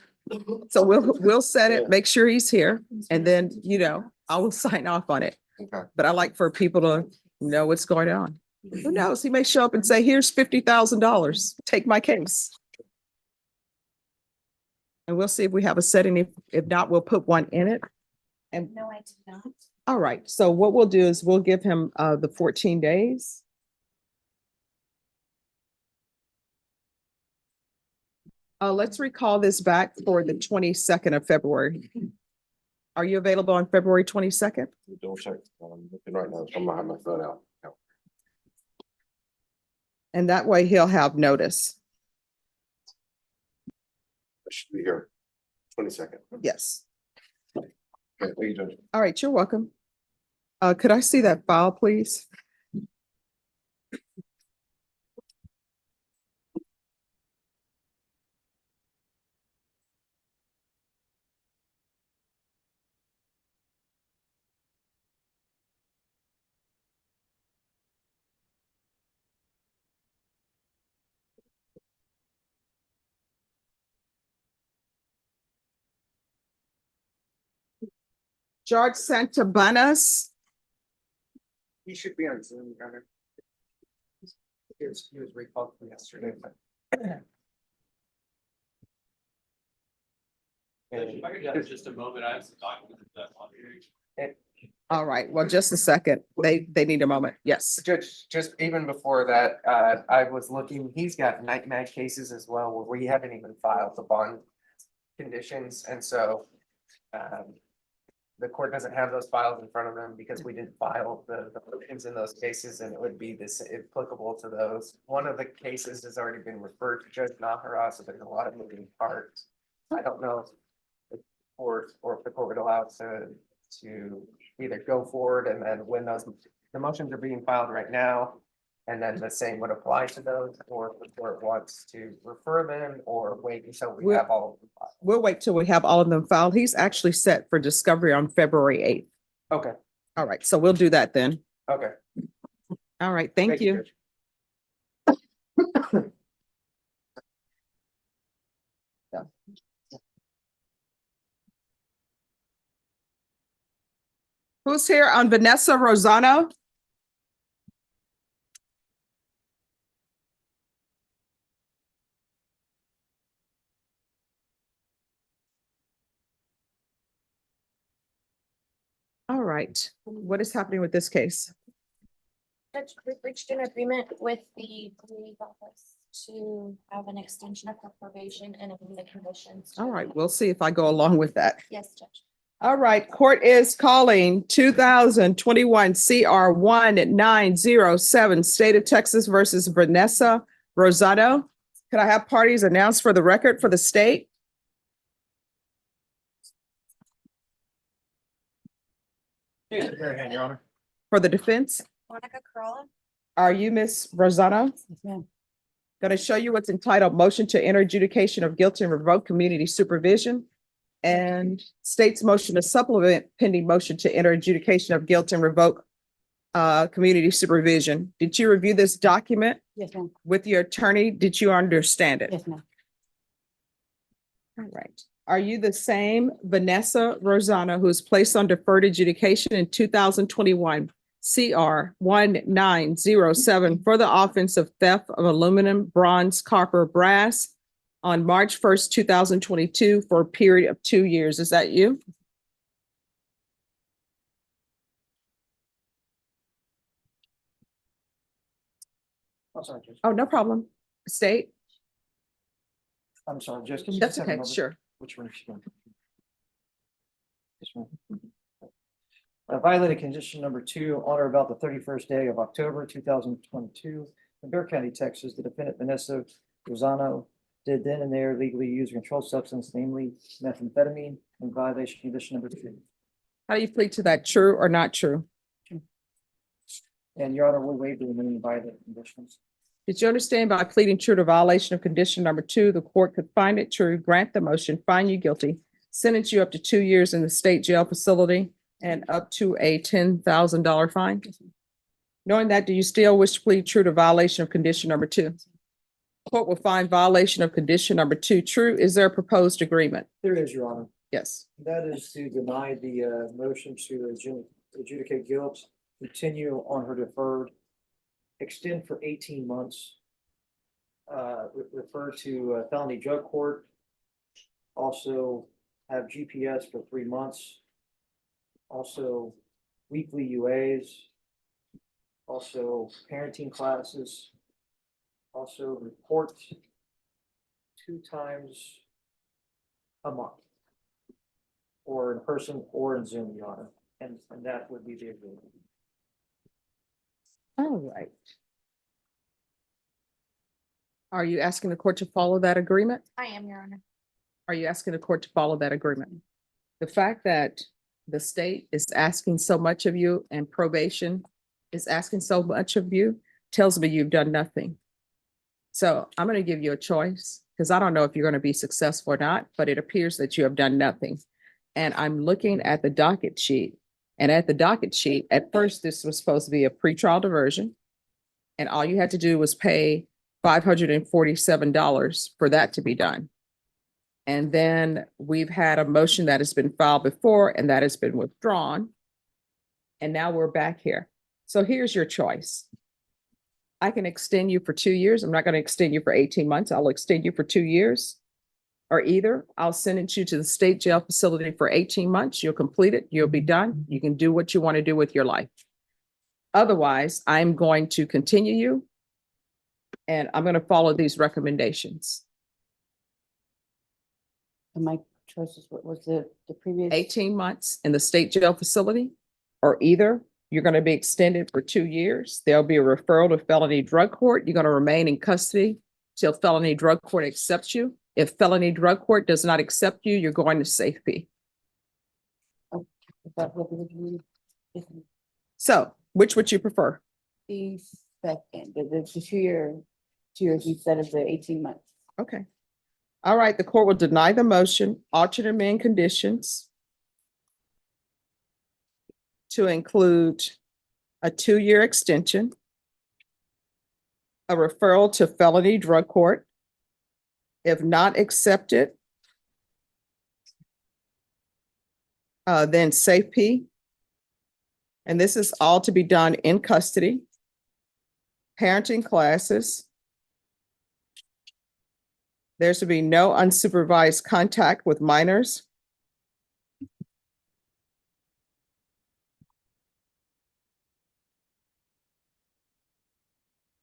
[SPEAKER 1] So we'll set it, make sure he's here, and then, I will sign off on it.
[SPEAKER 21] Okay.
[SPEAKER 1] But I like for people to know what's going on. Who knows? He may show up and say, here's $50,000. Take my case. And we'll see if we have a setting. If not, we'll put one in it. And
[SPEAKER 16] No, I did not.
[SPEAKER 1] all right. So what we'll do is we'll give him the 14 days. Let's recall this back for the 22nd of February. Are you available on February 22nd?
[SPEAKER 21] Don't check. I'm looking right now. I'm gonna have my phone out.
[SPEAKER 1] And that way he'll have notice.
[SPEAKER 21] I should be here. 22nd.
[SPEAKER 1] Yes.
[SPEAKER 21] Okay, thank you, Judge.
[SPEAKER 1] All right, you're welcome. Could I see that file, please? George Santabanez.
[SPEAKER 4] He should be on Zoom, Gunner. He was recalled from yesterday.
[SPEAKER 17] If I could have just a moment, I have some documents that I want to.
[SPEAKER 1] All right, well, just a second. They need a moment. Yes.
[SPEAKER 7] Judge, just even before that, I was looking, he's got nightmare cases as well where we haven't even filed the bond conditions, and so the court doesn't have those files in front of them because we didn't file the motions in those cases, and it would be this applicable to those. One of the cases has already been referred to Judge Nahara, so there's a lot of moving parts. I don't know if the court or if the court would allow to either go forward and then when the motions are being filed right now, and then the same would apply to those, or if the court wants to refer them or wait until we have all of them filed.
[SPEAKER 1] We'll wait till we have all of them filed. He's actually set for discovery on February 8th.
[SPEAKER 7] Okay,
[SPEAKER 1] All right, so we'll do that then.
[SPEAKER 7] okay.
[SPEAKER 1] All right, thank you.
[SPEAKER 7] Judge.
[SPEAKER 1] Yeah. Who's here on Vanessa Rosano? All right, what is happening with this case?
[SPEAKER 9] Judge, we've reached an agreement with the police office to have an extension of her probation and amend the conditions.
[SPEAKER 1] All right, we'll see if I go along with that.
[SPEAKER 9] Yes, Judge.
[SPEAKER 1] All right, court is calling 2021 CR 1907, State of Texas versus Vanessa Rosado. Could I have parties announced for the record for the state?
[SPEAKER 5] Your Honor.
[SPEAKER 1] For the defense?
[SPEAKER 9] Monica Corolla?
[SPEAKER 1] Are you Miss Rosano?
[SPEAKER 3] Yes, ma'am.
[SPEAKER 1] Going to show you what's entitled Motion to Enter Adjudication of Guilt and Revoke Community Supervision, and state's motion to supplement pending motion to enter adjudication of guilt and revoke community supervision. Did you review this document
[SPEAKER 3] Yes, ma'am.
[SPEAKER 1] with your attorney? Did you understand it?
[SPEAKER 3] Yes, ma'am.
[SPEAKER 1] All right. Are you the same Vanessa Rosano who was placed on deferred adjudication in 2021 CR 1907 for the offense of theft of aluminum, bronze, copper, brass on March 1st, 2022 for a period of 2 years? Is that you?
[SPEAKER 7] I'm sorry, Judge.
[SPEAKER 1] Oh, no problem. State?
[SPEAKER 7] I'm sorry, Judge. Can you
[SPEAKER 1] That's
[SPEAKER 7] just have a
[SPEAKER 1] okay,
[SPEAKER 7] moment?
[SPEAKER 1] sure.
[SPEAKER 7] Which one is she going? This one. Violated condition number 2 on or about the 31st day of October 2022 in Bear County, Texas. The defendant Vanessa Rosano did then and there legally use a controlled substance, namely methamphetamine, in violation of condition number 2.
[SPEAKER 1] How do you plead to that? True or not true?
[SPEAKER 7] And Your Honor, we waive the remaining violated conditions.
[SPEAKER 1] Did you understand by pleading true to violation of condition number 2, the court could find it true, grant the motion, find you guilty, sentence you up to 2 years in the state jail facility and up to a $10,000 fine? Knowing that, do you still wish to plead true to violation of condition number 2? Court will find violation of condition number 2 true. Is there a proposed agreement?
[SPEAKER 7] There is, Your Honor.
[SPEAKER 1] Yes.
[SPEAKER 7] That is to deny the motion to adjudicate guilt, continue on her deferred, extend for 18 months, refer to felony drug court, also have GPS for 3 months, also weekly UAs, also parenting classes, also report 2 times a month, or in person or in Zoom, Your Honor, and that would be the agreement.
[SPEAKER 1] All right. Are you asking the court to follow that agreement?
[SPEAKER 9] I am, Your Honor.
[SPEAKER 1] Are you asking the court to follow that agreement? The fact that the state is asking so much of you and probation is asking so much of you tells me you've done nothing. So I'm going to give you a choice because I don't know if you're going to be successful or not, but it appears that you have done nothing. And I'm looking at the docket sheet. And at the docket sheet, at first, this was supposed to be a pretrial diversion. And all you had to do was pay $547 for that to be done. And then we've had a motion that has been filed before and that has been withdrawn. And now we're back here. So here's your choice. I can extend you for 2 years. I'm not going to extend you for 18 months. I'll extend you for 2 years. or either I'll sentence you to the state jail facility for 18 months. You'll complete it. You'll be done. You can do what you want to do with your life. Otherwise, I'm going to continue you and I'm going to follow these recommendations.
[SPEAKER 3] And my choices, what was the previous?
[SPEAKER 1] 18 months in the state jail facility, or either you're going to be extended for 2 years. There'll be a referral to felony drug court. You're going to remain in custody till felony drug court accepts you. If felony drug court does not accept you, you're going to safety. So which would you prefer?
[SPEAKER 3] The second, the 2 year, 2 years instead of the 18 months.
[SPEAKER 1] Okay. All right, the court will deny the motion, alternate amend conditions to include a 2-year extension, a referral to felony drug court. If not accepted, then safety. And this is all to be done in custody. Parenting classes. There should be no unsupervised contact with minors.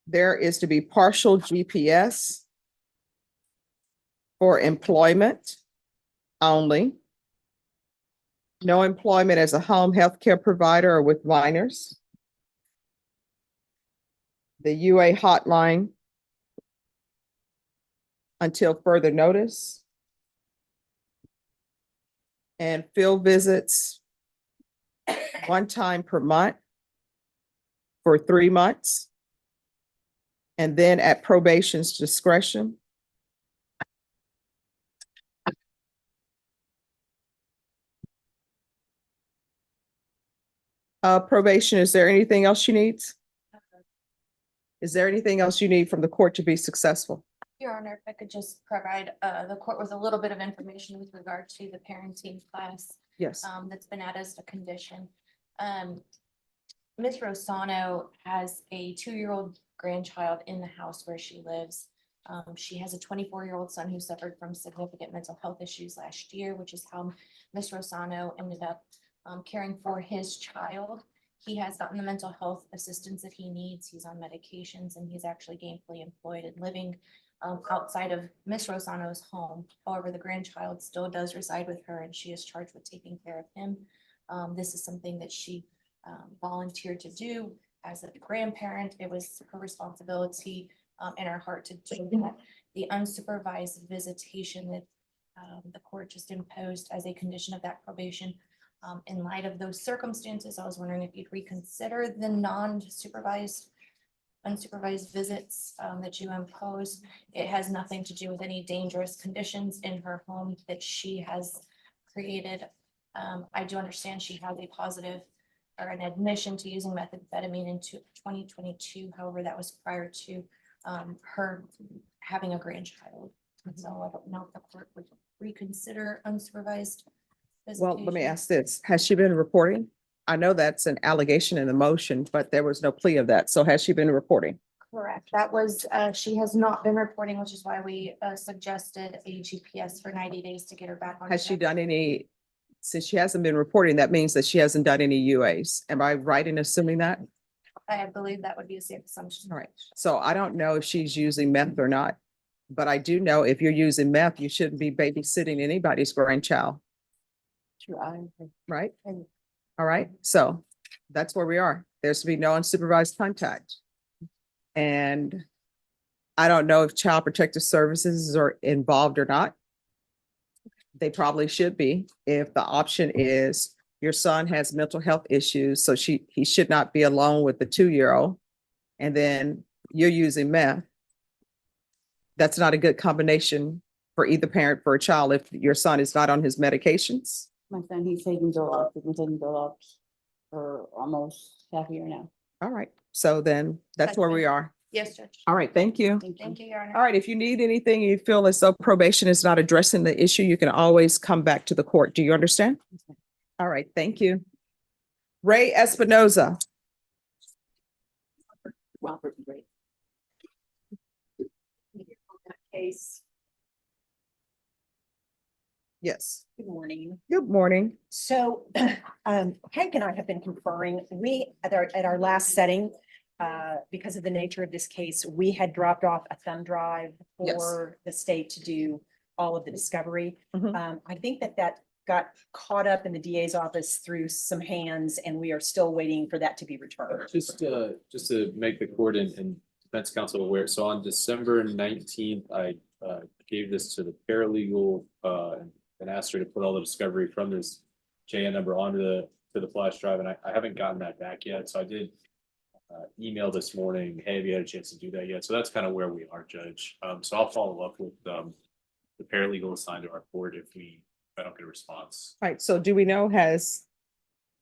[SPEAKER 1] There is to be partial GPS for employment only. No employment as a home healthcare provider or with minors. The UA hotline until further notice. And field visits 1 time per month for 3 months. And then at probation's discretion. Probation, is there anything else she needs? Is there anything else you need from the court to be successful?
[SPEAKER 9] Your Honor, if I could just provide the court with a little bit of information with regard to the parenting class.
[SPEAKER 1] Yes.
[SPEAKER 9] That's been added as a condition. Ms. Rosano has a 2-year-old grandchild in the house where she lives. She has a 24-year-old son who suffered from significant mental health issues last year, which is how Ms. Rosano ended up caring for his child. He has gotten the mental health assistance that he needs. He's on medications and he's actually gainfully employed and living outside of Ms. Rosano's home. However, the grandchild still does reside with her and she is charged with taking care of him. This is something that she volunteered to do as a grandparent. It was her responsibility and our heart to do that. The unsupervised visitation that the court just imposed as a condition of that probation. In light of those circumstances, I was wondering if you'd reconsider the unsupervised visits that you imposed. It has nothing to do with any dangerous conditions in her home that she has created. I do understand she has a positive or an admission to using methamphetamine in 2022. However, that was prior to her having a grandchild. So I don't know if the court would reconsider unsupervised visitation.
[SPEAKER 1] Well, let me ask this. Has she been reporting? I know that's an allegation in the motion, but there was no plea of that. So has she been reporting?
[SPEAKER 9] Correct. That was, she has not been reporting, which is why we suggested a GPS for 90 days to get her back on.
[SPEAKER 1] Has she
[SPEAKER 9] track.
[SPEAKER 1] done any, since she hasn't been reporting, that means that she hasn't done any UAs. Am I right in assuming that?
[SPEAKER 9] I believe that would be a safe assumption.
[SPEAKER 1] All right. So I don't know if she's using meth or not, but I do know if you're using meth, you shouldn't be babysitting anybody's grandchild.
[SPEAKER 3] True, I agree.
[SPEAKER 1] Right?
[SPEAKER 3] And
[SPEAKER 1] All right. So that's where we are. There's to be no unsupervised contact. And I don't know if Child Protective Services are involved or not. They probably should be. If the option is your son has mental health issues, so he should not be alone with the 2-year-old. And then you're using meth. That's not a good combination for either parent for a child if your son is not on his medications.
[SPEAKER 3] my son, he's taking Zoloft. He's been taking Zoloft for almost half a year now.
[SPEAKER 1] All right. So then that's where we are.
[SPEAKER 9] Yes, Judge.
[SPEAKER 1] All right. Thank you.
[SPEAKER 9] Thank you, Your Honor.
[SPEAKER 1] All right. If you need anything, you feel as though probation is not addressing the issue, you can always come back to the court. Do you understand? All right. Thank you. Ray Espinoza.
[SPEAKER 3] Robert Gray.
[SPEAKER 6] Case.
[SPEAKER 1] Yes.
[SPEAKER 10] Good morning.
[SPEAKER 1] Good morning.
[SPEAKER 10] So Hank and I have been conferring, at our last setting, because of the nature of this case, we had dropped off a thumb drive for the state to do all of the discovery. I think that got caught up in the DA's office through some hands, and we are still waiting for that to be returned.
[SPEAKER 18] Just to make the court and defense counsel aware, so on December 19th, I gave this to the paralegal and asked her to put all the discovery from this JN number onto the flash drive, and I haven't gotten that back yet. So I did email this morning, hey, have you had a chance to do that yet? So that's kind of where we are, Judge. So I'll follow up with the paralegal assigned to our court if I don't get a response.
[SPEAKER 1] All right, so do we know, has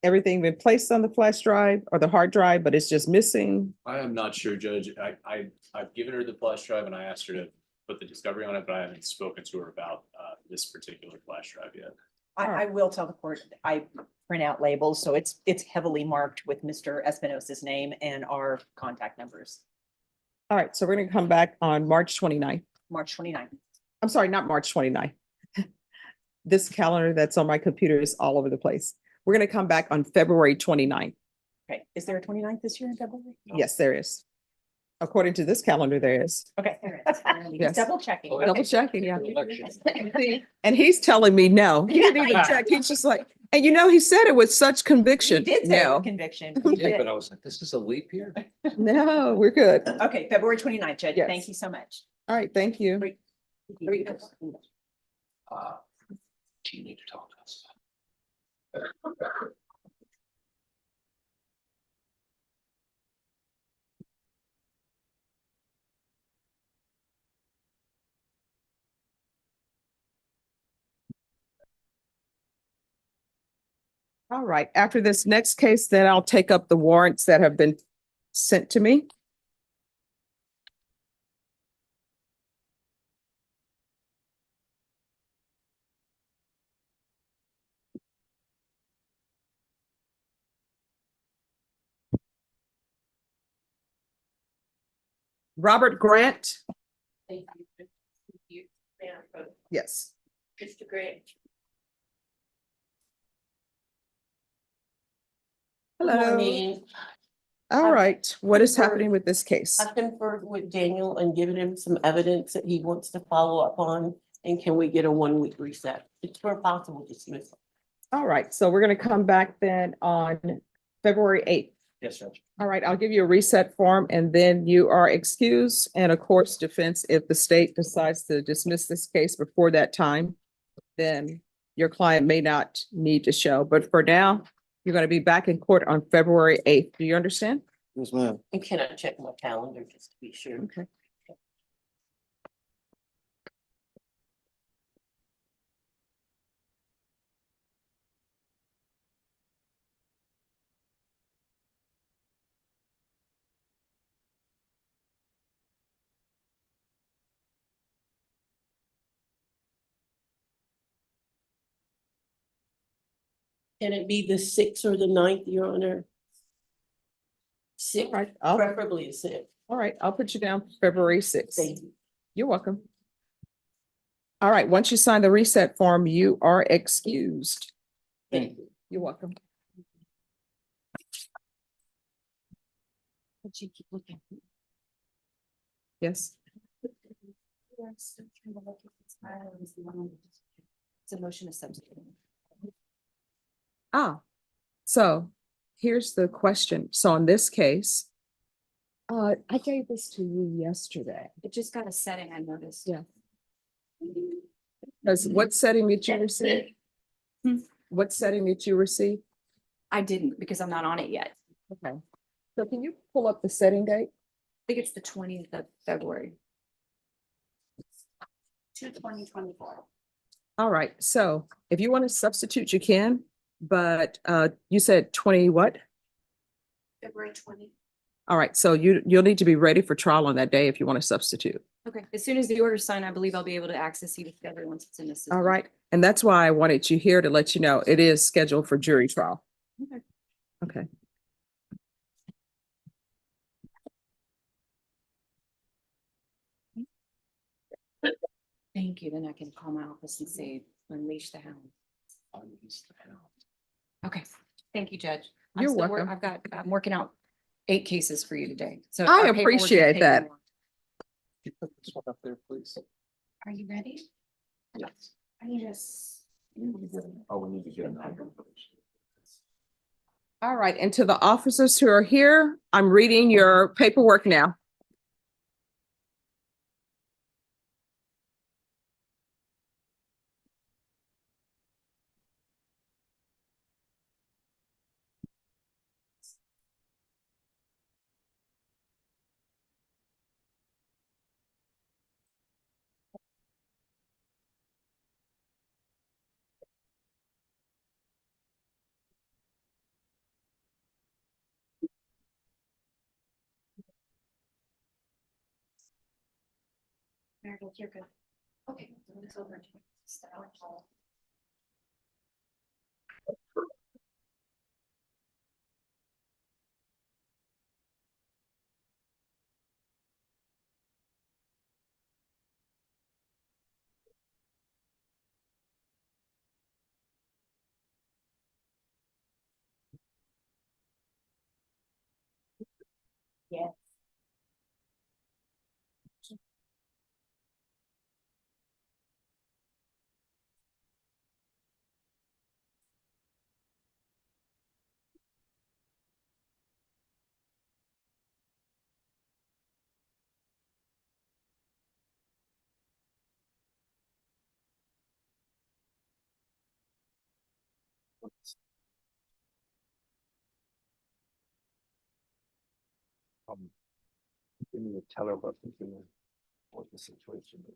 [SPEAKER 1] everything been placed on the flash drive or the hard drive, but it's just missing?
[SPEAKER 18] I am not sure, Judge. I've given her the flash drive and I asked her to put the discovery on it, but I haven't spoken to her about this particular flash drive yet.
[SPEAKER 10] I will tell the court, I print out labels, so it's heavily marked with Mr. Espinosa's name and our contact numbers.
[SPEAKER 1] All right, so we're gonna come back on March 29th.
[SPEAKER 10] March 29th.
[SPEAKER 1] I'm sorry, not March 29th. This calendar that's on my computer is all over the place. We're gonna come back on February 29th.
[SPEAKER 10] Okay, is there a 29th this year in February?
[SPEAKER 1] Yes, there is. According to this calendar, there is.
[SPEAKER 10] Okay.
[SPEAKER 1] Yes.
[SPEAKER 10] Double checking.
[SPEAKER 1] Double checking, yeah. And he's telling me no. He didn't even check. He's just like, and he said it with such conviction.
[SPEAKER 10] He did say it
[SPEAKER 1] No.
[SPEAKER 10] with conviction.
[SPEAKER 1] Yeah,
[SPEAKER 17] But I was like, this is a leap year.
[SPEAKER 1] No, we're good.
[SPEAKER 10] Okay, February 29th, Judge.
[SPEAKER 1] Yes.
[SPEAKER 10] Thank you so much.
[SPEAKER 1] All right, thank you.
[SPEAKER 17] Do you need to talk to us?
[SPEAKER 1] All right, after this next case, then I'll take up the warrants that have been sent to me. Robert Grant.
[SPEAKER 16] Thank you.
[SPEAKER 1] Yes.
[SPEAKER 16] Mr. Grant. Good
[SPEAKER 1] Hello.
[SPEAKER 16] morning.
[SPEAKER 1] All right, what is happening with this case?
[SPEAKER 16] I've conferred with Daniel and given him some evidence that he wants to follow up on. And can we get a 1-week reset? It's for possible dismissal.
[SPEAKER 1] All right, so we're gonna come back then on February 8th.
[SPEAKER 5] Yes, Judge.
[SPEAKER 1] All right, I'll give you a reset form and then you are excused, and of course, defense, if the state decides to dismiss this case before that time, then your client may not need to show, but for now, you're going to be back in court on February 8th. Do you understand?
[SPEAKER 21] Yes, ma'am.
[SPEAKER 16] And can I check my calendar just to be sure?
[SPEAKER 1] Okay.
[SPEAKER 16] Can it be the 6th or the 9th, Your Honor? 6th,
[SPEAKER 1] All right,
[SPEAKER 16] preferably the 6th.
[SPEAKER 1] all right, I'll put you down for February 6th.
[SPEAKER 16] Thank you.
[SPEAKER 1] You're welcome. All right, once you sign the reset form, you are excused.
[SPEAKER 16] Thank you.
[SPEAKER 1] You're welcome.
[SPEAKER 10] But you keep looking.
[SPEAKER 1] Yes.
[SPEAKER 10] It's a motion to substitute.
[SPEAKER 1] So here's the question. So in this case, I gave this to you yesterday.
[SPEAKER 6] It just got a setting, I noticed.
[SPEAKER 1] Yeah. Because what setting did you receive? What setting did you receive?
[SPEAKER 6] I didn't because I'm not on it yet.
[SPEAKER 1] Okay. So can you pull up the setting date?
[SPEAKER 6] I think it's the 20th of February.
[SPEAKER 16] 2024.
[SPEAKER 1] All right. So if you want to substitute, you can, but you said 20 what?
[SPEAKER 16] February 20.
[SPEAKER 1] All right. So you'll need to be ready for trial on that day if you want to substitute.
[SPEAKER 6] Okay, as soon as the order's signed, I believe I'll be able to access e-discovery once it's in the system.
[SPEAKER 1] All right. And that's why I wanted you here to let you know it is scheduled for jury trial.
[SPEAKER 6] Okay.
[SPEAKER 1] Okay.
[SPEAKER 6] Thank you. Then I can call my office and say Unleash the hound. Okay, thank you, Judge.
[SPEAKER 1] You're welcome.
[SPEAKER 6] I'm working out 8 cases for you today. So
[SPEAKER 1] I
[SPEAKER 6] our paperwork is
[SPEAKER 1] appreciate
[SPEAKER 6] taking
[SPEAKER 1] that.
[SPEAKER 6] long.
[SPEAKER 17] You put this one up there, please.
[SPEAKER 6] Are you ready?
[SPEAKER 17] Yes.
[SPEAKER 6] I need us.
[SPEAKER 17] Oh, we need to get another.
[SPEAKER 1] All right, and to the officers who are here, I'm reading your paperwork now.
[SPEAKER 6] Meredith, you're good. Okay, it's over. Style. Yes.
[SPEAKER 8] You need to tell her what the situation is.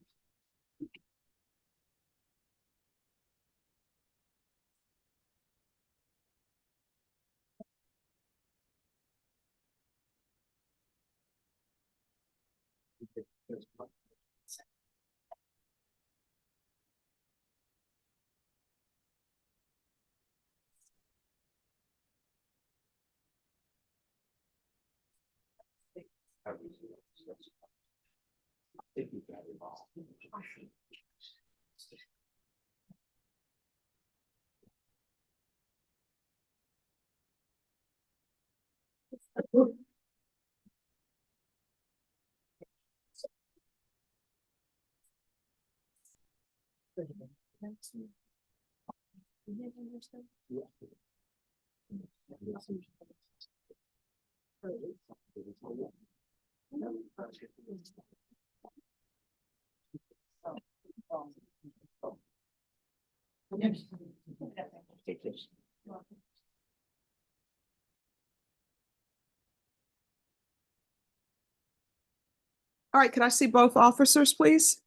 [SPEAKER 1] All right, can I see both officers, please?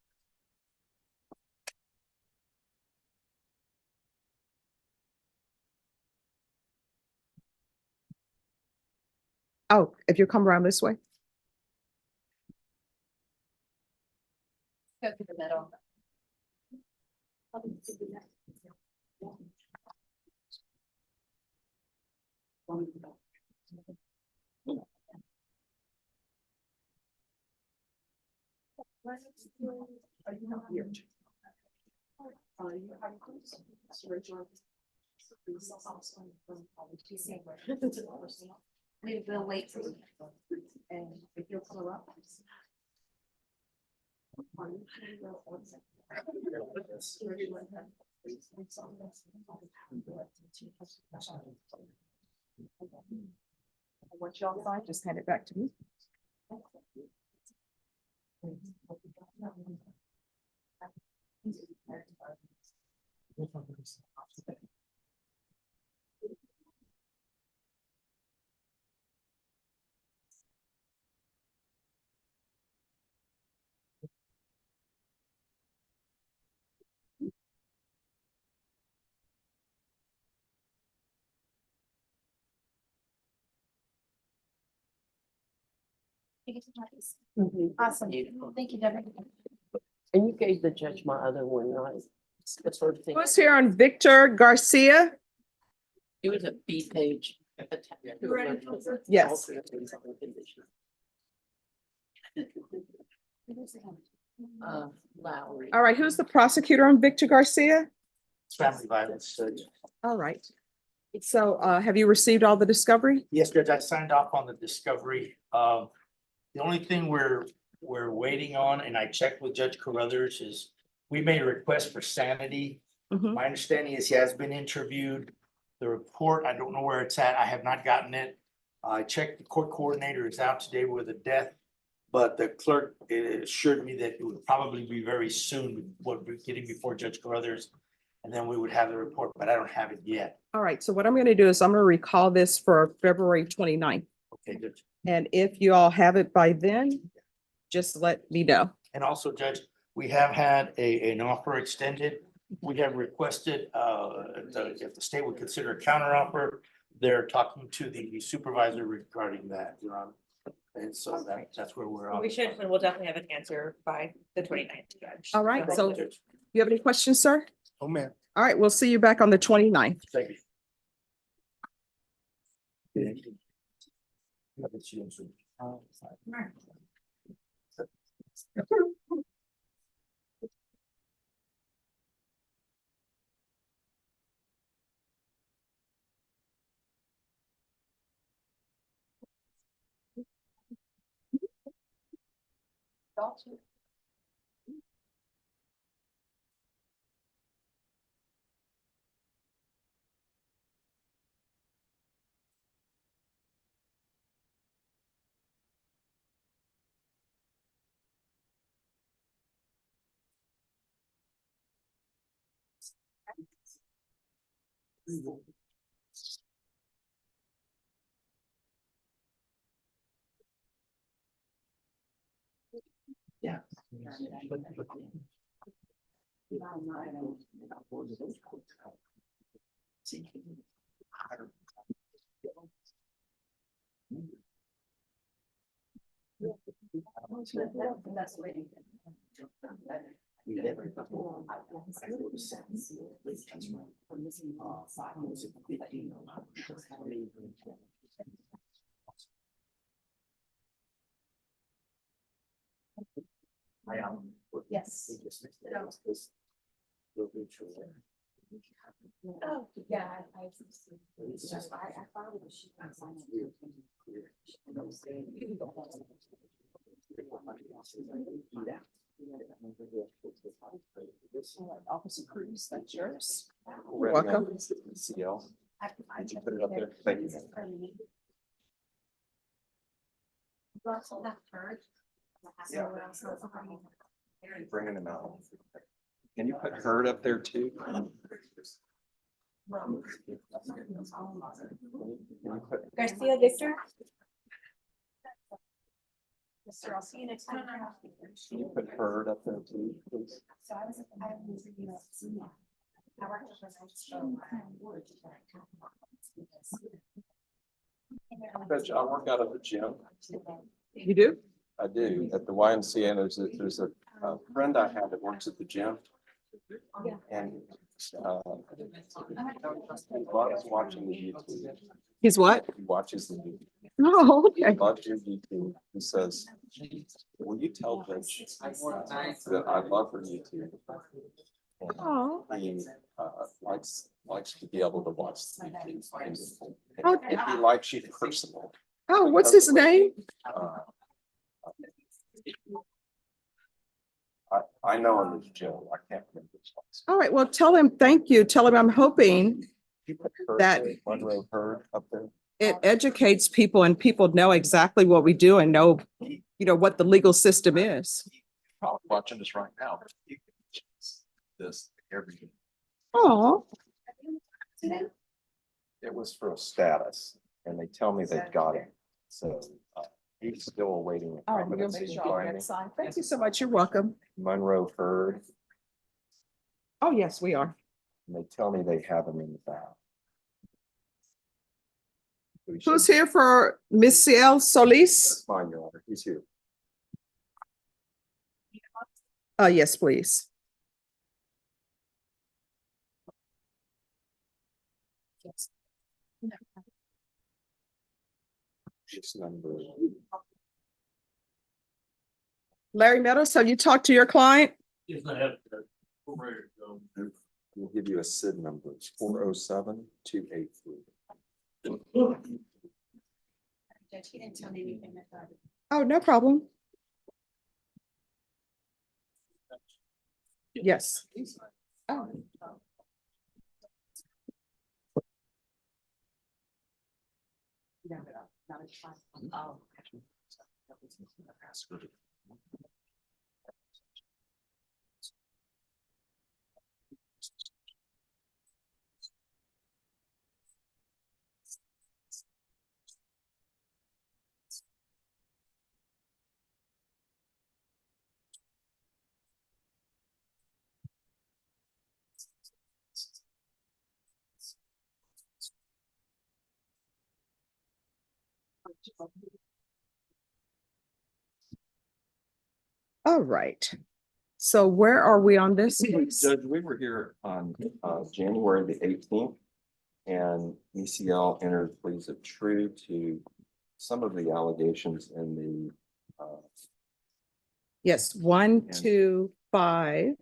[SPEAKER 1] Oh, if you come around this way.
[SPEAKER 6] Go to the middle. We'll wait for you. And if you'll pull up.
[SPEAKER 1] What y'all sign, just hand it back to me.
[SPEAKER 6] Awesome. Thank you, Deborah.
[SPEAKER 11] And you gave the judge my other one, right? That's sort of thing.
[SPEAKER 1] Who's here on Victor Garcia?
[SPEAKER 11] It was a B page.
[SPEAKER 1] Yes.
[SPEAKER 11] Lowry.
[SPEAKER 1] All right, who's the prosecutor on Victor Garcia?
[SPEAKER 12] family violence.
[SPEAKER 1] All right. So have you received all the discovery?
[SPEAKER 12] Yes, Judge, I signed off on the discovery. The only thing we're waiting on, and I checked with Judge Carruthers, is we made a request for sanity. My understanding is he has been interviewed. The report, I don't know where it's at. I have not gotten it. I checked, the court coordinator is out today with a death, but the clerk assured me that it would probably be very soon, what we're getting before Judge Carruthers. And then we would have the report, but I don't have it yet.
[SPEAKER 1] All right. So what I'm going to do is I'm going to recall this for February 29th.
[SPEAKER 12] Okay, good.
[SPEAKER 1] And if you all have it by then, just let me know.
[SPEAKER 12] And also, Judge, we have had an offer extended. We have requested, if the state would consider a counteroffer, they're talking to the supervisor regarding that, Your Honor. And so that's where we're on.
[SPEAKER 10] We should, and we'll definitely have an answer by the 29th, Judge.
[SPEAKER 1] All right. So you have any questions, sir?
[SPEAKER 12] Oh, man.
[SPEAKER 1] All right. We'll see you back on the 29th.
[SPEAKER 12] Thank you. Yeah.
[SPEAKER 16] Yes. Oh, yeah, it's just, I thought it was.
[SPEAKER 1] Officer Cruz, that's yours.
[SPEAKER 18] Welcome.
[SPEAKER 1] Welcome.
[SPEAKER 18] CL. Did you put it up there? Thank you.
[SPEAKER 16] You also have Thur.
[SPEAKER 18] Yeah. Bringing them out. Can you put Herd up there too?
[SPEAKER 10] Garcia Victor?
[SPEAKER 16] Mister, I'll see you next time.
[SPEAKER 18] Can you put Herd up there too, please?
[SPEAKER 16] So I worked for
[SPEAKER 18] Judge, I work out of the gym.
[SPEAKER 1] You do?
[SPEAKER 18] I do, at the YMCA, and there's a friend I have that works at the gym. And he's watching the YouTube.
[SPEAKER 1] He's what?
[SPEAKER 18] He watches the YouTube.
[SPEAKER 1] Oh, okay.
[SPEAKER 18] He loves your YouTube. He says, will you tell Rich that I love her YouTube?
[SPEAKER 1] Oh.
[SPEAKER 18] He likes to be able to watch the YouTube.
[SPEAKER 1] Oh.
[SPEAKER 18] And he likes you personally.
[SPEAKER 1] Oh, what's his name?
[SPEAKER 18] I know him as Joe. I can't remember his last
[SPEAKER 1] All right. Well, tell him thank you. Tell him I'm hoping
[SPEAKER 18] name.
[SPEAKER 1] that
[SPEAKER 18] Monroe Herd up there.
[SPEAKER 1] it educates people and people know exactly what we do and know, what the legal system is.
[SPEAKER 18] Probably watching this right now. This every.
[SPEAKER 1] Oh.
[SPEAKER 18] It was for a status, and they tell me they've got it. So he's still awaiting.
[SPEAKER 1] All right, we'll make sure I'll get signed. Thank you so much. You're welcome.
[SPEAKER 18] Monroe Herd.
[SPEAKER 1] Oh, yes, we are.
[SPEAKER 18] And they tell me they have him in the back.
[SPEAKER 1] Who's here for Miss CL Solis?
[SPEAKER 18] That's fine, Your Honor. He's here.
[SPEAKER 1] Yes, please.
[SPEAKER 18] It's number.
[SPEAKER 1] Larry Meadows, have you talked to your client?
[SPEAKER 12] Yes, I have. We're ready to go.
[SPEAKER 13] We'll give you a SID number. It's 407283.
[SPEAKER 16] Judge, he didn't tell me anything about it.
[SPEAKER 1] Oh, no problem. Yes. Oh. All right. So where are we on this case?
[SPEAKER 13] Judge, we were here on January the 18th, and ECL entered pleas of true to some of the allegations in the
[SPEAKER 1] Yes, 1, 2, 5.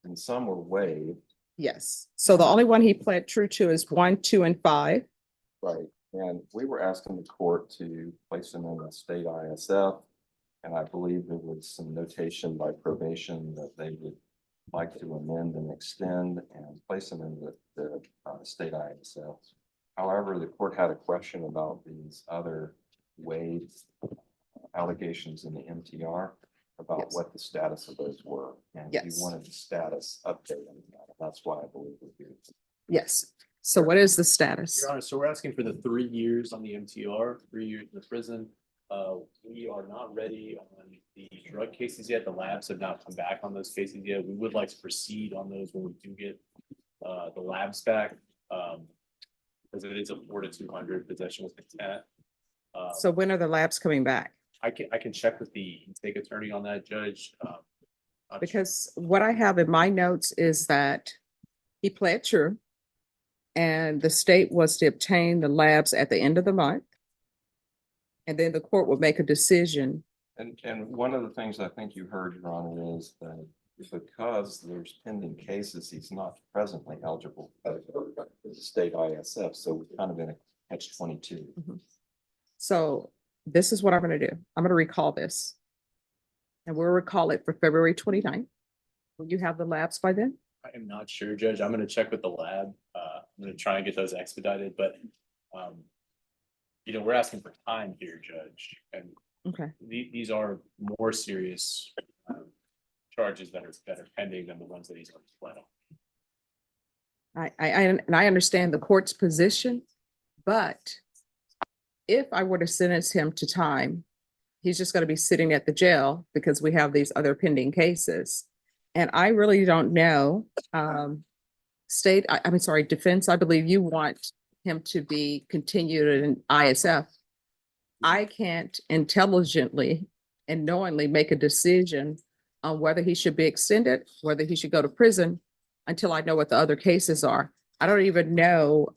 [SPEAKER 13] and some were waived.
[SPEAKER 1] Yes. So the only one he pled true to is 1, 2, and 5.
[SPEAKER 13] Right, and we were asking the court to place them in a state ISF. And I believe there was some notation by probation that they would like to amend and extend and place them in the state ISF. However, the court had a question about these other waived allegations in the MTR about what the status of those were. And we wanted the status update on that. That's why I believe we're here.
[SPEAKER 1] Yes. So what is the status?
[SPEAKER 18] Your Honor, so we're asking for the 3 years on the MTR, 3 years in the prison. We are not ready on the drug cases yet. The labs have not come back on those cases yet. We would like to proceed on those when we do get the labs back. Because it is a 4 to 200 possession with intent.
[SPEAKER 1] So when are the labs coming back?
[SPEAKER 18] I can check with the intake attorney on that, Judge.
[SPEAKER 1] Because what I have in my notes is that he pled true, and the state was to obtain the labs at the end of the month. And then the court would make a decision.
[SPEAKER 13] And one of the things I think you heard, Your Honor, is that because there's pending cases, he's not presently eligible for the state ISF. So we're kind of in a catch-22.
[SPEAKER 1] So this is what I'm going to do. I'm going to recall this. And we'll recall it for February 29th. Will you have the labs by then?
[SPEAKER 18] I am not sure, Judge. I'm going to check with the lab. I'm going to try and get those expedited, but we're asking for time here, Judge, and
[SPEAKER 1] okay,
[SPEAKER 18] these are more serious charges that are pending than the ones that he's already pled on.
[SPEAKER 1] I understand the court's position, but if I were to sentence him to time, he's just going to be sitting at the jail because we have these other pending cases. And I really don't know. Defense, I believe you want him to be continued in ISF. I can't intelligently and knowingly make a decision on whether he should be extended, whether he should go to prison until I know what the other cases are. I don't even know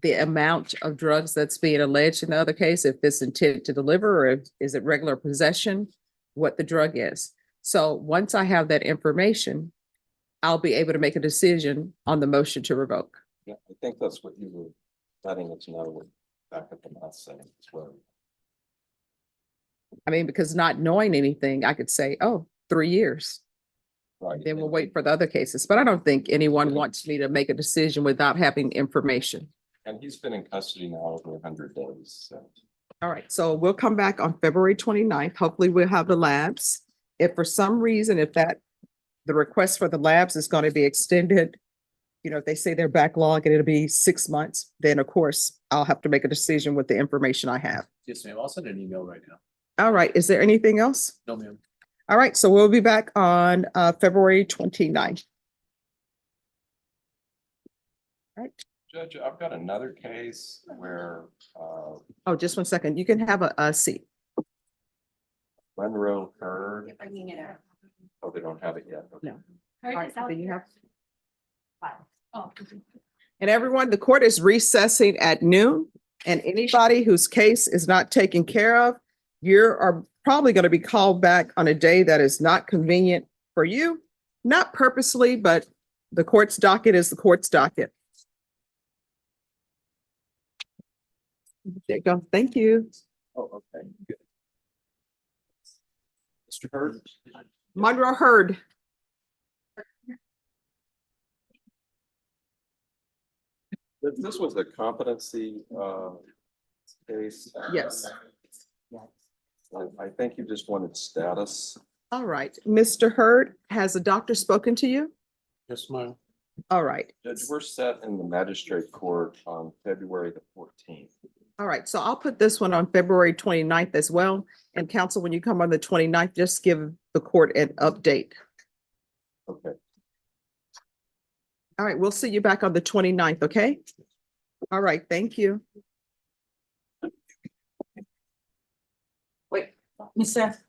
[SPEAKER 1] the amount of drugs that's being alleged in the other case, if it's intent to deliver or is it regular possession, what the drug is. So once I have that information, I'll be able to make a decision on the motion to revoke.
[SPEAKER 13] Yeah, I think that's what you were letting us know back at the last setting as well.
[SPEAKER 1] I mean, because not knowing anything, I could say, oh, 3 years.
[SPEAKER 13] Right.
[SPEAKER 1] Then we'll wait for the other cases. But I don't think anyone wants me to make a decision without having information.
[SPEAKER 13] And he's been in custody now over 100 days. So.
[SPEAKER 1] All right, so we'll come back on February 29th. Hopefully we'll have the labs. If for some reason, the request for the labs is going to be extended, if they say they're backlogged and it'll be 6 months, then of course I'll have to make a decision with the information I have.
[SPEAKER 18] Yes, ma'am. I'll send an email right now.
[SPEAKER 1] All right, is there anything else?
[SPEAKER 18] No, ma'am.
[SPEAKER 1] All right, so we'll be back on February 29th. All right.
[SPEAKER 13] Judge, I've got another case where
[SPEAKER 1] Oh, just 1 second. You can have a seat.
[SPEAKER 13] Monroe Thur.
[SPEAKER 16] Bringing it up.
[SPEAKER 13] Oh, they don't have it yet. Okay.
[SPEAKER 1] No.
[SPEAKER 16] All
[SPEAKER 1] right, then you have.
[SPEAKER 16] Oh.
[SPEAKER 1] And everyone, the court is recessing at noon, and anybody whose case is not taken care of, you are probably going to be called back on a day that is not convenient for you, not purposely, but The court's docket is the court's docket. There you go. Thank you.
[SPEAKER 13] Oh, okay. Good. Mr. Hurd?
[SPEAKER 1] Monroe Hurd.
[SPEAKER 13] This was a competency case.
[SPEAKER 1] Yes.
[SPEAKER 13] I think you just wanted status.
[SPEAKER 1] All right. Mr. Hurd, has the doctor spoken to you?
[SPEAKER 17] Yes, ma'am.
[SPEAKER 1] All right.
[SPEAKER 13] Judge, we're set in the magistrate court on February the 14th.
[SPEAKER 1] All right. So I'll put this one on February 29th as well. And counsel, when you come on the 29th, just give the court an update.
[SPEAKER 13] Okay.
[SPEAKER 1] All right. We'll see you back on the 29th. Okay. All right. Thank you.
[SPEAKER 6] Wait, Miss Seth,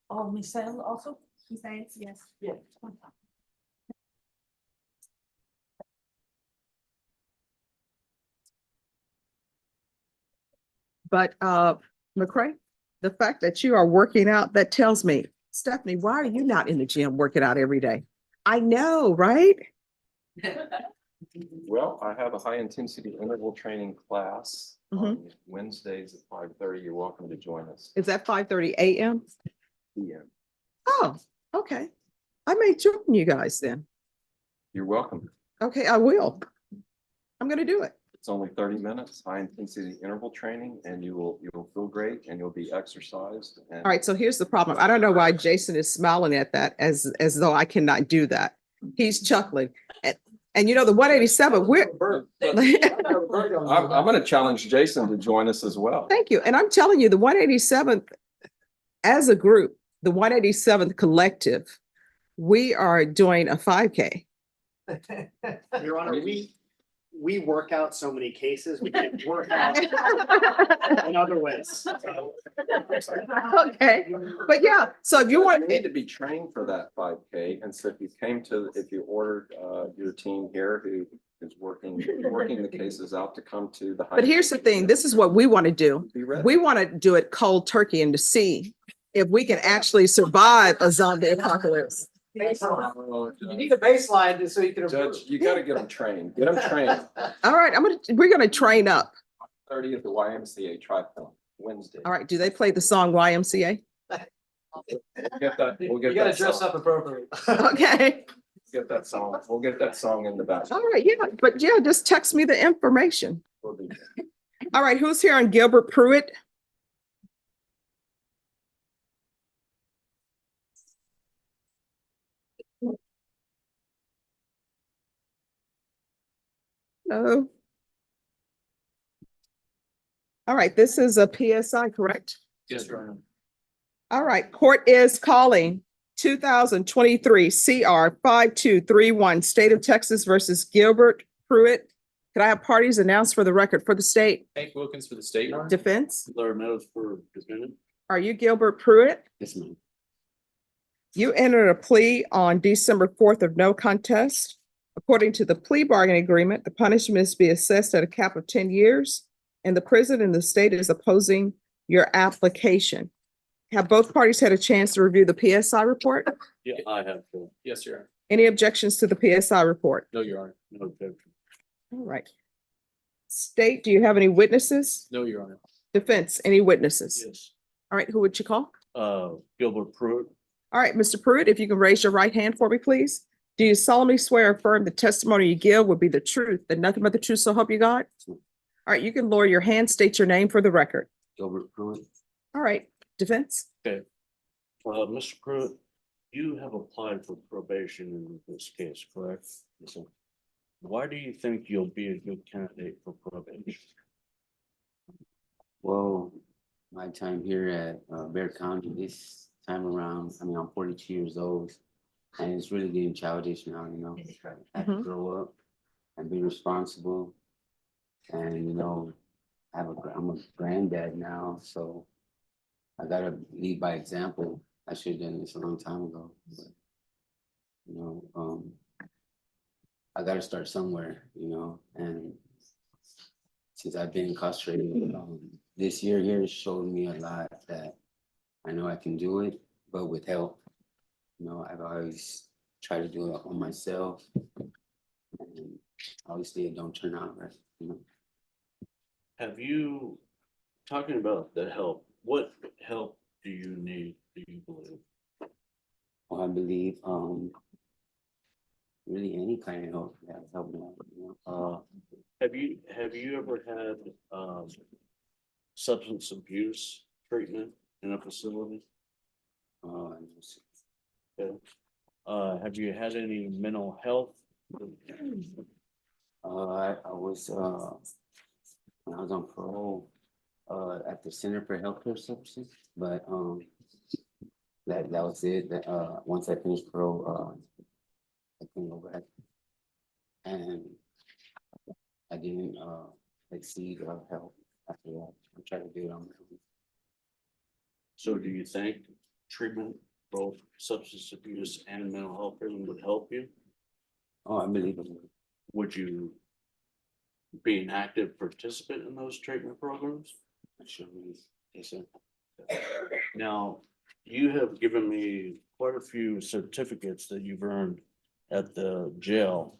[SPEAKER 6] oh, Miss Seth also?
[SPEAKER 16] Miss Science, yes.
[SPEAKER 6] Yeah.
[SPEAKER 1] But McCray, the fact that you are working out, that tells me, Stephanie, why are you not in the gym working out every day? I know, right?
[SPEAKER 13] Well, I have a high intensity interval training class on Wednesdays at 5:30. You're welcome to join us.
[SPEAKER 1] Is that 5:30 a.m.?
[SPEAKER 13] PM.
[SPEAKER 1] Oh, okay. I may join you guys then.
[SPEAKER 13] You're welcome.
[SPEAKER 1] Okay, I will. I'm gonna do it.
[SPEAKER 13] It's only 30 minutes, high intensity interval training, and you'll feel great and you'll be exercised. And
[SPEAKER 1] All right, so here's the problem. I don't know why Jason is smiling at that as though I cannot do that. He's chuckling. And you know, the 187,
[SPEAKER 13] I'm going to challenge Jason to join us as well.
[SPEAKER 1] Thank you. And I'm telling you, the 187th, as a group, the 187th collective, we are doing a 5K.
[SPEAKER 14] Your Honor, we work out so many cases, we can work out in other ways.
[SPEAKER 1] Okay, but yeah, so if you want.
[SPEAKER 13] You need to be trained for that 5K. And so if you ordered your team here who is working the cases out to come to the.
[SPEAKER 1] But here's the thing, this is what we want to do.
[SPEAKER 13] Be ready.
[SPEAKER 1] We want to do it cold turkey and to see if we can actually survive a zombie apocalypse.
[SPEAKER 14] You need a baseline so you can.
[SPEAKER 13] Judge, you got to get them trained. Get them trained.
[SPEAKER 1] All right, we're gonna train up.
[SPEAKER 13] 30 at the YMCA Triathlon Wednesday.
[SPEAKER 1] All right, do they play the song YMCA?
[SPEAKER 13] We'll get
[SPEAKER 14] You gotta
[SPEAKER 13] that
[SPEAKER 14] dress
[SPEAKER 13] song.
[SPEAKER 14] up appropriately.
[SPEAKER 1] Okay.
[SPEAKER 13] Get that song. We'll get that song in the back.
[SPEAKER 1] All right, yeah, but yeah, just text me the information.
[SPEAKER 13] We'll do that.
[SPEAKER 1] All right, who's here on Gilbert Pruitt? No. All right, this is a PSI, correct?
[SPEAKER 17] Yes, Your Honor.
[SPEAKER 1] All right, court is calling 2023 CR 5231, State of Texas versus Gilbert Pruitt. Could I have parties announced for the record for the state?
[SPEAKER 18] Hank Wilkins for the state.
[SPEAKER 1] Defense?
[SPEAKER 18] Laura Meadows for defendant.
[SPEAKER 1] Are you Gilbert Pruitt?
[SPEAKER 20] Yes, ma'am.
[SPEAKER 1] You entered a plea on December 4th of no contest. According to the plea bargaining agreement, the punishment is to be assessed at a cap of 10 years, and the prison in the state is opposing your application. Have both parties had a chance to review the PSI report?
[SPEAKER 18] Yeah, I have. Yes, Your Honor.
[SPEAKER 1] Any objections to the PSI report?
[SPEAKER 18] No, Your Honor. No objection.
[SPEAKER 1] All right. State, do you have any witnesses?
[SPEAKER 18] No, Your Honor.
[SPEAKER 1] Defense, any witnesses?
[SPEAKER 18] Yes.
[SPEAKER 1] All right, who would you call?
[SPEAKER 18] Gilbert Pruitt.
[SPEAKER 1] All right, Mr. Pruitt, if you can raise your right hand for me, please. Do you solemnly swear or affirm the testimony you give will be the truth, and nothing but the truth, so help you God? All right, you can lower your hand, state your name for the record.
[SPEAKER 20] Gilbert Pruitt.
[SPEAKER 1] All right, defense?
[SPEAKER 22] Okay. Mr. Pruitt, you have applied for probation in this case, correct? Yes. Why do you think you'll be a good candidate for probation?
[SPEAKER 20] Well, my time here at Bear County this time around, I mean, I'm 42 years old, and it's really getting childish now, you know. I have to grow up and be responsible, and, you know, I'm a granddad now, so I gotta lead by example. I should have done this a long time ago, but, you know, I gotta start somewhere, you know, and since I've been incarcerated, this year here has showed me a lot that I know I can do it, but with help. You know, I've always tried to do it on myself, obviously it don't turn out right, you know.
[SPEAKER 22] Have you, talking about the help, what help do you need, do you believe?
[SPEAKER 20] Well, I believe, really any kind of help that help me out, you know.
[SPEAKER 22] Have you ever had, substance abuse treatment in a facility? Yeah. Have you had any mental health?
[SPEAKER 20] I was, when I was on parole, at the Center for Healthcare Services, but, that was it, that, once I finished parole, I came over back. And I didn't, exceed, help after that. I tried to do it on my own.
[SPEAKER 22] So do you think treatment, both substance abuse and mental health treatment would help you?
[SPEAKER 20] Oh, I believe it.
[SPEAKER 22] Would you be an active participant in those treatment programs?
[SPEAKER 20] I sure would. Yes, sir.
[SPEAKER 22] Now, you have given me quite a few certificates that you've earned at the jail.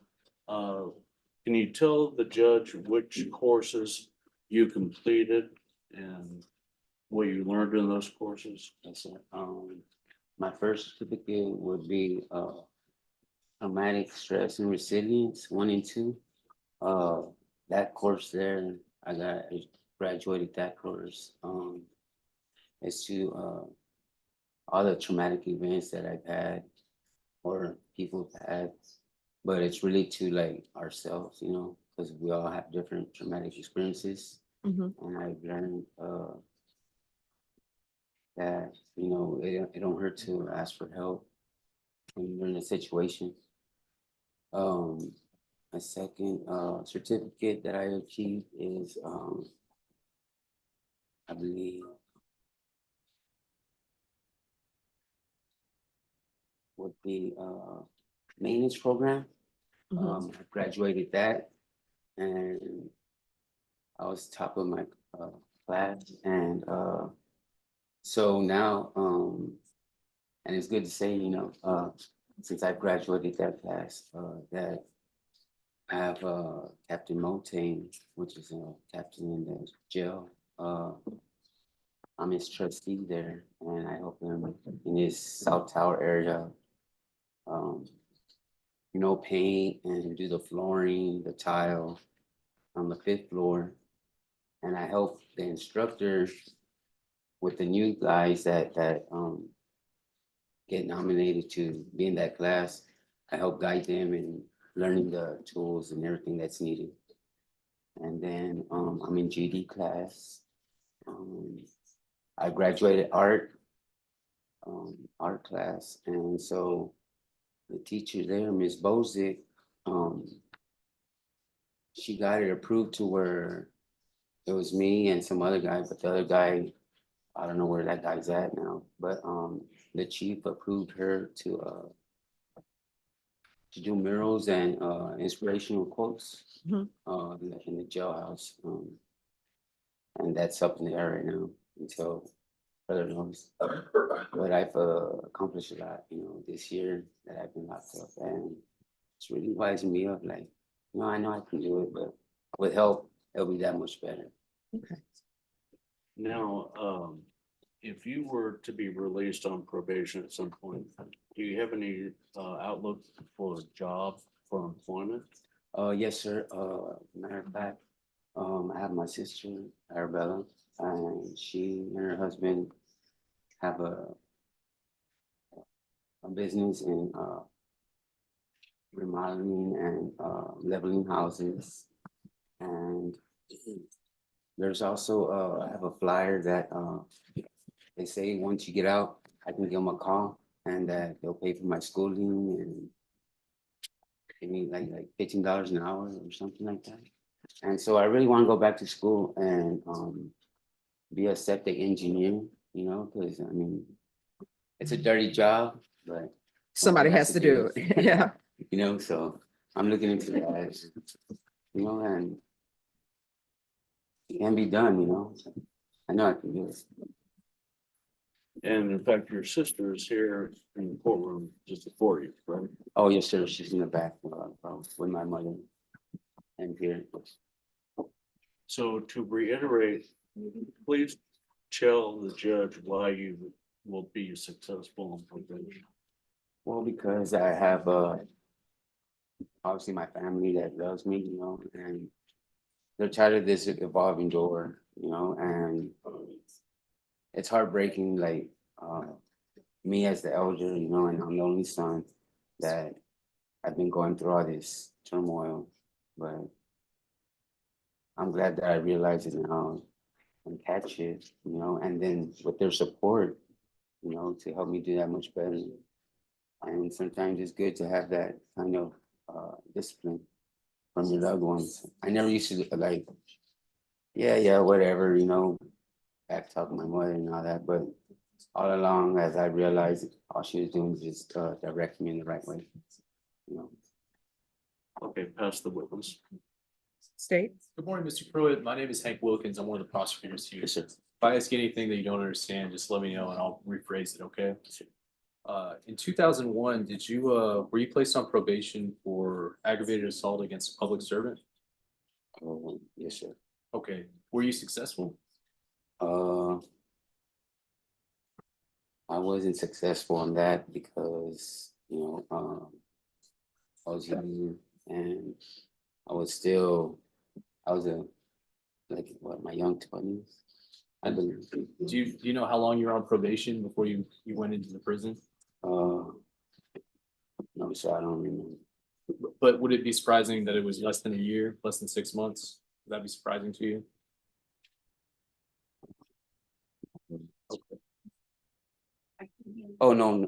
[SPEAKER 22] Can you tell the judge which courses you completed and what you learned in those courses?
[SPEAKER 20] Yes, sir. My first certificate would be, traumatic stress and resilience 1 and 2. That course there, I graduated that course. It's to, all the traumatic events that I've had or people have had, but it's really to like ourselves, you know, because we all have different traumatic experiences. And I've learned, that, you know, it don't hurt to ask for help when you're in a situation. A second, certificate that I achieved is, I believe, would be, maintenance program. I graduated that, and I was top of my, class, and, so now, and it's good to say, you know, since I graduated that class, that I have, Captain Motain, which is a captain in the jail. I'm his trustee there, and I help him in his South Tower area. You know, paint and do the flooring, the tile on the 5th floor. And I help the instructor with the new guys that get nominated to be in that class. I help guide them in learning the tools and everything that's needed. And then, I'm in GD class. I graduated art class, and so the teacher there, Ms. Bozick, she got it approved to where it was me and some other guy, but the other guy, I don't know where that guy's at now, but the chief approved her to do murals and inspirational quotes in the jailhouse. And that's up in the air right now until further notice. But I've accomplished a lot, you know, this year that I've been locked up, and it's really rising me up. Like, you know, I know I can do it, but with help, it'll be that much better.
[SPEAKER 1] Okay.
[SPEAKER 22] Now, if you were to be released on probation at some point, do you have any outlook for a job, for employment?
[SPEAKER 20] Yes, sir. Matter of fact, I have my sister, Arabella, and she and her husband have a business in remodeling and leveling houses. And there's also, I have a flyer that they say once you get out, I can give them a call and that they'll pay for my schooling and give me like $15 an hour or something like that. And so I really want to go back to school and be a septic engineer, you know, because I mean, it's a dirty job, but
[SPEAKER 1] Somebody has to do it. Yeah.
[SPEAKER 20] You know, so I'm looking into that, you know, and it can be done, you know. I know I can do it.
[SPEAKER 22] And in fact, your sister is here in the courtroom just before you, right?
[SPEAKER 20] Oh, yes, sir. She's in the back with my mother. And here,
[SPEAKER 22] So to reiterate, please tell the judge why you will be successful in probation.
[SPEAKER 20] well, because I have obviously my family that loves me, you know, and they're tired of this evolving door, you know, and it's heartbreaking, like me as the elder, you know, and I'm the only son that I've been going through all this turmoil, but I'm glad that I realize it now and catch it, you know, and then with their support, you know, to help me do that much better. And sometimes it's good to have that kind of discipline from your loved ones. I never used to like, yeah, whatever, you know, back talk my mother and all that, but all along, as I realized, all she was doing was just direct me in the right way, you know.
[SPEAKER 22] Okay, pass the witness.
[SPEAKER 1] State.
[SPEAKER 18] Good morning, Mr. Pruitt. My name is Hank Wilkins. I'm one of the prosecutors here.
[SPEAKER 20] Yes, sir.
[SPEAKER 18] If I ask anything that you don't understand, just let me know and I'll rephrase it, okay? In 2001, did you, were you placed on probation for aggravated assault against a public servant?
[SPEAKER 20] Yes, sir.
[SPEAKER 18] Okay, were you successful?
[SPEAKER 20] I wasn't successful on that because, you know, I was young and I was like, what, my young 20s, I believe.
[SPEAKER 18] Do you know how long you were on probation before you went into the prison?
[SPEAKER 20] No, sir, I don't remember.
[SPEAKER 18] But would it be surprising that it was less than a year, less than 6 months? Would that be surprising to you? Okay.
[SPEAKER 20] Oh, no.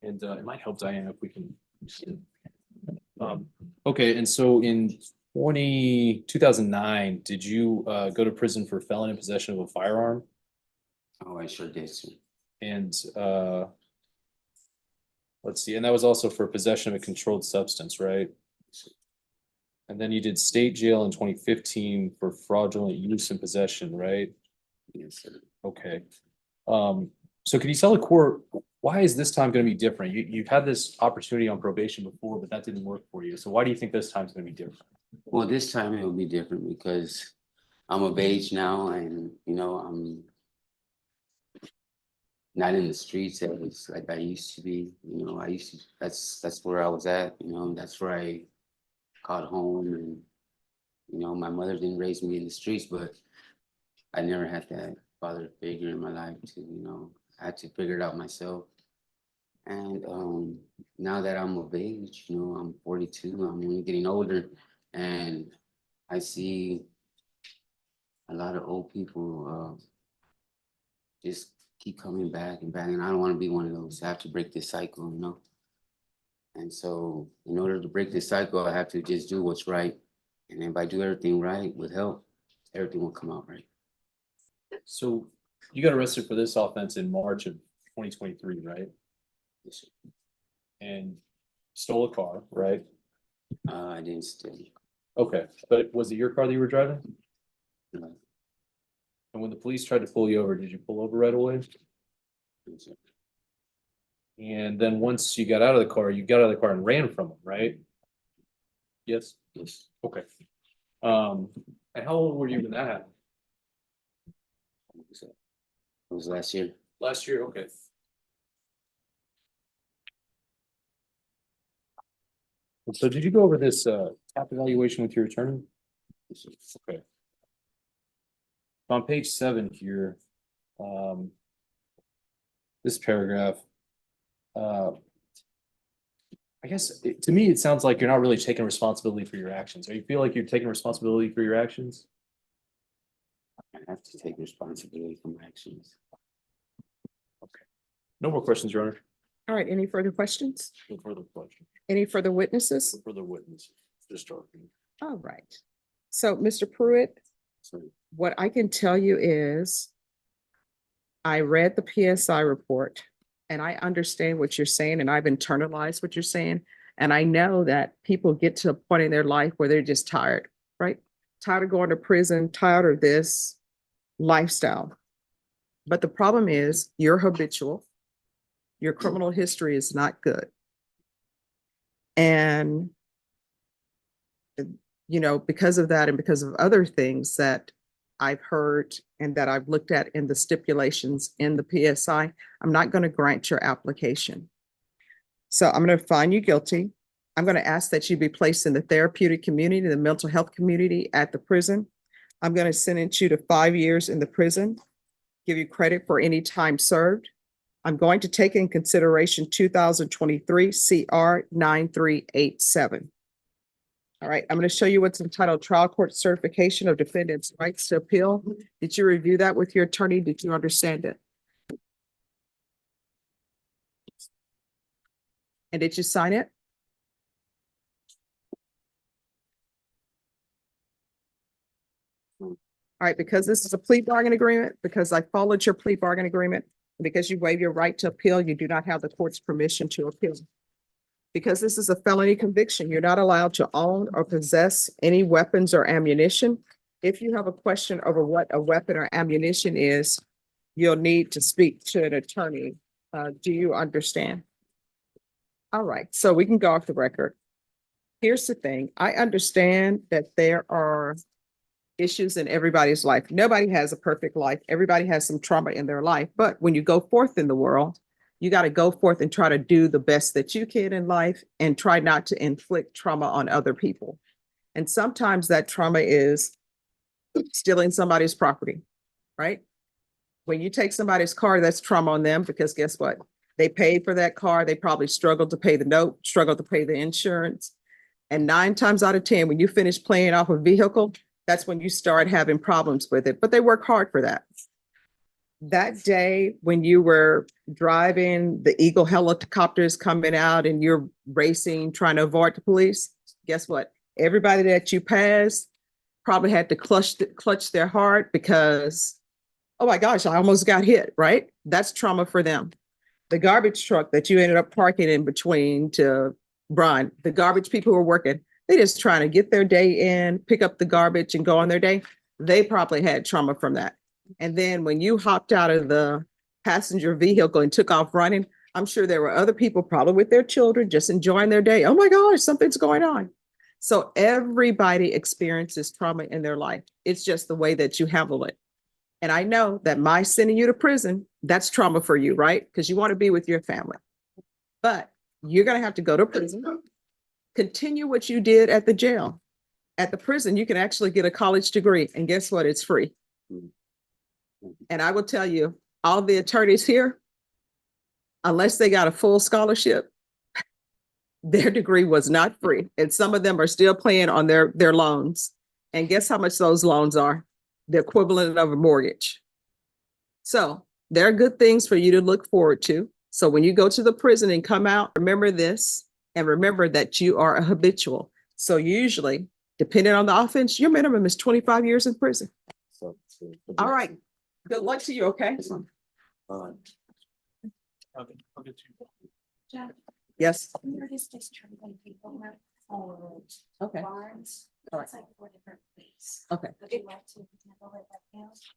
[SPEAKER 18] And it might help Diana if we can. Okay, and so in 2009, did you go to prison for felon in possession of a firearm?
[SPEAKER 20] Oh, I sure did, sir.
[SPEAKER 18] And let's see, and that was also for possession of a controlled substance, right? And then you did state jail in 2015 for fraudulent use and possession, right?
[SPEAKER 20] Yes, sir.
[SPEAKER 18] Okay. So can you tell the court, why is this time going to be different? You've had this opportunity on probation before, but that didn't work for you. So why do you think this time's going to be different?
[SPEAKER 20] Well, this time it will be different because I'm of age now and, you know, I'm not in the streets as like I used to be. You know, that's where I was at, you know, that's where I called home. And, you know, my mother didn't raise me in the streets, but I never had that father figure in my life to, you know, I had to figure it out myself. And now that I'm of age, you know, I'm 42, I'm only getting older, and I see a lot of old people just keep coming back and back, and I don't want to be one of those. I have to break this cycle, you know. And so, in order to break this cycle, I have to just do what's right. And if I do everything right with help, everything will come out right.
[SPEAKER 18] So you got arrested for this offense in March of 2023, right?
[SPEAKER 20] Yes, sir.
[SPEAKER 18] And stole a car, right?
[SPEAKER 20] I didn't steal.
[SPEAKER 18] Okay, but was it your car that you were driving?
[SPEAKER 20] No.
[SPEAKER 18] And when the police tried to pull you over, did you pull over right away?
[SPEAKER 20] Yes, sir.
[SPEAKER 18] And then once you got out of the car, you got out of the car and ran from them, right? Yes?
[SPEAKER 20] Yes.
[SPEAKER 18] Okay. And how old were you when that happened?
[SPEAKER 20] It was last year.
[SPEAKER 18] Last year, okay. So did you go over this tap evaluation with your attorney? Okay. On page 7 here, this paragraph, I guess to me, it sounds like you're not really taking responsibility for your actions. Or you feel like you're taking responsibility for your actions?
[SPEAKER 20] I have to take responsibility for my actions.
[SPEAKER 18] Okay. No more questions, Your Honor.
[SPEAKER 1] All right, any further questions?
[SPEAKER 22] No further questions.
[SPEAKER 1] Any further witnesses?
[SPEAKER 22] No further witnesses. Just talking.
[SPEAKER 1] All right. So, Mr. Pruitt, what I can tell you is I read the PSI report and I understand what you're saying and I've internalized what you're saying. And I know that people get to a point in their life where they're just tired, right? Tired of going to prison, tired of this lifestyle. But the problem is you're habitual. Your criminal history is not good. And you know, because of that and because of other things that I've heard and that I've looked at in the stipulations in the PSI, I'm not going to grant your application. So I'm going to find you guilty. I'm going to ask that you be placed in the therapeutic community, the mental health community at the prison. I'm going to sentence you to 5 years in the prison, give you credit for any time served. I'm going to take in consideration 2023 CR 9387. All right, I'm going to show you what's entitled Trial Court Certification of Defendant's Rights to Appeal. Did you review that with your attorney? Did you understand it? And did you sign it? All right, because this is a plea bargain agreement, because I followed your plea bargain agreement, and because you waive your right to appeal, you do not have the court's permission to appeal. Because this is a felony conviction, you're not allowed to own or possess any weapons or ammunition. If you have a question over what a weapon or ammunition is, you'll need to speak to an attorney. Do you understand? All right, so we can go off the record. Here's the thing. I understand that there are issues in everybody's life. Nobody has a perfect life. Everybody has some trauma in their life. But when you go forth in the world, you got to go forth and try to do the best that you can in life and try not to inflict trauma on other people. And sometimes that trauma is stealing somebody's property, right? When you take somebody's car, that's trauma on them, because guess what? They paid for that car. They probably struggled to pay the note, struggled to pay the insurance. And 9 times out of 10, when you finish paying off a vehicle, that's when you start having problems with it. But they work hard for that. That day when you were driving, the Eagle helicopters coming out and you're racing, trying to avoid the police, guess what? Everybody that you passed probably had to clutch their heart because, oh my gosh, I almost got hit, right? That's trauma for them. The garbage truck that you ended up parking in between to Brian, the garbage people who are working, they just trying to get their day in, pick up the garbage and go on their day. They probably had trauma from that. And then when you hopped out of the passenger vehicle and took off running, I'm sure there were other people probably with their children just enjoying their day. Oh my gosh, something's going on. So everybody experiences trauma in their life. It's just the way that you handle it. And I know that my sending you to prison, that's trauma for you, right? Because you want to be with your family. But you're going to have to go to prison, continue what you did at the jail. At the prison, you can actually get a college degree. And guess what? It's free. And I will tell you, all the attorneys here, unless they got a full scholarship, their degree was not free. And some of them are still paying on their loans. And guess how much those loans are? The equivalent of a mortgage. So there are good things for you to look forward to. So when you go to the prison and come out, remember this and remember that you are a habitual. So usually, depending on the offense, your minimum is 25 years in prison. All right. Good luck to you, okay? Yes. Okay. All right. Okay.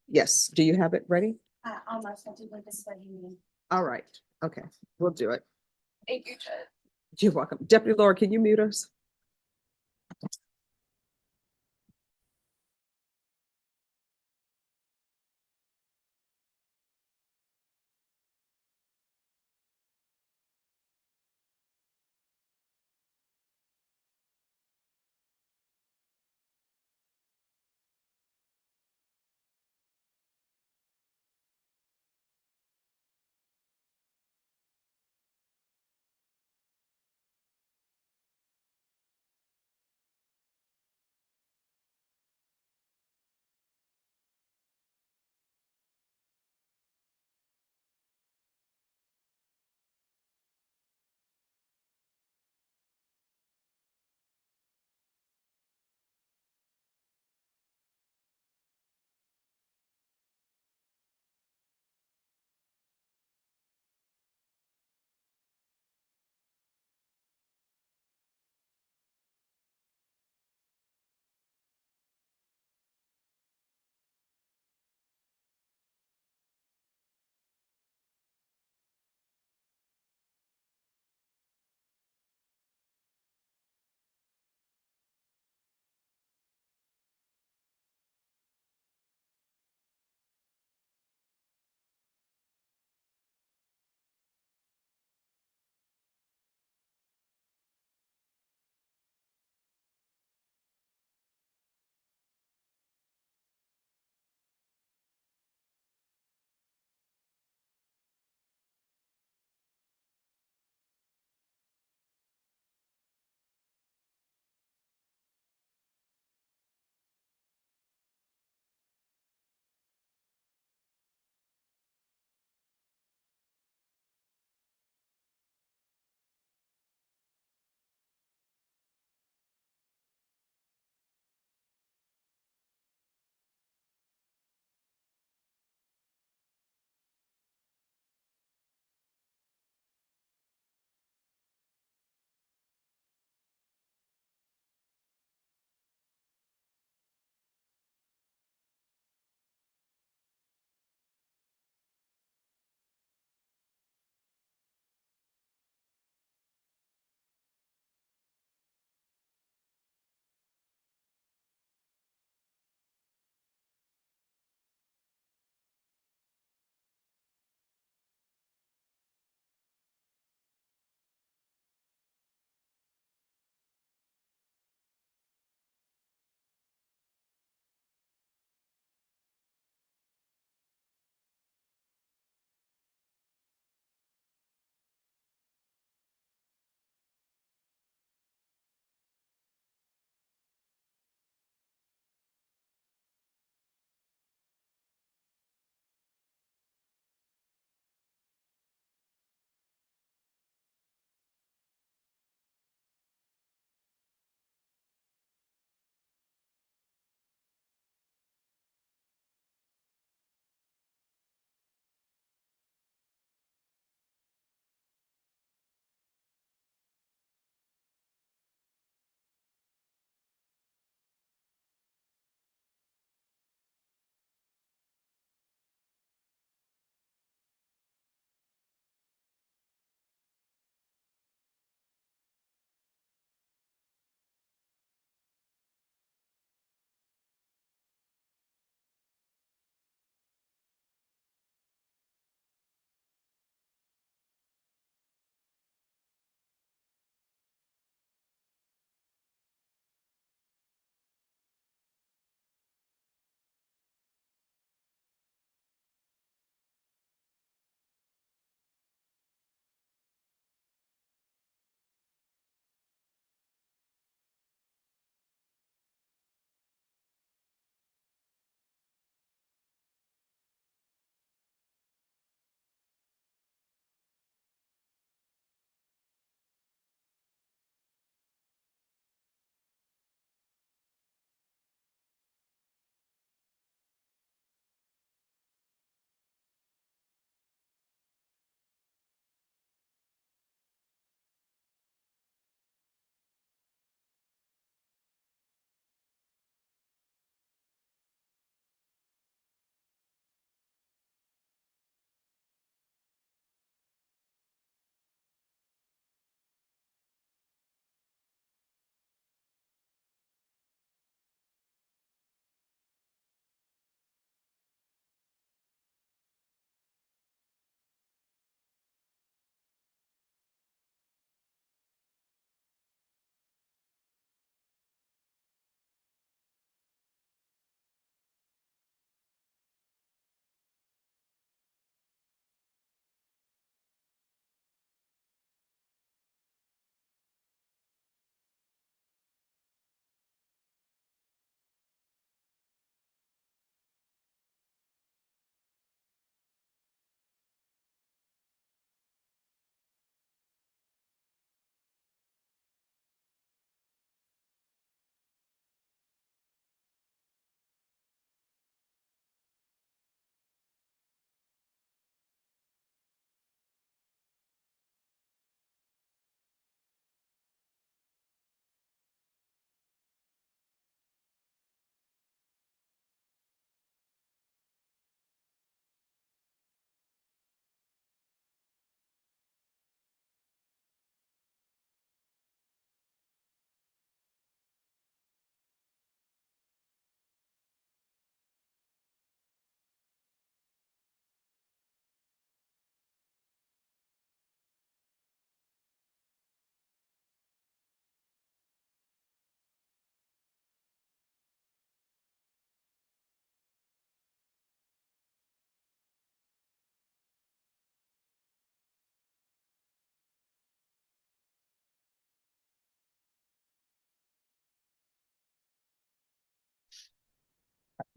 [SPEAKER 1] Yes. Do you have it ready?
[SPEAKER 16] Almost, I did like this study.
[SPEAKER 1] All right. Okay. We'll do it.
[SPEAKER 16] Thank you, Judge.
[SPEAKER 1] You're welcome. Deputy Laura, can you mute us?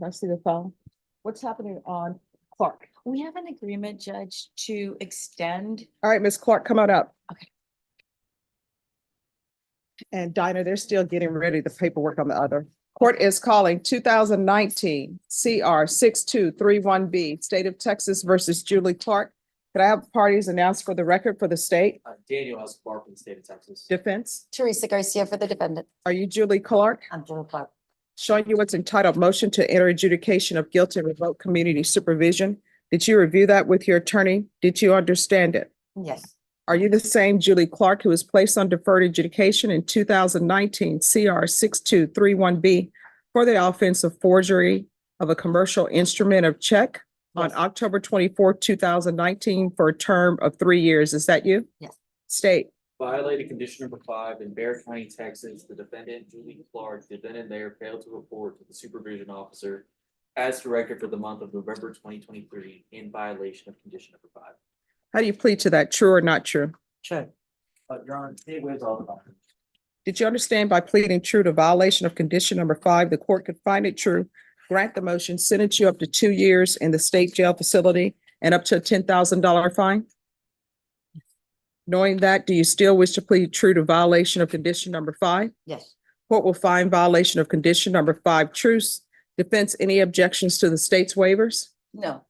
[SPEAKER 1] Can I see the phone? What's happening on Clark?
[SPEAKER 2] We have an agreement, Judge, to extend.
[SPEAKER 1] All right, Ms. Clark, come on up.
[SPEAKER 2] Okay.
[SPEAKER 1] And Dinah, they're still getting ready the paperwork on the other. Court is calling 2019 CR 6231B, State of Texas versus Julie Clark. Could I have parties announced for the record for the state?
[SPEAKER 19] Daniel Escobar from the state of Texas.
[SPEAKER 1] Defense?
[SPEAKER 9] Teresa Garcia for the defendant.
[SPEAKER 1] Are you Julie Clark?
[SPEAKER 9] I'm Julie Clark.
[SPEAKER 1] Showing you what's entitled Motion to Enter Adjudication of Guilt and Revoke Community Supervision. Did you review that with your attorney? Did you understand it?
[SPEAKER 9] Yes.
[SPEAKER 1] Are you the same Julie Clark who was placed on deferred adjudication in 2019 CR 6231B for the offense of forgery of a commercial instrument of check on October 24th, 2019 for a term of 3 years? Is that you?
[SPEAKER 9] Yes.
[SPEAKER 1] State.
[SPEAKER 19] Violated condition number 5 in Bear County, Texas. The defendant, Julie Clark, the then and there failed to report to the supervision officer as directed for the month of November 2023 in violation of condition number 5.
[SPEAKER 1] How do you plead to that? True or not true?
[SPEAKER 19] Check. Your Honor, it was all about.
[SPEAKER 1] Did you understand by pleading true to violation of condition number 5, the court could find it true, grant the motion, sentence you up to 2 years in the state jail facility and up to a $10,000 fine? Knowing that, do you still wish to plead true to violation of condition number 5?
[SPEAKER 9] Yes.
[SPEAKER 1] Court will find violation of condition number 5 truce. Defense, any objections to the state's waivers?
[SPEAKER 9] No.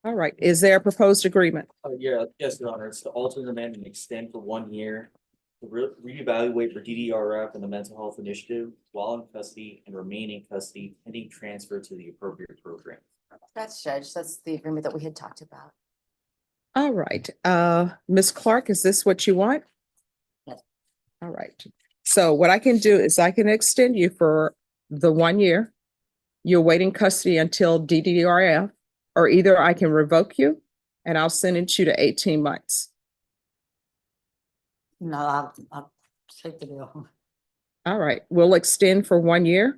[SPEAKER 1] All right. Is there a proposed agreement?
[SPEAKER 19] Yes, Your Honor. It's to alter, amend, and extend for 1 year to reevaluate for DDRF and the mental health initiative while in custody and remain in custody pending transfer to the appropriate program.
[SPEAKER 9] That's Judge. That's the agreement that we had talked about.
[SPEAKER 1] All right. Ms. Clark, is this what you want?
[SPEAKER 9] Yes.
[SPEAKER 1] All right. So what I can do is I can extend you for the 1 year. You're waiting custody until DDRF, or either I can revoke you and I'll sentence you to 18 months.
[SPEAKER 9] No, I'll take the deal.
[SPEAKER 1] All right. We'll extend for 1 year.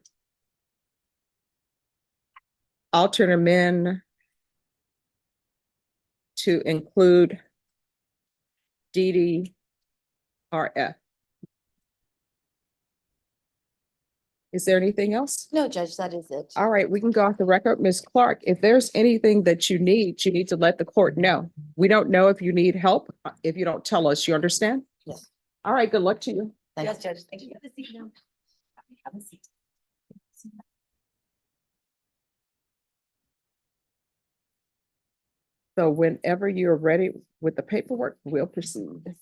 [SPEAKER 1] Alternate amend to include DDRF. Is there anything else?
[SPEAKER 9] No, Judge, that is it.
[SPEAKER 1] All right, we can go off the record. Ms. Clark, if there's anything that you need to let the court know. We don't know if you need help, if you don't tell us, you understand?
[SPEAKER 9] Yes.
[SPEAKER 1] All right, good luck to you.
[SPEAKER 9] Yes, Judge. Thank you.
[SPEAKER 2] Have a seat.
[SPEAKER 1] So whenever you're ready with the paperwork, we'll proceed.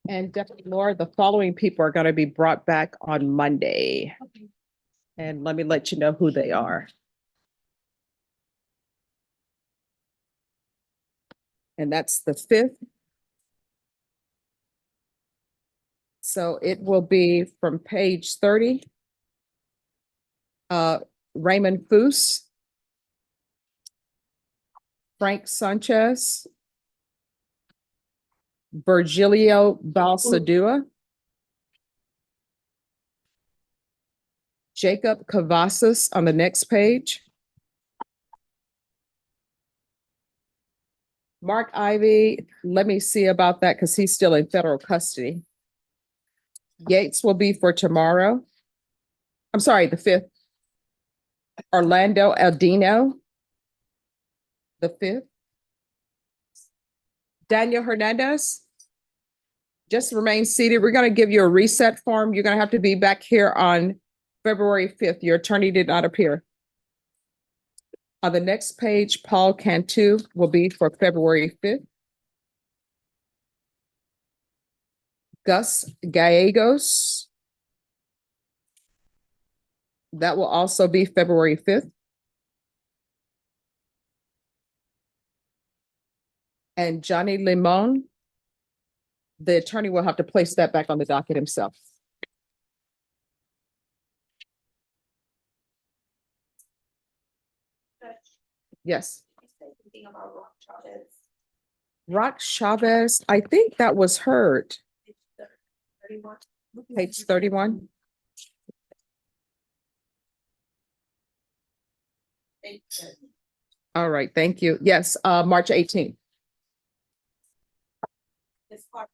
[SPEAKER 1] And Deputy Laura, the following people are going to be brought back on Monday.
[SPEAKER 2] Okay.
[SPEAKER 1] And let me let you know who they are. And that's the 5th. So it will be from page 30. Raymond Foose, Frank Sanchez, Virgilio Balsadua, Jacob Cavazos on the next page, Mark Ivy, let me see about that because he's still in federal custody. Yates will be for tomorrow. I'm sorry, the 5th. Orlando Aldino, the 5th. Daniel Hernandez, just remain seated. We're going to give you a reset form. You're going to have to be back here on February 5th. Your attorney did not appear. On the next page, Paul Cantu will be for February 5th. Gus Gallegos, that will also be February 5th. And Johnny Limon, the attorney will have to place that back on the docket himself. Yes.
[SPEAKER 16] Anything about Rock Chavez?
[SPEAKER 1] Rock Chavez, I think that was heard.
[SPEAKER 16] 31.
[SPEAKER 1] Page 31. All right, thank you. Yes, March 18th.
[SPEAKER 16] This part.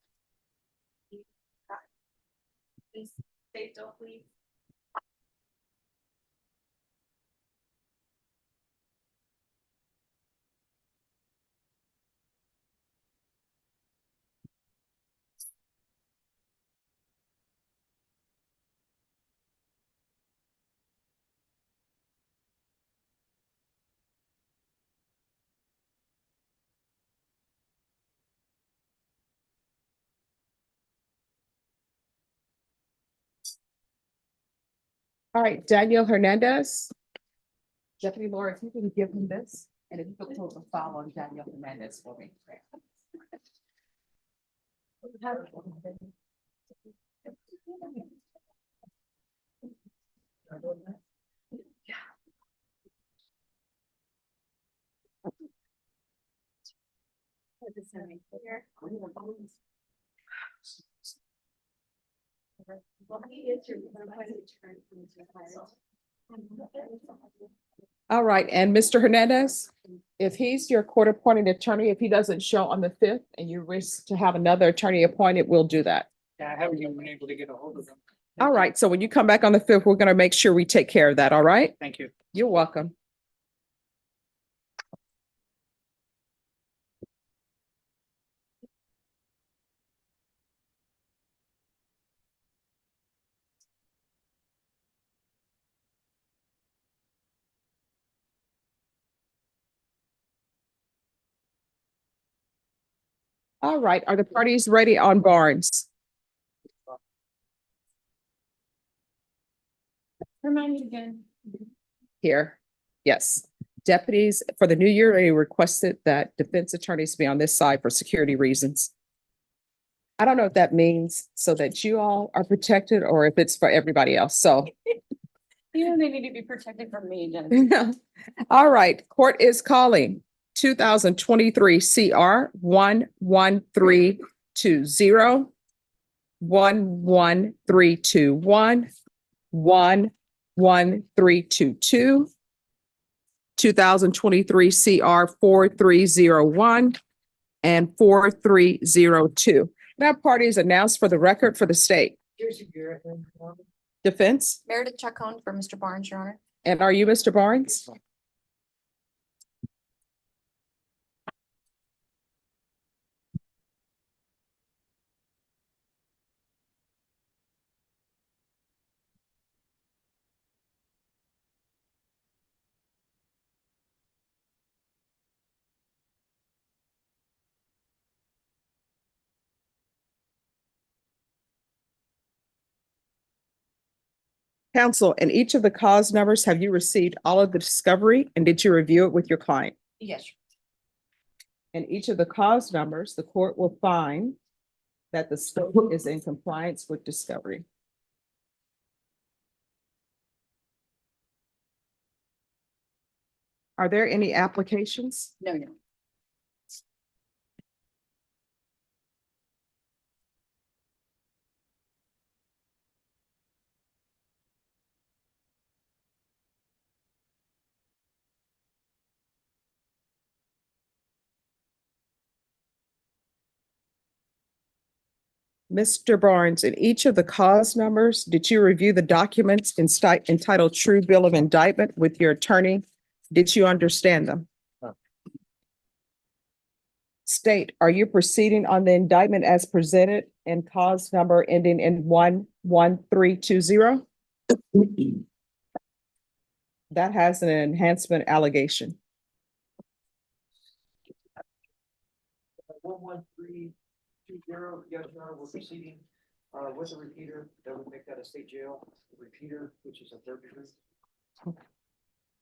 [SPEAKER 16] Stay still, please.
[SPEAKER 1] All right, Daniel Hernandez. Deputy Laura, if you can give him this, and if you could put a file on Daniel Hernandez for me. All right, and Mr. Hernandez, if he's your court appointed attorney, if he doesn't show on the fifth and you wish to have another attorney appointed, we'll do that.
[SPEAKER 12] Yeah, I haven't even been able to get a hold of them.
[SPEAKER 1] All right, so when you come back on the fifth, we're gonna make sure we take care of that, all right?
[SPEAKER 12] Thank you.
[SPEAKER 1] You're welcome. All right, are the parties ready on Barnes?
[SPEAKER 2] Remind me again.
[SPEAKER 1] Here, yes. Deputies for the new year, they requested that defense attorneys be on this side for security reasons. I don't know if that means so that you all are protected or if it's for everybody else, so.
[SPEAKER 2] Yeah, they need to be protected from me, Jen.
[SPEAKER 1] All right, court is calling 2023 CR 11320, 11321, 11322, 2023 CR 4301, and 4302. That party is announced for the record for the state. Defense,
[SPEAKER 9] Meredith Chacon for Mr. Barnes, Your Honor.
[SPEAKER 1] and are you Mr. Barnes? Counsel, in each of the cause numbers, have you received all of the discovery and did you review it with your client?
[SPEAKER 2] Yes.
[SPEAKER 1] In each of the cause numbers, the court will find that the scope is in compliance with discovery. Are there any applications?
[SPEAKER 2] No, no.
[SPEAKER 1] Mr. Barnes, in each of the cause numbers, did you review the documents entitled True Bill of Indictment with your attorney? Did you understand them? State, are you proceeding on the indictment as presented and cause number ending in 11320? That has an enhancement allegation.
[SPEAKER 4] 11320, yes, Your Honor, we're proceeding with a repeater that would make that a state jail, repeater, which is a third degree.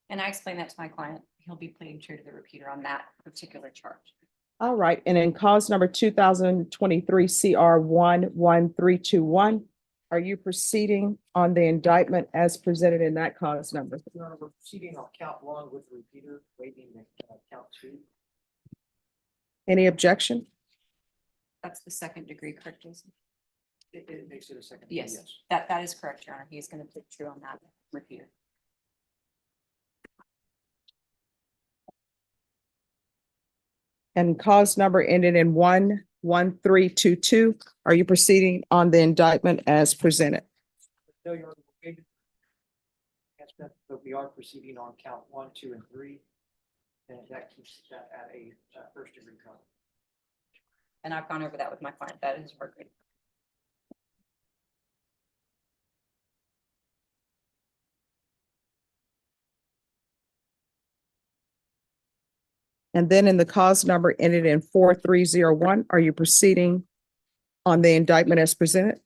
[SPEAKER 2] And I explained that to my client. He'll be pleading true to the repeater on that particular charge.
[SPEAKER 1] All right, and in cause number 2023 CR 11321, are you proceeding on the indictment as presented in that cause number?
[SPEAKER 4] Your Honor, we're proceeding on count one with the repeater, waiving count two.
[SPEAKER 1] Any objection?
[SPEAKER 2] That's the second degree, correct, Jason?
[SPEAKER 4] It makes it a second.
[SPEAKER 2] Yes, that is correct, Your Honor. He's going to plead true on that repeater.
[SPEAKER 1] And cause number ended in 11322, are you proceeding on the indictment as presented?
[SPEAKER 4] No, Your Honor, we're good. Yes, but we are proceeding on count 1, 2, and 3. And that keeps that at a first degree count.
[SPEAKER 2] And I've gone over that with my client. That is working.
[SPEAKER 1] And then in the cause number ended in 4301, are you proceeding on the indictment as presented?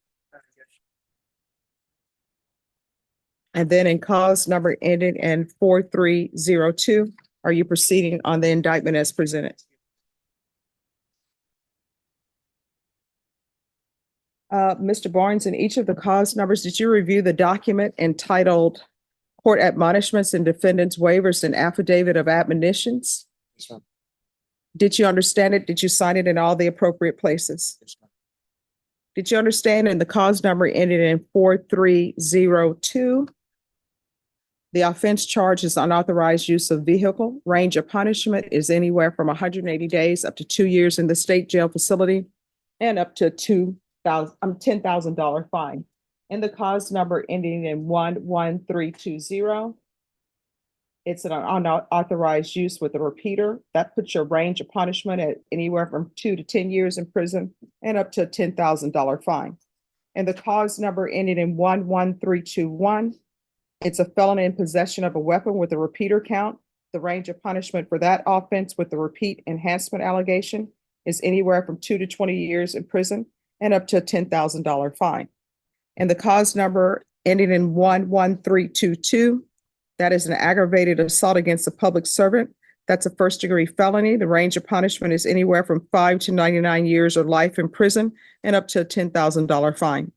[SPEAKER 1] And then in cause number ended in 4302, are you proceeding on the indictment as presented? Mr. Barnes, in each of the cause numbers, did you review the document entitled Court Admonishments and Defendants Waivers and Affidavit of Admonitions?
[SPEAKER 21] Yes, ma'am.
[SPEAKER 1] Did you understand it? Did you sign it in all the appropriate places?
[SPEAKER 21] Yes, ma'am.
[SPEAKER 1] Did you understand in the cause number ended in 4302? The offense charge is unauthorized use of vehicle. Range of punishment is anywhere from 180 days up to 2 years in the state jail facility and up to $10,000 fine. In the cause number ending in 11320, it's an unauthorized use with a repeater. That puts your range of punishment at anywhere from 2 to 10 years in prison and up to a $10,000 fine. And the cause number ending in 11321, it's a felon in possession of a weapon with a repeater count. The range of punishment for that offense with the repeat enhancement allegation is anywhere from 2 to 20 years in prison and up to a $10,000 fine. And the cause number ending in 11322, that is an aggravated assault against a public servant. That's a first degree felony. The range of punishment is anywhere from 5 to 99 years or life in prison and up to a $10,000 fine.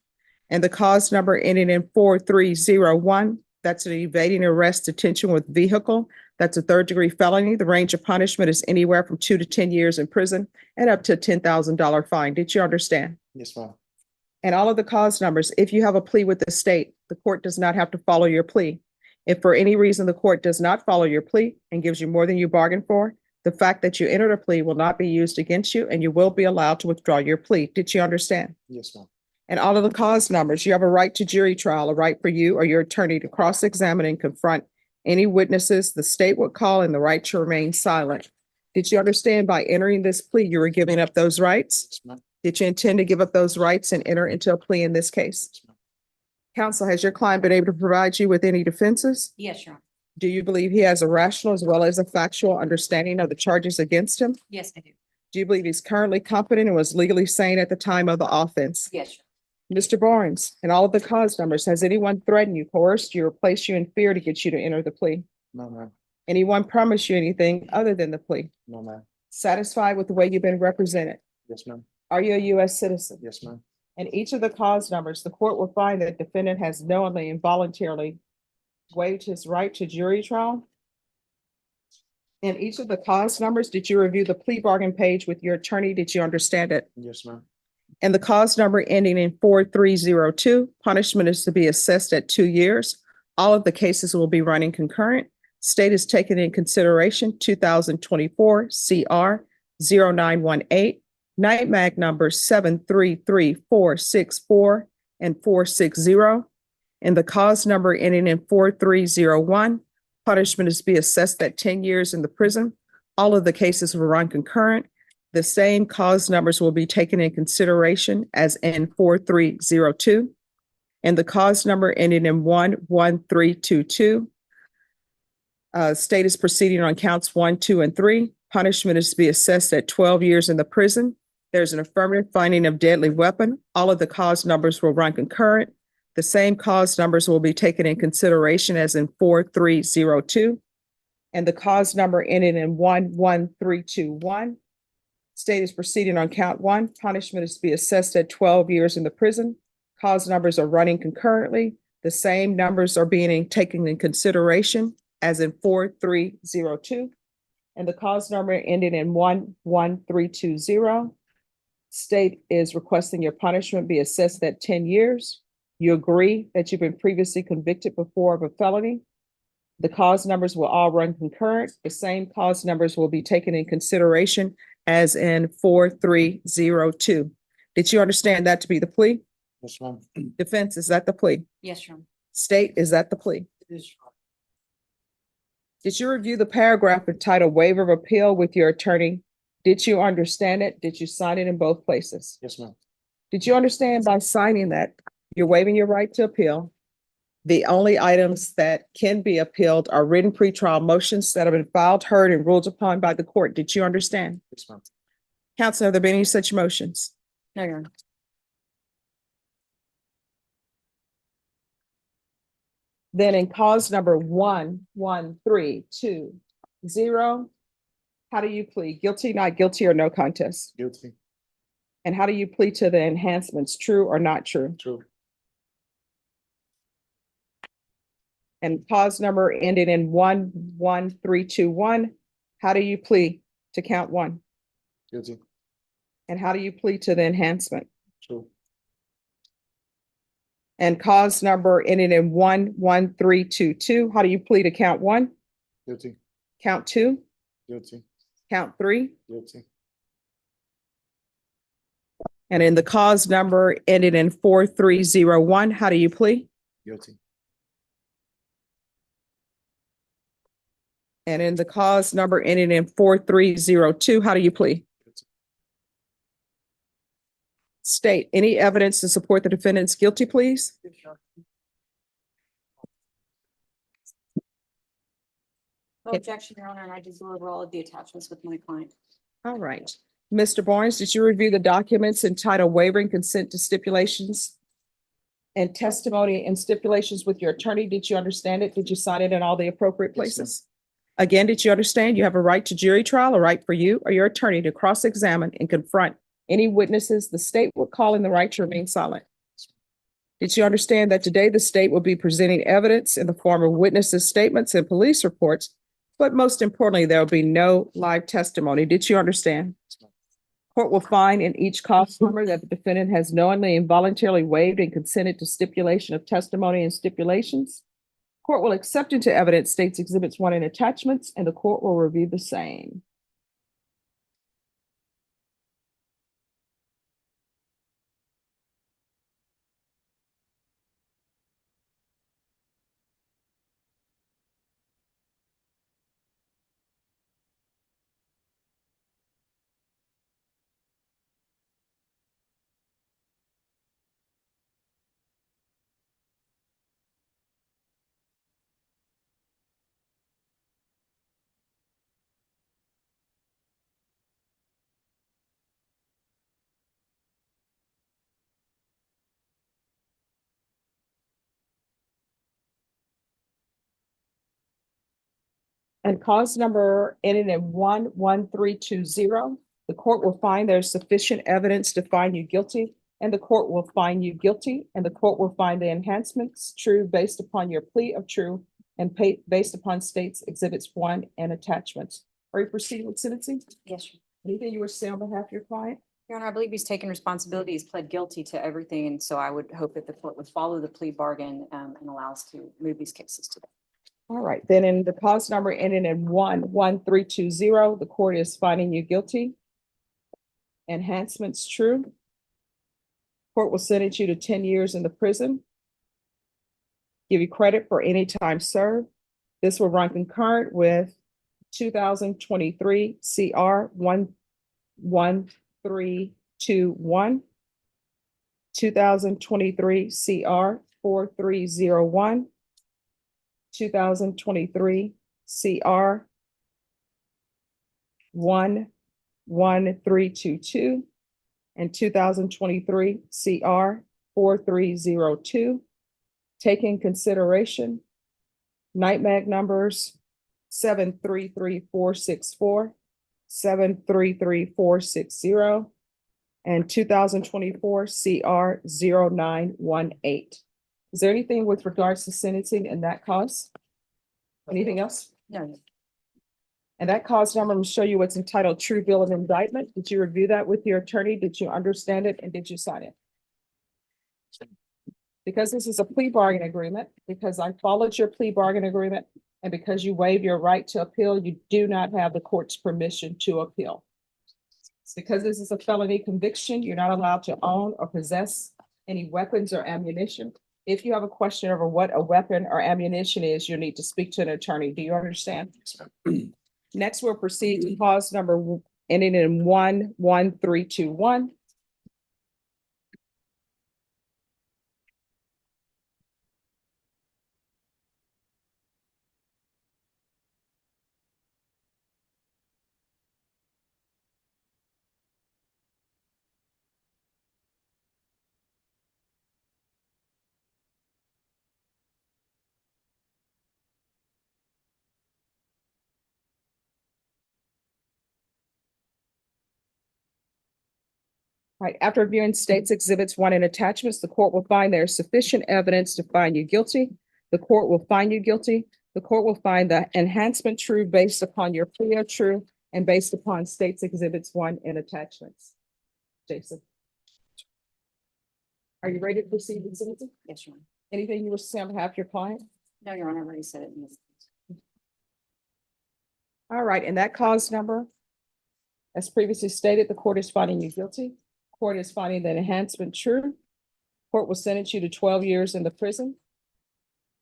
[SPEAKER 1] And the cause number ending in 4301, that's an evading arrest detention with vehicle. That's a third degree felony. The range of punishment is anywhere from 2 to 10 years in prison and up to a $10,000 fine. Did you understand?
[SPEAKER 21] Yes, ma'am.
[SPEAKER 1] And all of the cause numbers, if you have a plea with the state, the court does not have to follow your plea. If for any reason the court does not follow your plea and gives you more than you bargained for, the fact that you entered a plea will not be used against you and you will be allowed to withdraw your plea. Did you understand?
[SPEAKER 21] Yes, ma'am.
[SPEAKER 1] And all of the cause numbers, you have a right to jury trial, a right for you or your attorney to cross-examine and confront any witnesses the state would call, and the right to remain silent. Did you understand by entering this plea, you were giving up those rights?
[SPEAKER 21] Yes, ma'am.
[SPEAKER 1] Did you intend to give up those rights and enter into a plea in this case?
[SPEAKER 21] Yes, ma'am.
[SPEAKER 1] Counsel, has your client been able to provide you with any defenses?
[SPEAKER 2] Yes, Your Honor.
[SPEAKER 1] Do you believe he has a rational as well as a factual understanding of the charges against him?
[SPEAKER 2] Yes, I do.
[SPEAKER 1] Do you believe he's currently competent and was legally sane at the time of the offense?
[SPEAKER 2] Yes, Your
[SPEAKER 1] Mr. Barnes, and all of the cause numbers, has anyone threatened you, coerced you, or placed you in fear to get you to enter the plea?
[SPEAKER 21] No, ma'am.
[SPEAKER 1] Anyone promised you anything other than the plea?
[SPEAKER 21] No, ma'am.
[SPEAKER 1] Satisfied with the way you've been represented?
[SPEAKER 21] Yes, ma'am.
[SPEAKER 1] Are you a U.S. citizen?
[SPEAKER 21] Yes, ma'am.
[SPEAKER 1] And each of the cause numbers, the court will find that defendant has knowingly and voluntarily waived his right to jury trial. In each of the cause numbers, did you review the plea bargain page with your attorney? Did you understand it?
[SPEAKER 21] Yes, ma'am.
[SPEAKER 1] And the cause number ending in 4302, punishment is to be assessed at 2 years. All of the cases will be running concurrent. State is taken in consideration 2024 CR 0918, night mag number 733-464 and 460. And the cause number ending in 4301, punishment is to be assessed at 10 years in the prison. All of the cases will run concurrent. The same cause numbers will be taken in consideration as in 4302. And the cause number ending in 11322. State is proceeding on counts 1, 2, and 3. Punishment is to be assessed at 12 years in the prison. There's an affirmative finding of deadly weapon. All of the cause numbers will run concurrent. The same cause numbers will be taken in consideration as in 4302. And the cause number ending in 11321. State is proceeding on count 1. Punishment is to be assessed at 12 years in the prison. Cause numbers are running concurrently. The same numbers are being taken in consideration as in 4302. And the cause number ending in 11320. State is requesting your punishment be assessed at 10 years. You agree that you've been previously convicted before of a felony. The cause numbers will all run concurrent. The same cause numbers will be taken in consideration as in 4302. Did you understand that to be the plea?
[SPEAKER 8] Yes, ma'am.
[SPEAKER 1] Defense, is that the plea?
[SPEAKER 2] Yes, Your Honor.
[SPEAKER 1] State, is that the plea?
[SPEAKER 4] It is, Your Honor.
[SPEAKER 1] Did you review the paragraph entitled waiver of appeal with your attorney? Did you understand it? Did you sign it in both places?
[SPEAKER 8] Yes, ma'am.
[SPEAKER 1] Did you understand by signing that you're waiving your right to appeal? The only items that can be appealed are written pretrial motions that have been filed, heard, and ruled upon by the court. Did you understand?
[SPEAKER 8] Yes, ma'am.
[SPEAKER 1] Counsel, have there been any such motions?
[SPEAKER 2] No, Your Honor.
[SPEAKER 1] Then in cause number 11320, how do you plead? Guilty, not guilty, or no contest?
[SPEAKER 8] Guilty.
[SPEAKER 1] And how do you plead to the enhancements? True or not true?
[SPEAKER 8] True.
[SPEAKER 1] And cause number ending in 11321, how do you plead to count one?
[SPEAKER 8] Guilty.
[SPEAKER 1] And how do you plead to the enhancement?
[SPEAKER 8] True.
[SPEAKER 1] And cause number ending in 11322, how do you plead to count one?
[SPEAKER 8] Guilty.
[SPEAKER 1] Count two?
[SPEAKER 8] Guilty.
[SPEAKER 1] Count three?
[SPEAKER 8] Guilty.
[SPEAKER 1] And in the cause number ending in 4301, how do you plead?
[SPEAKER 8] Guilty.
[SPEAKER 1] And in the cause number ending in 4302, how do you plead? State, any evidence to support the defendant's guilty pleas?
[SPEAKER 2] No objection, Your Honor, and I just go over all of the attachments with my client.
[SPEAKER 1] All right. Mr. Barnes, did you review the documents entitled waiving consent to stipulations and testimony and stipulations with your attorney? Did you understand it? Did you sign it in all the appropriate places? Again, did you understand you have a right to jury trial, a right for you or your attorney to cross-examine and confront any witnesses the state would call in the right to remain silent? Did you understand that today the state will be presenting evidence in the form of witnesses' statements and police reports, but most importantly, there will be no live testimony? Did you understand? Court will find in each cause number that the defendant has knowingly and voluntarily waived and consented to stipulation of testimony and stipulations. Court will accept into evidence states exhibits 1 and attachments, and the court will review the same. And cause number ending in 11320, the court will find there's sufficient evidence to find you guilty, and the court will find you guilty, and the court will find the enhancements true based upon your plea of true and based upon states exhibits 1 and attachments. Are you proceeding with sentencing?
[SPEAKER 2] Yes, Your
[SPEAKER 1] Anything you wish to say on behalf of your client?
[SPEAKER 2] Honor, I believe he's taken responsibility. He's pled guilty to everything, and so I would hope that the court would follow the plea bargain and allow us to move these cases today.
[SPEAKER 1] All right, then in the cause number ending in 11320, the court is finding you guilty. Enhancements true. Court will sentence you to 10 years in the prison. Give you credit for any time served. This will run concurrent with 2023 CR 11321, 2023 CR 4301, 2023 CR 11322, and 2023 CR 4302. Take in consideration NIGHTMAG numbers 733-464, 733-460, and 2024 CR 0918. Is there anything with regards to sentencing in that cause? Anything else?
[SPEAKER 2] No.
[SPEAKER 1] And that cause number, I'm going to show you what's entitled True Bill of Indictment. Did you review that with your attorney? Did you understand it? And did you sign it? Because this is a plea bargain agreement, because I followed your plea bargain agreement, and because you waive your right to appeal, you do not have the court's permission to appeal. Because this is a felony conviction, you're not allowed to own or possess any weapons or ammunition. If you have a question over what a weapon or ammunition is, you'll need to speak to an attorney. Do you understand? Next, we'll proceed to clause number ending in 11321. Right, after reviewing states exhibits 1 and attachments, the court will find there is sufficient evidence to find you guilty. The court will find you guilty. The court will find the enhancement true based upon your plea of true and based upon states exhibits 1 and attachments. Jason. Are you ready to proceed with sentencing?
[SPEAKER 2] Yes, Your Honor.
[SPEAKER 1] Anything you wish to say on behalf of your client?
[SPEAKER 2] No, Your Honor, I've already said it.
[SPEAKER 1] All right, and that cause number, as previously stated, the court is finding you guilty. Court is finding that enhancement true. Court will sentence you to 12 years in the prison.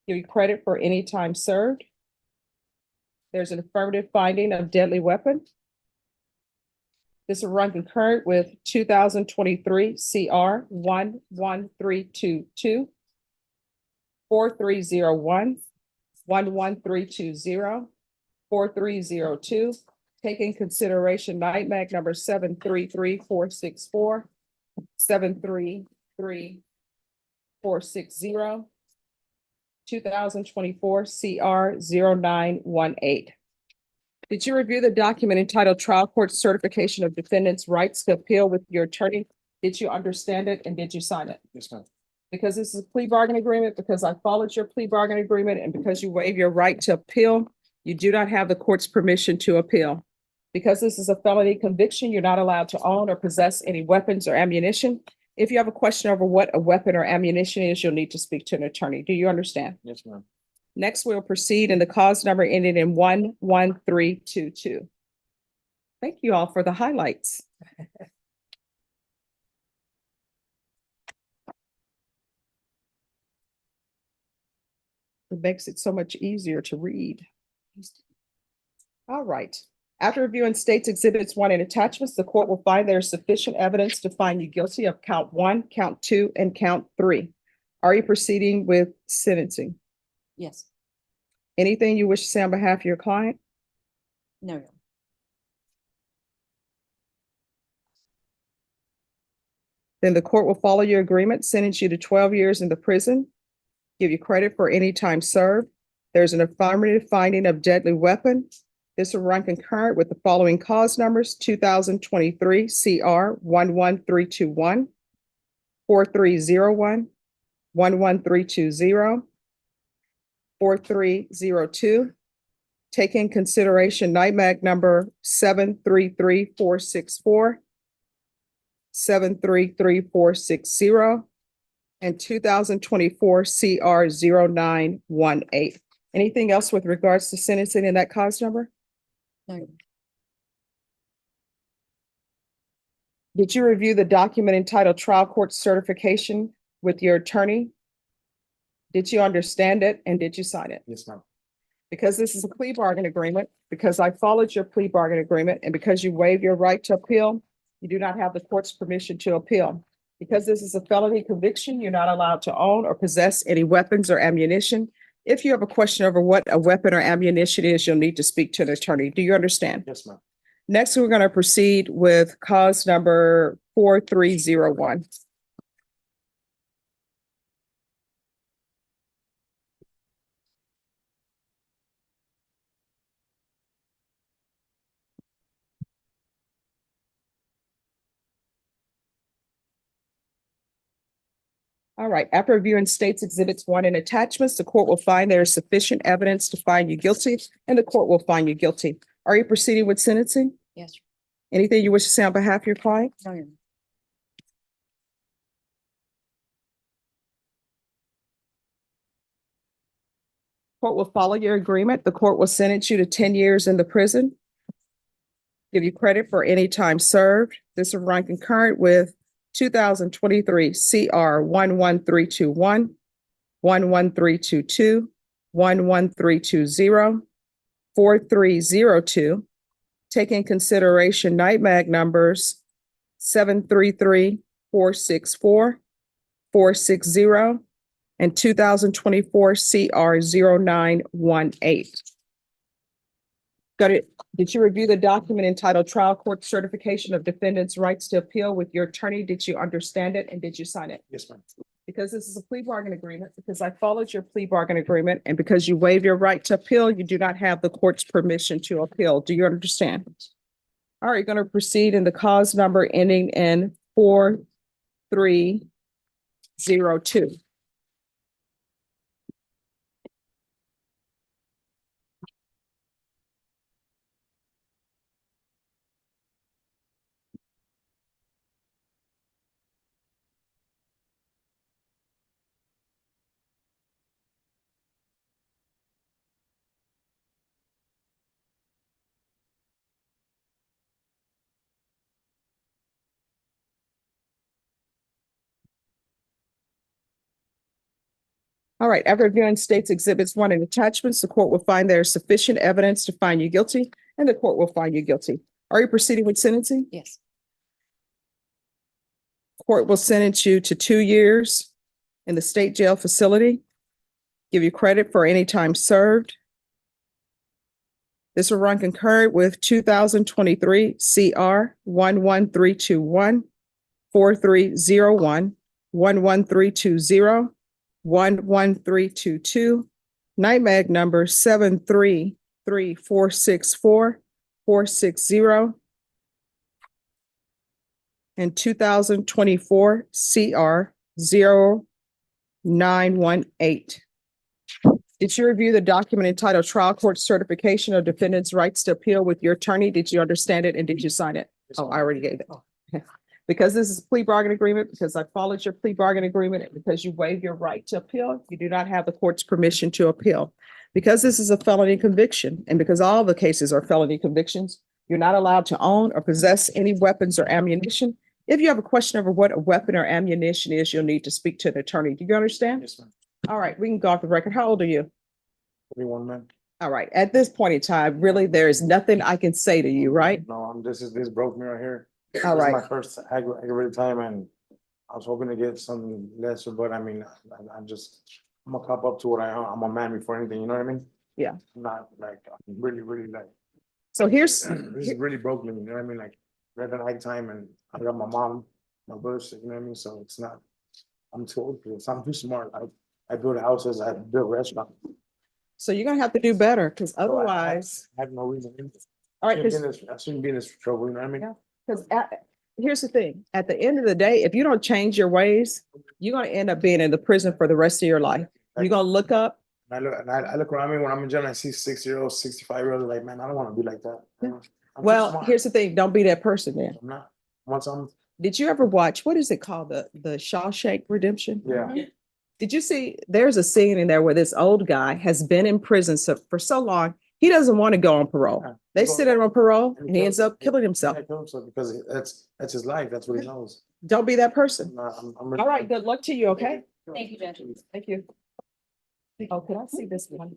[SPEAKER 1] Give you credit for any time served. There's an affirmative finding of deadly weapon. This will run concurrent with 2023 CR 11322, 4301, 11320, 4302. Take in consideration NIMAC number 733464, 733460, 2024 CR 0918. Did you review the document entitled Trial Court Certification of Defendant's Rights to Appeal with your attorney? Did you understand it and did you sign it?
[SPEAKER 21] Yes, ma'am.
[SPEAKER 1] Because this is a plea bargain agreement, because I followed your plea bargain agreement, and because you waive your right to appeal, you do not have the court's permission to appeal. Because this is a felony conviction, you're not allowed to own or possess any weapons or ammunition. If you have a question over what a weapon or ammunition is, you'll need to speak to an attorney. Do you understand?
[SPEAKER 21] Yes, ma'am.
[SPEAKER 1] Next, we'll proceed in the cause number ending in 11322. Thank you all for the highlights. It makes it so much easier to read. All right. After reviewing states exhibits 1 and attachments, the court will find there is sufficient evidence to find you guilty of count 1, count 2, and count 3. Are you proceeding with sentencing?
[SPEAKER 2] Yes.
[SPEAKER 1] Anything you wish to say on behalf of your client?
[SPEAKER 2] No, Your Honor.
[SPEAKER 1] Then the court will follow your agreement, sentence you to 12 years in the prison, give you credit for any time served. There's an affirmative finding of deadly weapon. This will run concurrent with the following cause numbers: 2023 CR 11321, 4301, 11320, 4302. Take in consideration NIMAC number 733464, 733460, and 2024 CR 0918. Anything else with regards to sentencing in that cause number?
[SPEAKER 2] No.
[SPEAKER 1] Did you review the document entitled Trial Court Certification with your attorney? Did you understand it and did you sign it?
[SPEAKER 21] Yes, ma'am.
[SPEAKER 1] Because this is a plea bargain agreement, because I followed your plea bargain agreement, and because you waive your right to appeal, you do not have the court's permission to appeal. Because this is a felony conviction, you're not allowed to own or possess any weapons or ammunition. If you have a question over what a weapon or ammunition is, you'll need to speak to an attorney. Do you understand?
[SPEAKER 21] Yes, ma'am.
[SPEAKER 1] Next, we're going to proceed with cause number 4301. All right, after reviewing states exhibits 1 and attachments, the court will find there is sufficient evidence to find you guilty, and the court will find you guilty. Are you proceeding with sentencing?
[SPEAKER 2] Yes.
[SPEAKER 1] Anything you wish to say on behalf of your client?
[SPEAKER 2] No, Your Honor.
[SPEAKER 1] Court will follow your agreement. The court will sentence you to 10 years in the prison. Give you credit for any time served. This will run concurrent with 2023 CR 11321, 11322, 11320, 4302. Take in consideration NIMAG numbers 733-464, 460, and 2024 CR 0918. Did you review the document entitled Trial Court Certification of Defendant's Rights to Appeal with your attorney? Did you understand it and did you sign it?
[SPEAKER 4] Yes, ma'am.
[SPEAKER 1] Because this is a plea bargain agreement, because I followed your plea bargain agreement, and because you waive your right to appeal, you do not have the court's permission to appeal. Do you understand? All right, you're going to proceed in the cause number ending in 4302. All right, after reviewing states exhibits 1 and attachments, the court will find there is sufficient evidence to find you guilty, and the court will find you guilty. Are you proceeding with sentencing?
[SPEAKER 2] Yes.
[SPEAKER 1] Court will sentence you to 2 years in the state jail facility, give you credit for any time served. This will run concurrent with 2023 CR 11321, 4301, 11320, 11322, NIMAG number 733-464, 460, and 2024 CR 0918. Did you review the document entitled Trial Court Certification of Defendant's Rights to Appeal with your attorney? Did you understand it and did you sign it? Oh, I already gave it. Because this is a plea bargain agreement, because I followed your plea bargain agreement, and because you waive your right to appeal, you do not have the court's permission to appeal. Because this is a felony conviction, and because all the cases are felony convictions, you're not allowed to own or possess any weapons or ammunition. If you have a question over what a weapon or ammunition is, you'll need to speak to an attorney. Do you understand?
[SPEAKER 4] Yes, ma'am.
[SPEAKER 1] All right, we can go off the record. How old are you?
[SPEAKER 4] 41, man.
[SPEAKER 1] All right, at this point in time, really, there is nothing I can say to you, right?
[SPEAKER 4] No, this broke me right here.
[SPEAKER 1] All
[SPEAKER 4] This is
[SPEAKER 1] right.
[SPEAKER 4] my first aggravated time and I was hoping to get something lesser, but I mean, I'm gonna cop up to what I am. I'm a man before anything, you know what I mean?
[SPEAKER 1] Yeah.
[SPEAKER 4] Not like, really, like,
[SPEAKER 1] So here's,
[SPEAKER 4] this really broke me, you know what I mean? Like, right at night time and I got my mom, my brother sick, you know what I mean? So it's not, I'm too old for this. I'm too smart. I build houses, I build restaurants.
[SPEAKER 1] so you're gonna have to do better, because
[SPEAKER 4] So
[SPEAKER 1] otherwise,
[SPEAKER 4] I have no reason.
[SPEAKER 1] all right,
[SPEAKER 4] I shouldn't be in this trouble, you know what I mean?
[SPEAKER 1] because here's the thing, at the end of the day, if you don't change your ways, you're gonna end up being in the prison for the rest of your life. You're gonna look up.
[SPEAKER 4] I look around me when I'm in jail and I see 6-year-olds, 65-year-olds, like, man, I don't want to be like that. I'm too
[SPEAKER 1] Well,
[SPEAKER 4] smart.
[SPEAKER 1] here's the thing, don't be that person then.
[SPEAKER 4] I'm not. Once I'm,
[SPEAKER 1] Did you ever watch, what is it called? The Shawshank Redemption?
[SPEAKER 4] yeah.
[SPEAKER 1] Did you see, there's a scene in there where this old guy has been in prison for so long, he doesn't want to go on parole. They sit him on parole and he ends up killing himself.
[SPEAKER 4] Because that's his life. That's what he knows.
[SPEAKER 1] Don't be that person.
[SPEAKER 4] No,
[SPEAKER 1] All right, good luck to you, okay?
[SPEAKER 2] Thank you, Judge.
[SPEAKER 1] Thank you. Oh, could I see this one?